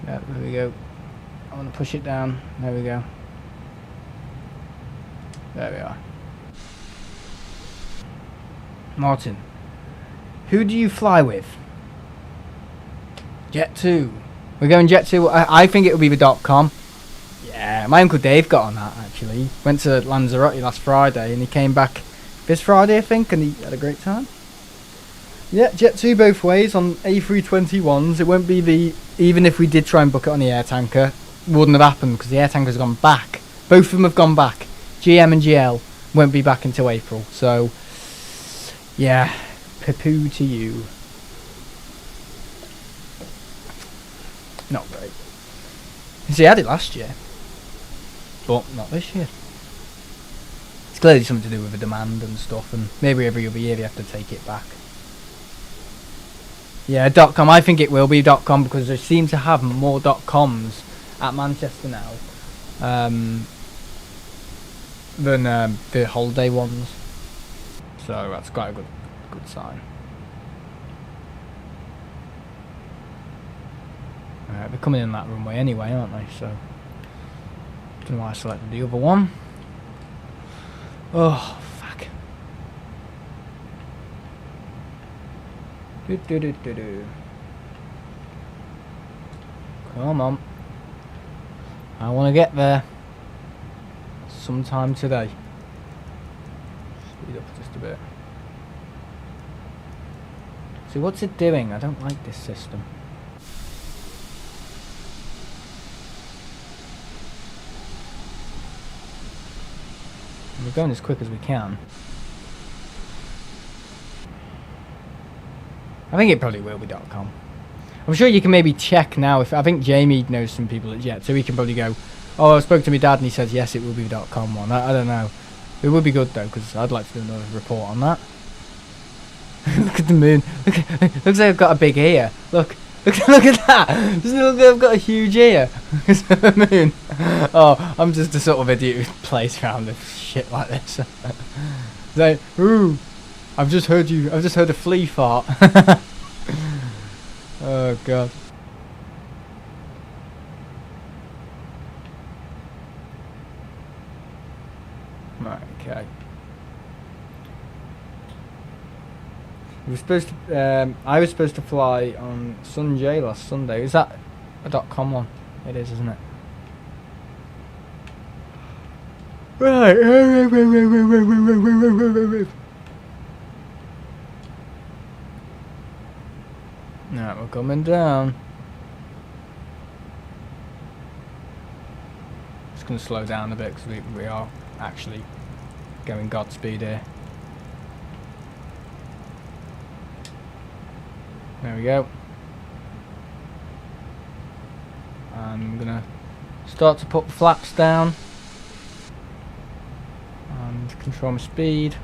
Yeah, there we go. I want to push it down. There we go. There we are. Martin, who do you fly with? Jet 2. We're going Jet 2. I think it will be the .com. Yeah, my Uncle Dave got on that actually. Went to Lanzarote last Friday and he came back this Friday, I think, and he had a great time. Yeah, Jet 2 both ways on A321s. It won't be the... Even if we did try and book it on the air tanker, wouldn't have happened because the air tanker's gone back. Both of them have gone back. GM and GL won't be back until April. So, yeah, poo to you. Not great. See, I had it last year, but not this year. It's clearly something to do with the demand and stuff, and maybe every other year they have to take it back. Yeah, .com. I think it will be .com because they seem to have more .coms at Manchester now than the holiday ones. So that's quite a good sign. They're coming in that runway anyway, aren't they? So don't know why I selected the other one. Oh. Come on. I want to get there sometime today. Speed up just a bit. See, what's it doing? I don't like this system. We're going as quick as we can. I think it probably will be .com. I'm sure you can maybe check now. If I think Jamie knows some people at Jet, so he can probably go, oh, I spoke to my dad and he says yes, it will be .com one. I don't know. It would be good though, because I'd like to do another report on that. Look at the moon. Looks like I've got a big ear. Look at that. Doesn't it look like I've got a huge ear? It's the moon. Oh, I'm just a sort of idiot who plays around with shit like this. It's like, ooh. I've just heard a flea fart. Oh god. Right, okay. We were supposed to, I was supposed to fly on Sunday last Sunday. Is that a .com one? It is, isn't it? Right. Right, we're coming down. Just going to slow down a bit because we are actually going Godspeed here. There we go. And I'm going to start to put the flaps down and control my speed.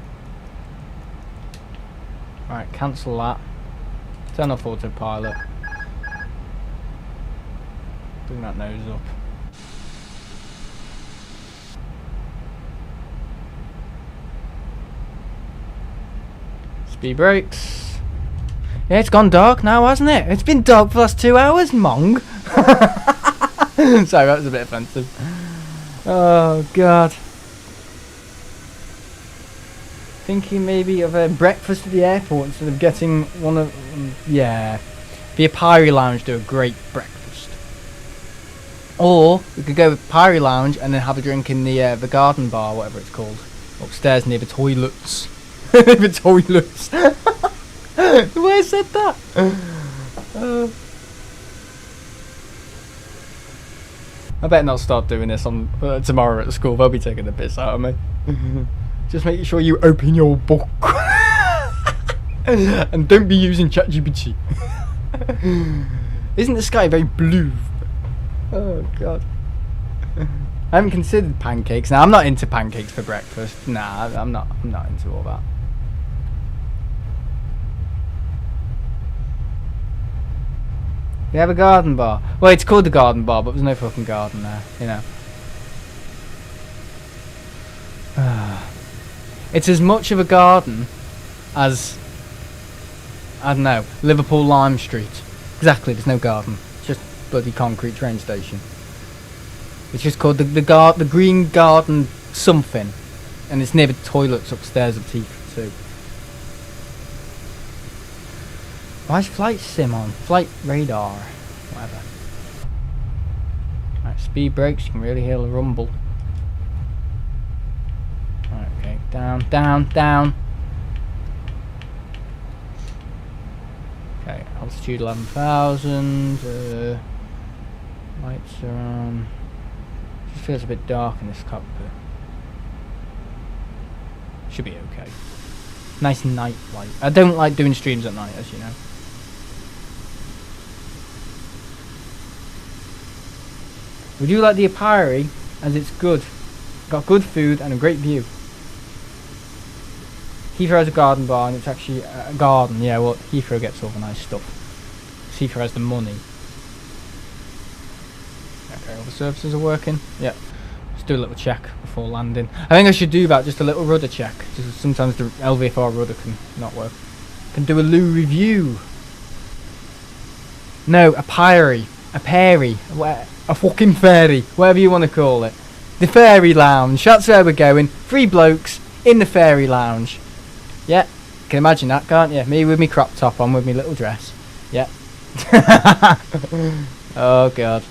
Right, cancel that. Turn off autopilot. Bring that nose up. Speed brakes. Yeah, it's gone dark now, hasn't it? It's been dark for the last 2 hours, Mong. Sorry, that was a bit offensive. Oh, God. Thinking maybe of a breakfast at the airport instead of getting one of... yeah. The Apiri Lounge do a great breakfast. Or, we could go with Apiri Lounge and then have a drink in the garden bar, whatever it's called. Upstairs near the toilets. The toilets. The way I said that. I better not start doing this on tomorrow at school. They'll be taking the piss out of me. Just make sure you open your book. And don't be using ChatGPT. Isn't the sky very blue? Oh, God. I haven't considered pancakes. Now, I'm not into pancakes for breakfast. Nah, I'm not into all that. We have a garden bar. Well, it's called the garden bar, but there's no fucking garden there, you know. It's as much of a garden as, I don't know, Liverpool Lime Street. Exactly, there's no garden. It's just bloody concrete train station. It's just called the Green Garden something. And it's near the toilets upstairs of T2. Why is flight sim on? Flight radar. Whatever. Right, speed brakes, you can really hear the rumble. Right, okay, down, down, down. Okay, altitude 11,000. Lights are on. Just feels a bit dark in this cockpit. Should be okay. Nice night light. I don't like doing streams at night, as you know. We do like the Apiri, as it's good. Got good food and a great view. Heathrow has a garden bar, and it's actually a garden. Yeah, well, Heathrow gets all the nice stuff. Heathrow has the money. Okay, all the services are working. Yeah. Let's do a little check before landing. I think I should do that, just a little rudder check. Just sometimes the LVFR rudder can not work. Can do a loo review. No, a Apiri. A Peri. A fucking fairy. Whatever you want to call it. The Fairy Lounge. That's where we're going. 3 blokes in the Fairy Lounge. Yeah. You can imagine that, can't you? Me with me crop top on with me little dress. Yeah. Oh, God.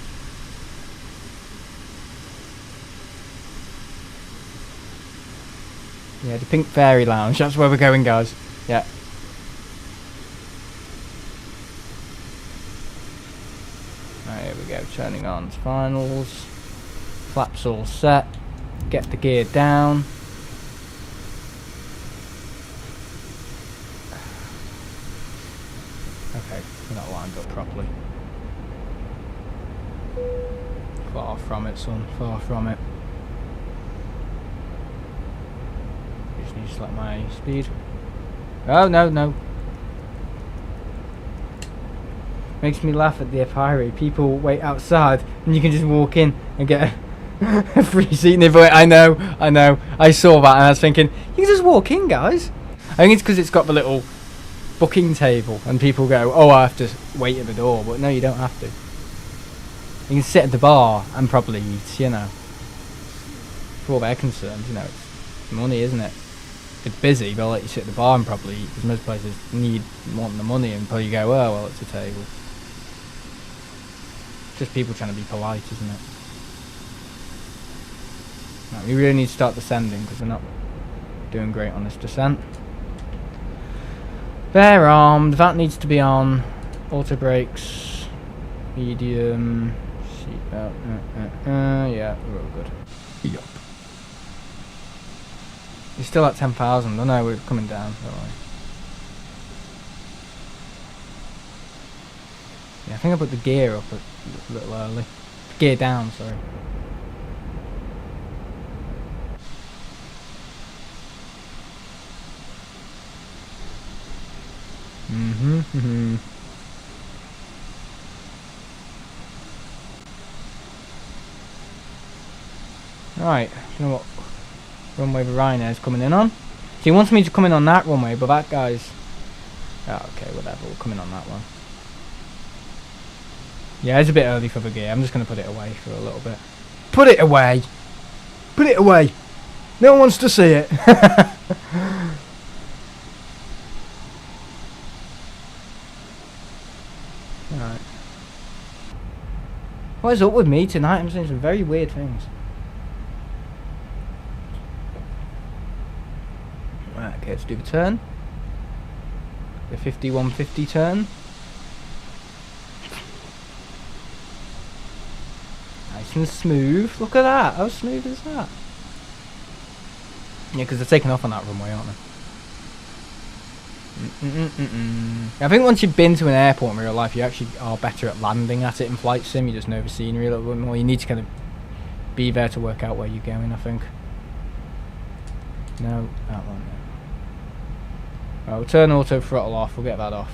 Yeah, the Pink Fairy Lounge. That's where we're going, guys. Yeah. Right, here we go. Turning on to finals. Flaps all set. Get the gear down. Okay, we're not lined up properly. Far from it, son. Far from it. Just need to select my speed. Oh, no, no. Makes me laugh at the Apiri. People wait outside and you can just walk in and get a free seat in the I know. I saw that and I was thinking, you can just walk in, guys. I think it's because it's got the little booking table and people go, oh, I have to wait at the door. But no, you don't have to. You can sit at the bar and probably eat, you know. For all they're concerned, you know, it's money, isn't it? It's busy, they'll let you sit at the bar and probably eat, because most places want the money and probably go, oh, well, it's a table. Just people trying to be polite, isn't it? No, we really need to start descending, because we're not doing great on this descent. They're armed, that needs to be on. Auto brakes, medium, seatbelt, yeah, we're all good. Yup. You're still at 10,000. Oh no, we're coming down. Don't worry. Yeah, I think I put the gear up a little early. Gear down, sorry. Right, you know what runway the Ryanair's coming in on? So he wants me to come in on that runway, but that guy's Oh, okay, whatever. We'll come in on that one. Yeah, it's a bit early for the gear. I'm just going to put it away for a little bit. Put it away! Put it away! No one wants to see it! Alright. What is up with me tonight? I'm saying some very weird things. Right, okay, let's do the turn. The 5150 turn. Nice and smooth. Look at that. How smooth is that? Yeah, because they're taking off on that runway, aren't they? I think once you've been to an airport in real life, you actually are better at landing at it in flight sim. You just know the scenery a little bit more. You need to kind of be there to work out where you're going, I think. No, that one. No. Right, we'll turn auto throttle off. We'll get that off.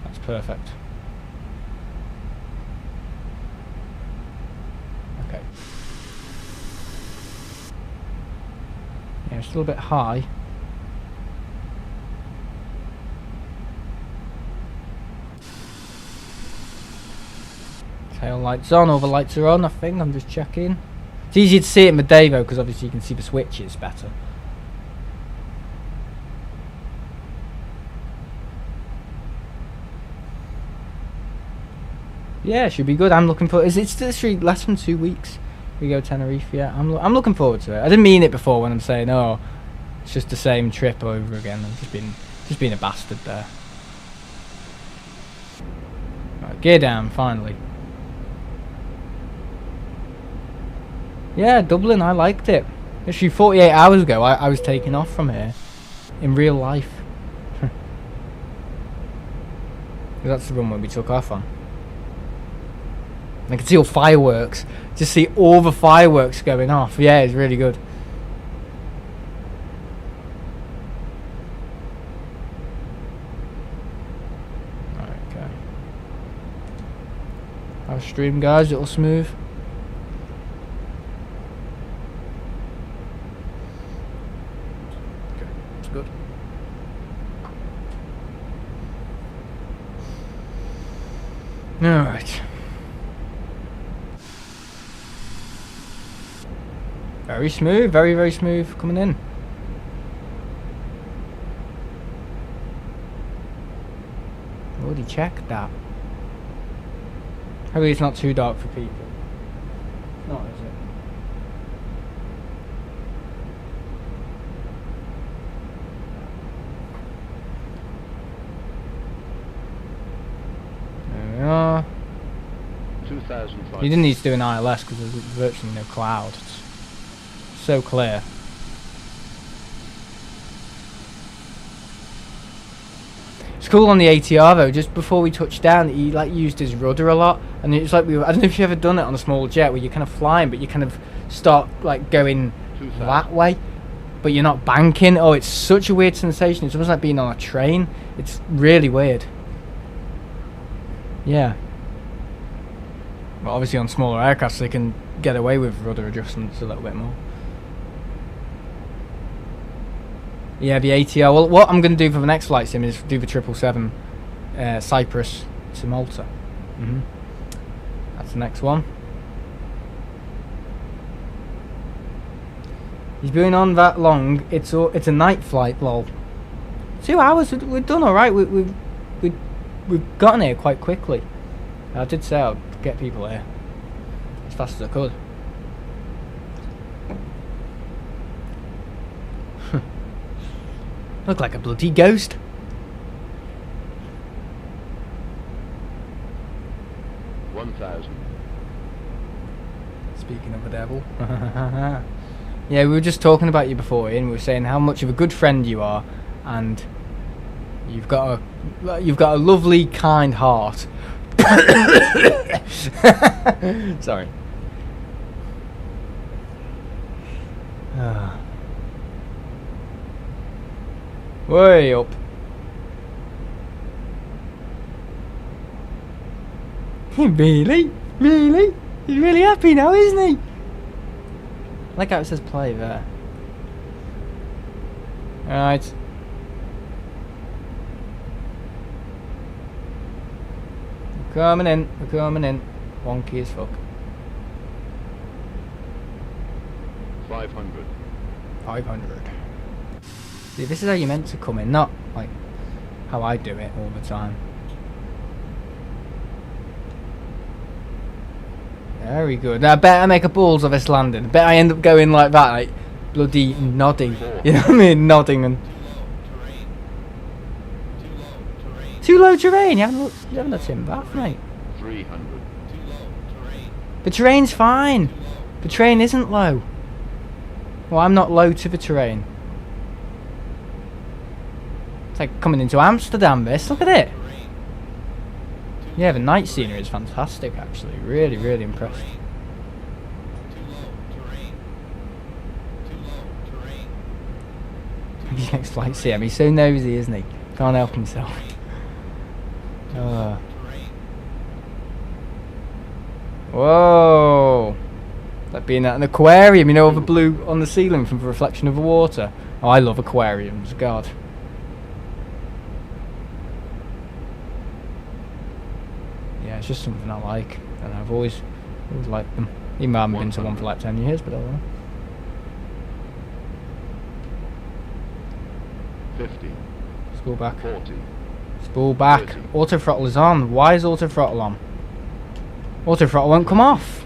That's perfect. Okay. Yeah, it's a little bit high. Tail lights on, all the lights are on, I think. I'm just checking. It's easier to see it in the day though, because obviously you can see the switches better. Yeah, should be good. I'm looking for. Is it literally less than 2 weeks? We go Tenerife. Yeah, I'm looking forward to it. I didn't mean it before when I'm saying, oh, it's just the same trip over again. I'm just being a bastard there. Right, gear down finally. Yeah, Dublin. I liked it. Actually, 48 hours ago, I was taking off from here in real life. That's the runway we took off on. I can see all fireworks. Just see all the fireworks going off. Yeah, it's really good. Right, okay. Our stream, guys, it'll smooth. Okay, it's good. Alright. Very smooth, very, very smooth coming in. Already checked that. Hopefully it's not too dark for people. It's not, is it? There we are. You didn't need to do an ILS because there's virtually no cloud. It's so clear. It's cool on the ATR though. Just before we touched down, he like used his rudder a lot, and it's like I don't know if you've ever done it on a small jet where you're kind of flying, but you kind of start like going that way, but you're not banking. Oh, it's such a weird sensation. It's almost like being on a train. It's really weird. Yeah. Well, obviously on smaller aircrafts they can get away with rudder adjustments a little bit more. Yeah, the ATR. Well, what I'm going to do for the next flight sim is do the 777 Cyprus to Malta. That's the next one. He's been on that long. It's a night flight, lol. 2 hours. We've done all right. We've gotten here quite quickly. I did say I'd get people here as fast as I could. Look like a bloody ghost. Speaking of the devil. Yeah, we were just talking about you before, Ian. We were saying how much of a good friend you are, and you've got a lovely, kind heart. Sorry. Way up. Really? Really? He's really happy now, isn't he? I like how it says play there. Alright. We're coming in. We're coming in. Wonky as fuck. 500. 500. See, this is how you're meant to come in, not like how I do it all the time. Very good. I bet I make a balls of this landing. I bet I end up going like that, like bloody nodding. You know what I mean? Nodding and... Too low terrain. You haven't looked in bath, mate. 300. The terrain's fine. The terrain isn't low. Well, I'm not low to the terrain. It's like coming into Amsterdam, this. Look at it. Yeah, the night scenery is fantastic, actually. Really, really impressed. His next flight CM. He's so nosy, isn't he? Can't help himself. Whoa! Like being at an aquarium, you know, all the blue on the ceiling from the reflection of the water. Oh, I love aquariums, God. Yeah, it's just something I like, and I've always liked them. Even though I haven't been to one for like 10 years, but I don't know. 50. Spool back. 40. Spool back. 30. Auto throttle is on. Why is auto throttle on? Auto throttle won't come off.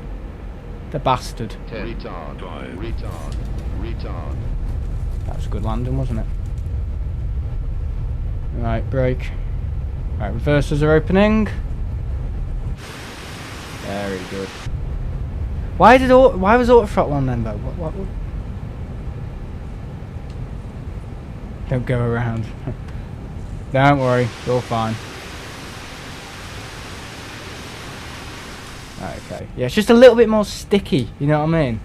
The bastard. 10. Retard. Retard. Retard. That was a good landing, wasn't it? Right, brake. Right, reversers are opening. Very good. Why was auto throttle on then though? What? Don't go around. Don't worry, it's all fine. Right, okay. Yeah, it's just a little bit more sticky, you know what I mean?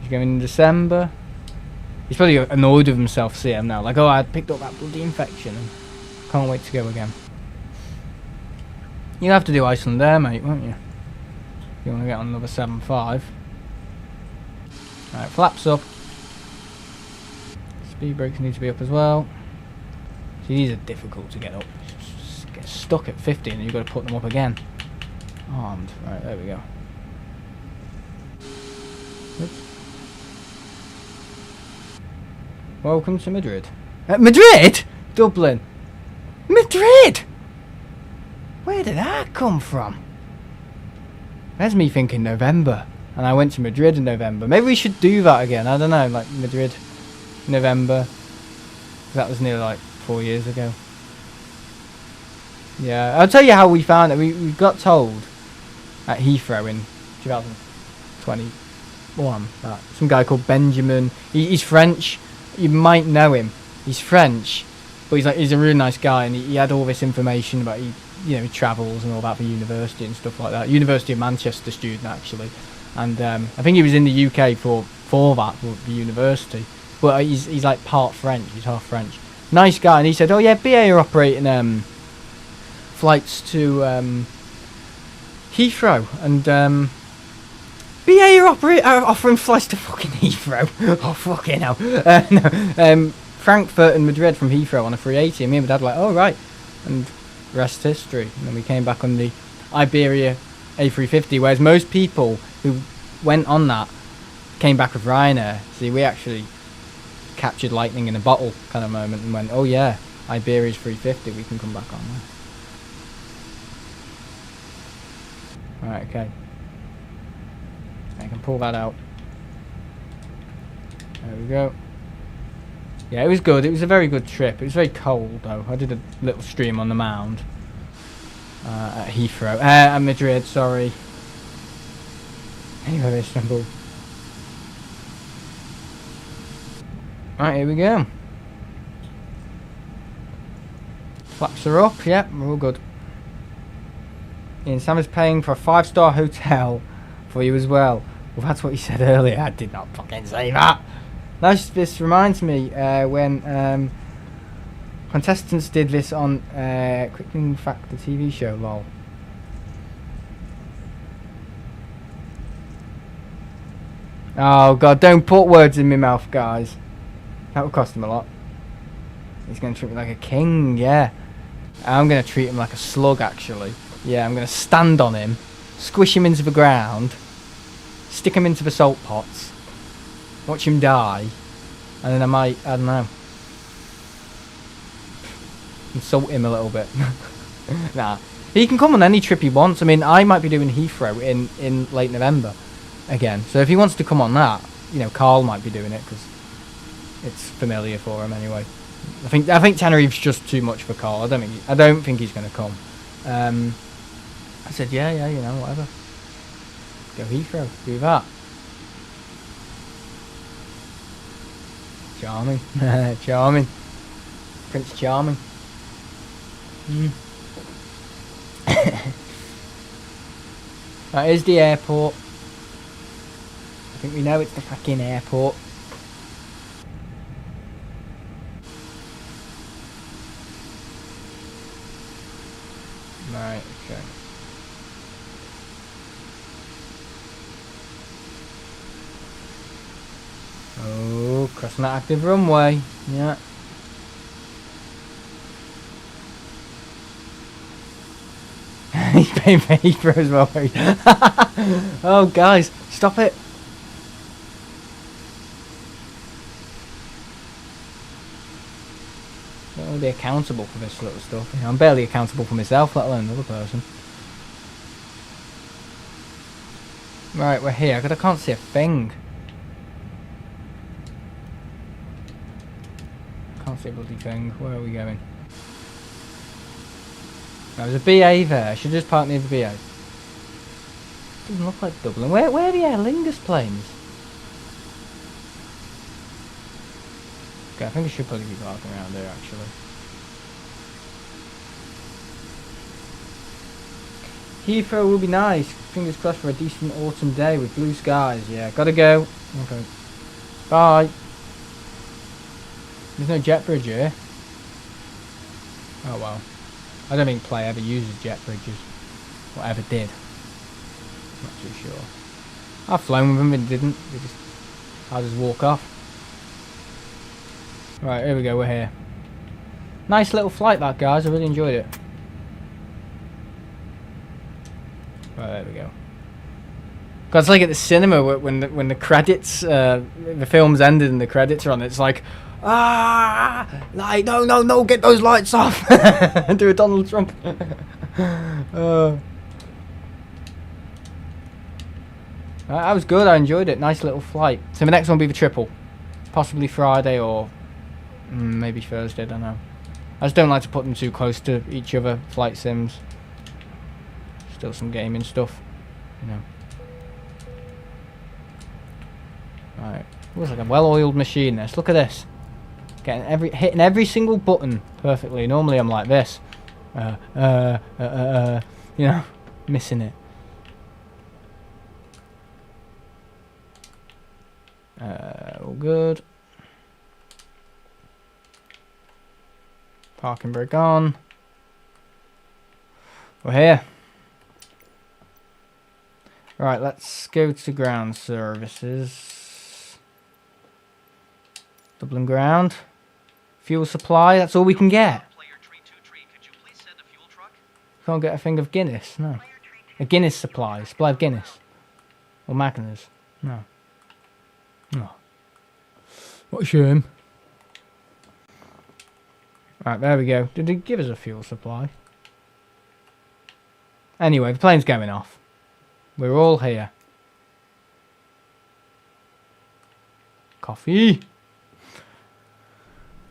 He's going in December. He's probably annoyed with himself, CM now. Like, oh, I picked up that bloody infection and can't wait to go again. You'll have to do Iceland there, mate, won't you? If you want to get on another 7.5. Right, flaps up. Speed brakes need to be up as well. See, these are difficult to get up. Just get stuck at 50 and you've got to put them up again. Armed. Right, there we go. Oops. Welcome to Madrid. Madrid? Dublin. Madrid! Where did that come from? There's me thinking November. And I went to Madrid in November. Maybe we should do that again. I don't know, like Madrid, November. That was nearly like 4 years ago. Yeah, I'll tell you how we found it. We got told at Heathrow in 2021 that some guy called Benjamin. He's French. You might know him. He's French, but he's a really nice guy, and he had all this information about he travels and all that for university and stuff like that. University of Manchester student actually. And I think he was in the UK for that, for the university. But he's like part French, he's half French. Nice guy, and he said, oh yeah, BA are operating flights to Heathrow. And BA are offering flights to fucking Heathrow. Oh, fucking hell. No, Frankfurt and Madrid from Heathrow on a 380. And me and my dad were like, oh, right. And rest history. And then we came back on the Iberia A350, whereas most people who went on that came back with Ryanair. See, we actually captured lightning in a bottle kind of moment and went, oh yeah, Iberia's 350, we can come back on there. Right, okay. I can pull that out. There we go. Yeah, it was good. It was a very good trip. It was very cold though. I did a little stream on the mound. At Heathrow. At Madrid, sorry. Anyway, Istanbul. Right, here we go. Flaps are up, yep, we're all good. Ian Sam is paying for a 5-star hotel for you as well. Well, that's what you said earlier. I did not fucking say that. This reminds me when contestants did this on Quick Fact, the TV show, lol. Oh god, don't put words in my mouth, guys. That would cost him a lot. He's going to treat me like a king, yeah. I'm going to treat him like a slug, actually. Yeah, I'm going to stand on him, squish him into the ground, stick him into the salt pots, watch him die, and then I might, I don't know, insult him a little bit. Nah. He can come on any trip he wants. I mean, I might be doing Heathrow in late November again. So if he wants to come on that, you know, Carl might be doing it because it's familiar for him anyway. I think Tenerife's just too much for Carl. I don't think he's going to come. I said, yeah, you know, whatever. Go Heathrow, do that. Charming, charming, Prince Charming. That is the airport. I think we know it's the fucking airport. Right, okay. Oh, crossing that active runway. Yeah. He's paying for Heathrow as well. Oh, guys, stop it. I don't want to be accountable for this little stuff. You know, I'm barely accountable for myself, let alone another person. Right, we're here. I can't see a thing. Can't see a bloody thing. Where are we going? There's a BA there. I should just park near the BA. Doesn't look like Dublin. Where are the Aer Lingus planes? Okay, I think I should probably be parking around there actually. Heathrow will be nice. Fingers crossed for a decent autumn day with blue skies. Yeah, gotta go. Okay. Bye. There's no jet bridge here. Oh well. I don't think Play ever uses jet bridges. Or ever did. Not too sure. I've flown with them and didn't. I'll just walk off. Right, here we go, we're here. Nice little flight that, guys. I really enjoyed it. Right, there we go. God, it's like at the cinema when the credits, the film's ended and the credits are on. It's like, like no, get those lights off. Do a Donald Trump. That was good. I enjoyed it. Nice little flight. So the next one will be the triple, possibly Friday or maybe Thursday. I don't know. I just don't like to put them too close to each other. Flight sims. Still some gaming stuff, you know. Right. Looks like a well-oiled machine. This. Look at this. Hitting every single button perfectly. Normally I'm like this. You know, missing it. All good. Parking brake on. We're here. Right, let's go to ground services. Dublin ground. Fuel supply, that's all we can get. Can't get a thing of Guinness, no. A Guinness supply of Guinness. Or Magners, no. No. What a shame. Right, there we go. Did it give us a fuel supply? Anyway, the plane's going off. We're all here. Coffee.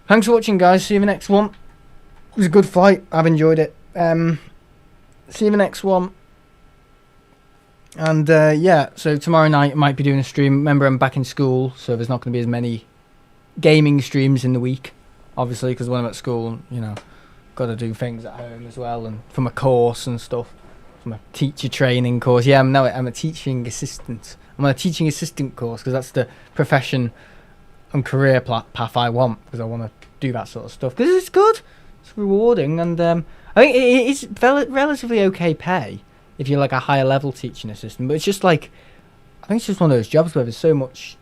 Thanks for watching, guys. See you in the next one. It was a good flight. I've enjoyed it. See you in the next one. And yeah, so tomorrow night I might be doing a stream. Remember, I'm back in school, so there's not going to be as many gaming streams in the week. Obviously, because when I'm at school, you know, got to do things at home as well, and from a course and stuff. From a teacher training course. Yeah, I'm a teaching assistant. I'm on a teaching assistant course because that's the profession and career path I want, because I want to do that sort of stuff because it's good, it's rewarding, and I think it's relatively okay pay if you're like a higher level teaching assistant, but it's just like I think it's just one of those jobs where there's so much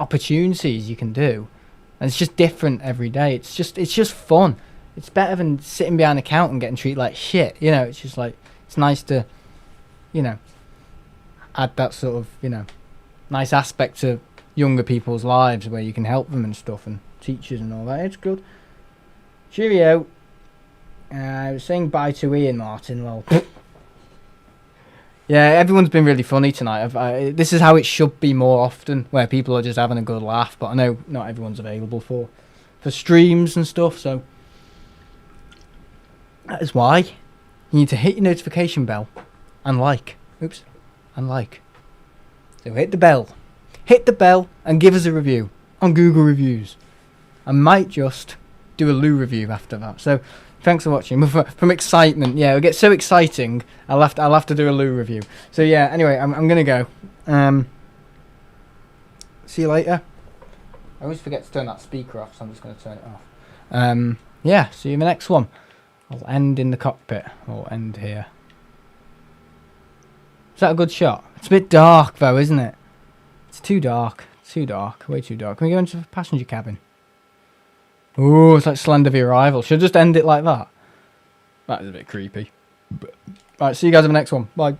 opportunities you can do, and it's just different every day. It's just fun. It's better than sitting behind a counter and getting treated like shit. You know, it's just like, it's nice to, you know, add that sort of, you know, nice aspect to younger people's lives where you can help them and stuff, and teachers and all that. It's good. Cheerio. I was saying bye to Ian Martin. Well, yeah, everyone's been really funny tonight. This is how it should be more often, where people are just having a good laugh. But I know not everyone's available for streams and stuff, so that is why you need to hit your notification bell and like. Oops, and like. So hit the bell. Hit the bell and give us a review on Google Reviews. I might just do a loo review after that. So thanks for watching. From excitement, yeah, it'll get so exciting. I'll have to do a loo review. So yeah, anyway, I'm gonna go. See you later. I always forget to turn that speaker off, so I'm just gonna turn it off. Yeah, see you in the next one. I'll end in the cockpit. Or end here. Is that a good shot? It's a bit dark though, isn't it? It's too dark. Too dark. Way too dark. Can we go into the passenger cabin? Oh, it's like Slender the Arrival. Should I just end it like that? That is a bit creepy. Right, see you guys in the next one. Bye.